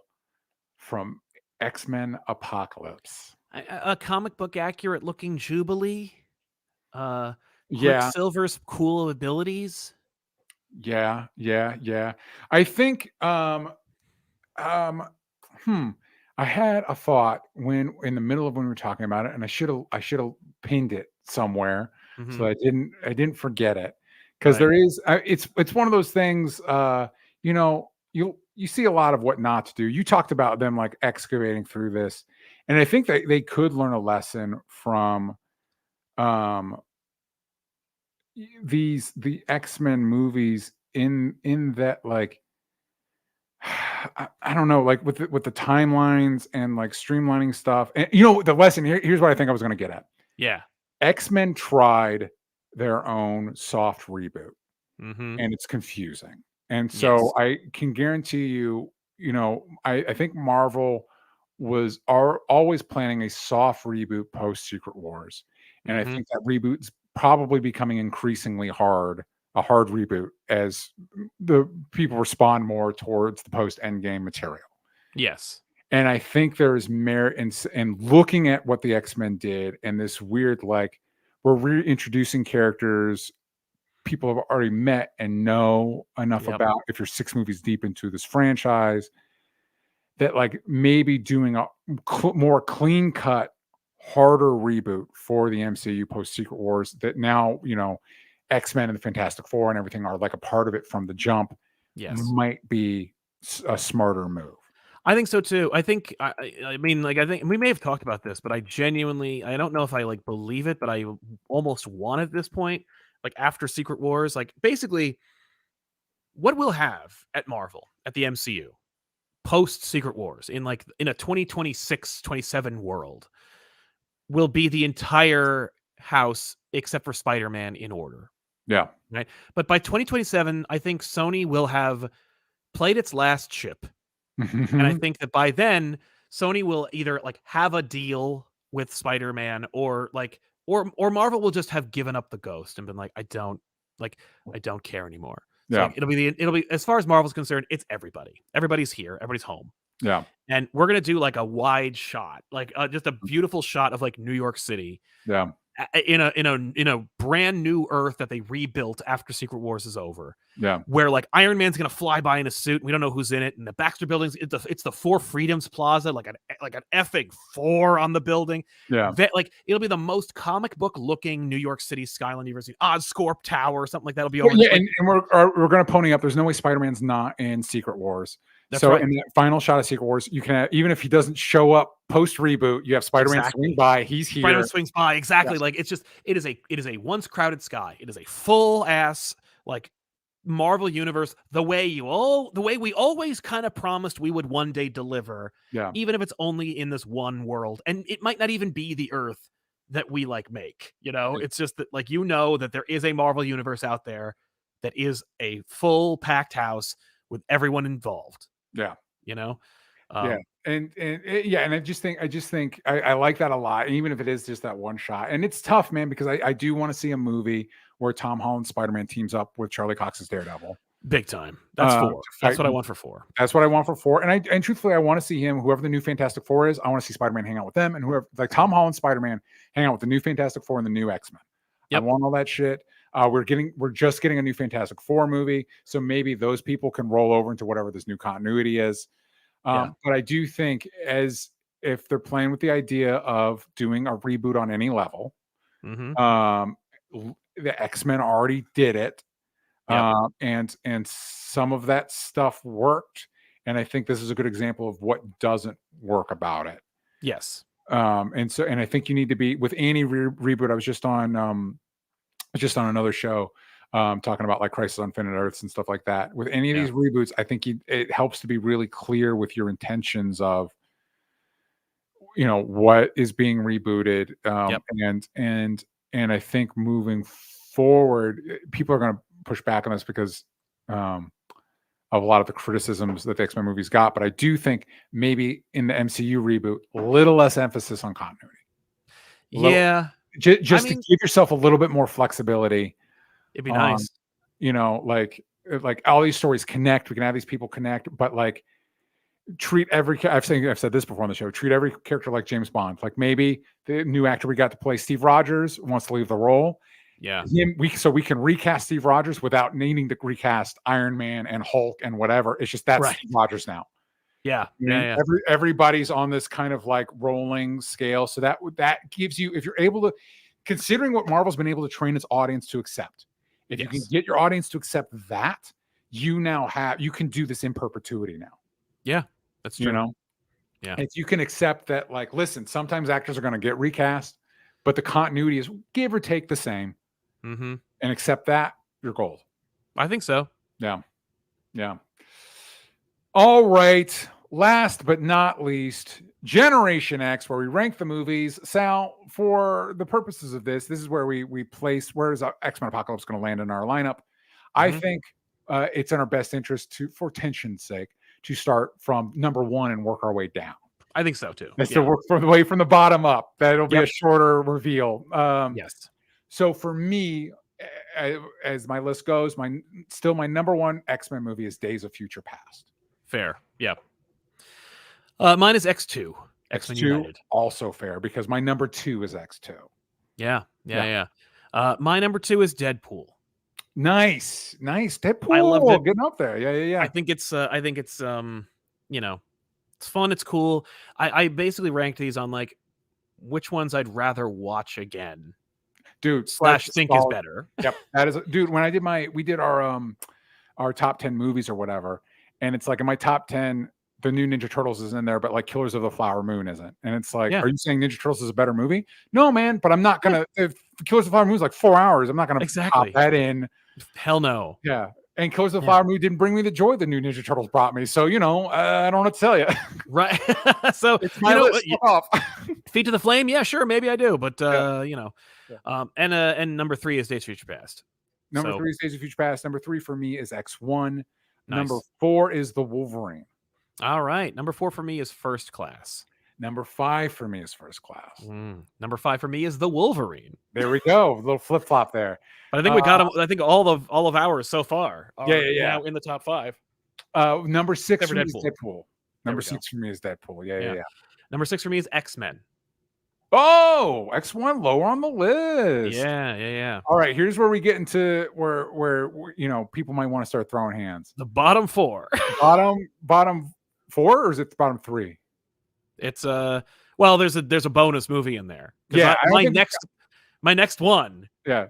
from X-Men Apocalypse. A comic book accurate looking Jubilee. Yeah. Quicksilver's cool abilities. Yeah. I think I had a thought when in the middle of when we were talking about it, and I should have pinned it somewhere so I didn't forget it, because there is it's one of those things. You see a lot of what not to do. You talked about them like excavating through this, and I think that they could learn a lesson from the X-Men movies in that, like, I don't know, like with the timelines and like streamlining stuff. And the lesson here's what I think I was going to get at. Yeah. X-Men tried their own soft reboot, and it's confusing. And so I can guarantee I think Marvel was always planning a soft reboot post Secret Wars. And I think that reboot's probably becoming increasingly a hard reboot as the people respond more towards the post Endgame material. Yes. And I think there's merit in looking at what the X-Men did and this weird, like, we're reintroducing characters people have already met and know enough about if you're 6 movies deep into this franchise, that like maybe doing a more clean cut, harder reboot for the MCU post Secret Wars, that now, X-Men and the Fantastic Four and everything are like a part of it from the jump, might be a smarter move. I think so too. I think, I mean, like, I think we may have talked about this, but I don't know if I like believe it, but I almost want at this point, like after Secret Wars, like basically what we'll have at Marvel, at the MCU, post Secret Wars, in a 2026, 27 world, will be the entire house except for Spider-Man in order. Yeah. Right. But by 2027, I think Sony will have played its last chip. And I think that by then, Sony will either like have a deal with Spider-Man or Marvel will just have given up the ghost and been like, I don't care anymore. So it'll be as far as Marvel's concerned, it's everybody. Everybody's here. Everybody's home. Yeah. And we're going to do like a wide shot, like just a beautiful shot of like New York City. Yeah. In a brand new Earth that they rebuilt after Secret Wars is over. Yeah. Where like Iron Man's gonna fly by in a suit. We don't know who's in it. And the Baxter Buildings, it's the Four Freedoms Plaza, like an effing 4 on the building. Yeah. Like it'll be the most comic book looking New York City skyline you've ever seen. Oscorp Tower or something like that'll be over. Yeah, and we're gonna pony up. There's no way Spider-Man's not in Secret Wars. That's right. In the final shot of Secret Wars, you can even if he doesn't show up post reboot, you have Spider-Man swing by. He's here. Spider-Man swings by. Exactly. Yes. Like it is a once crowded sky. It is a full ass like Marvel universe, the way we always kind of promised we would one day deliver. Yeah. Even if it's only in this one world, and it might not even be the Earth that we like make. It's just that that there is a Marvel universe out there that is a full packed house with everyone involved. Yeah. Yeah. And I just think I like that a lot, even if it is just that one shot. And it's tough, man, because I do want to see a movie where Tom Holland Spider-Man teams up with Charlie Cox's Daredevil. Big time. That's 4. That's what I want for 4. That's what I want for 4. And truthfully, I want to see him, whoever the new Fantastic Four is, I want to see Spider-Man hang out with them, and whoever, like Tom Holland Spider-Man, hang out with the new Fantastic Four and the new X-Men. Yep. I want all that shit. We're just getting a new Fantastic Four movie, so maybe those people can roll over into whatever this new continuity is. But I do think if they're playing with the idea of doing a reboot on any level, the X-Men already did it. And some of that stuff worked, and I think this is a good example of what doesn't work about it. Yes. And I think you need to be with any reboot. I was just on another show talking about like Crisis on Infinite Earths and stuff like that. With any of these reboots, I think it helps to be really clear with your intentions of, you know, what is being rebooted. And I think moving forward, people are going to push back on this because of a lot of the criticisms that the X-Men movies got. But I do think maybe in the MCU reboot, a little less emphasis on continuity. Just to give yourself a little bit more flexibility. It'd be nice. You know, like all these stories connect. We can have these people connect, but like treat I've said this before on the show, treat every character like James Bond. Like maybe the new actor we got to play, Steve Rogers, wants to leave the role. Yeah. We can recast Steve Rogers without needing to recast Iron Man and Hulk and whatever. It's just that's Steve Rogers now. Yeah. Everybody's on this kind of like rolling scale. So that gives you, if you're able to, considering what Marvel's been able to train its audience to accept, if you can get your audience to accept that, you can do this in perpetuity now. Yeah, that's true. You know? Yeah. If you can accept that, like, listen, sometimes actors are going to get recast, but the continuity is give or take the same. Mm-hmm. And accept that, you're gold. I think so. Yeah. All right. Last but not least, Generation X, where we rank the movies. Sal, for the purposes of this is where we place where is X-Men Apocalypse going to land in our lineup. I think it's in our best interest for tension's sake to start from number 1 and work our way down. I think so too. To work from the bottom up. That'll be a shorter reveal. Yes. So for me, as my list goes, my number 1 X-Men movie is Days of Future Past. Fair. Yeah. Mine is X2. X2 United. Also fair because my number 2 is X2. Yeah. My number 2 is Deadpool. Nice. Deadpool. I love it. Getting up there. Yeah. I think it's you know, it's fun. It's cool. I basically ranked these on like which ones I'd rather watch again. Dude, / think is better. Yep. That is, dude, when we did our top 10 movies or whatever, and it's like in my top 10, the new Ninja Turtles is in there, but like Killers of the Flower Moon isn't. And it's like, are you saying Ninja Turtles is a better movie? No, man, but I'm not gonna if Killers of the Flower Moon is like 4 hours, I'm not gonna pop that in. Hell no. Yeah. And Killers of the Flower Moon didn't bring me the joy the new Ninja Turtles brought me. So, you know, I don't know what to tell you. Right. So, it's my list off. Feet to the Flame? Yeah, sure, maybe I do. But, you know. Yeah. And number 3 is Days of Future Past. Number 3 is Days of Future Past. Number 3 for me is X1. Nice. Number 4 is The Wolverine. All right. Number 4 for me is First Class. Number 5 for me is First Class. Number 5 for me is The Wolverine. There we go. A little flip flop there. But I think we got them. I think all of ours so far are now in the top 5. Number 6 for me is Deadpool. Number 6 for me is Deadpool. Yeah. Number 6 for me is X-Men. Oh, X1 lower on the list. Yeah. All right, here's where we get into where you know people might want to start throwing hands. The bottom 4. bottom 4, or is it the bottom 3? It's well, there's a bonus movie in there. Yeah, my next one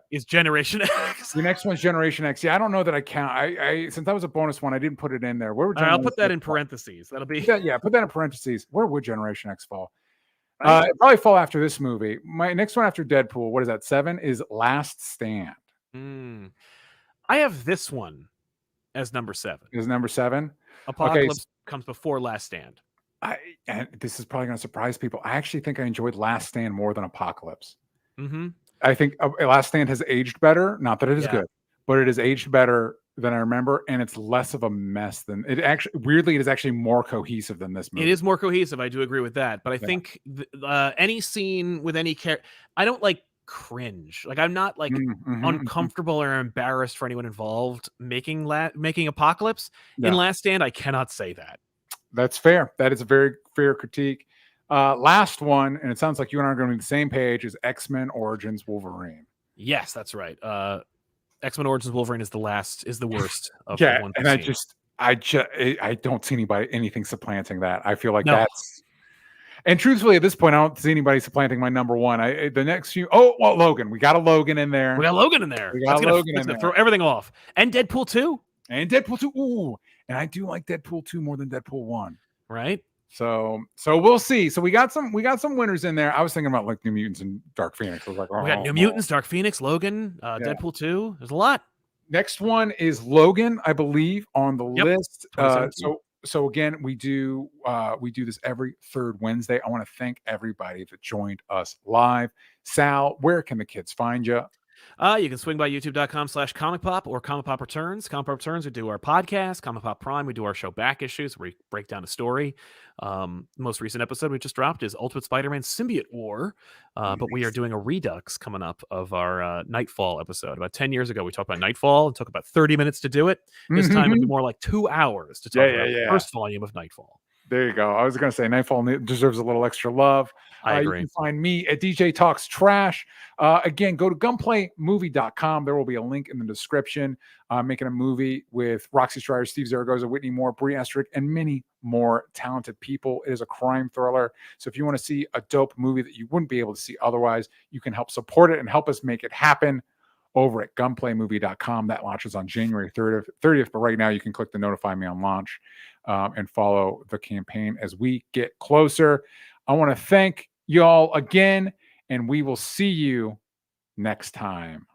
is Generation X. The next one's Generation X. Yeah, I don't know that I count. I since that was a bonus one, I didn't put it in there. Where would I'll put that in parentheses. That'll be put that in parentheses. Where would Generation X fall? It'd probably fall after this movie. My next one after Deadpool, what is that? 7 is Last Stand. I have this one as number 7. Is number 7? Apocalypse comes before Last Stand. And this is probably going to surprise people. I actually think I enjoyed Last Stand more than Apocalypse. Mm-hmm. I think Last Stand has aged better. Not that it is good, but it has aged better than I remember, and it's less of a mess than it actually. Weirdly, it is actually more cohesive than this movie. It is more cohesive. I do agree with that. But I think any scene with any character, I don't like cringe. Like I'm not like Mm-hmm. uncomfortable or embarrassed for anyone involved making Apocalypse. In Yeah. Last Stand, I cannot say that. That's fair. That is a very fair critique. Last one, and it sounds like you and I are going to be on the same page, is X-Men Origins Wolverine. Yes, that's right. X-Men Origins Wolverine is the worst of Yeah, the ones and we've seen. I don't see anything supplanting that. I feel like No. that's, and truthfully at this point, I don't see anybody supplanting my number one. The next few, Logan. We got a Logan in there. We got Logan in there. We got Logan in there. Throw everything off. And Deadpool 2. And Deadpool 2. Ooh, and I do like Deadpool 2 more than Deadpool 1. Right? So we'll see. So we got some winners in there. I was thinking about like New Mutants and Dark Phoenix. I was like, we got New Mutants, Dark Phoenix, Logan, Deadpool 2. There's a lot. Next one is Logan, I believe, on the list. So again, we do this every third Wednesday. I want to thank everybody that joined us live. Sal, where can the kids find you? You can swing by youtube.com/comicpop or Comic Pop Returns. Comic Pop Returns, we do our podcast. Comic Pop Prime, we do our show Back Issues, where we break down a story. The most recent episode we just dropped is Ultimate Spider-Man Symbiote War. But we are doing a redux coming up of our Nightfall episode. About 10 years ago, we talked about Nightfall. It took about 30 minutes to do it. This time it'll be more like 2 hours to talk about the first volume of Nightfall. There you go. I was going to say Nightfall deserves a little extra love. I agree. You can find me at DJ Talks Trash. Again, go to gunplaymovie.com. There will be a link in the description. Making a movie with Roxy Strider, Steve Zaragoza, Whitney Moore, Brie Estrick, and many more talented people. It is a crime thriller. So if you want to see a dope movie that you wouldn't be able to see otherwise, you can help support it and help us make it happen over at gunplaymovie.com. That launches on January 30th. But right now you can click the notify me on launch and follow the campaign as we get closer. I want to thank y'all again, and we will see you next time.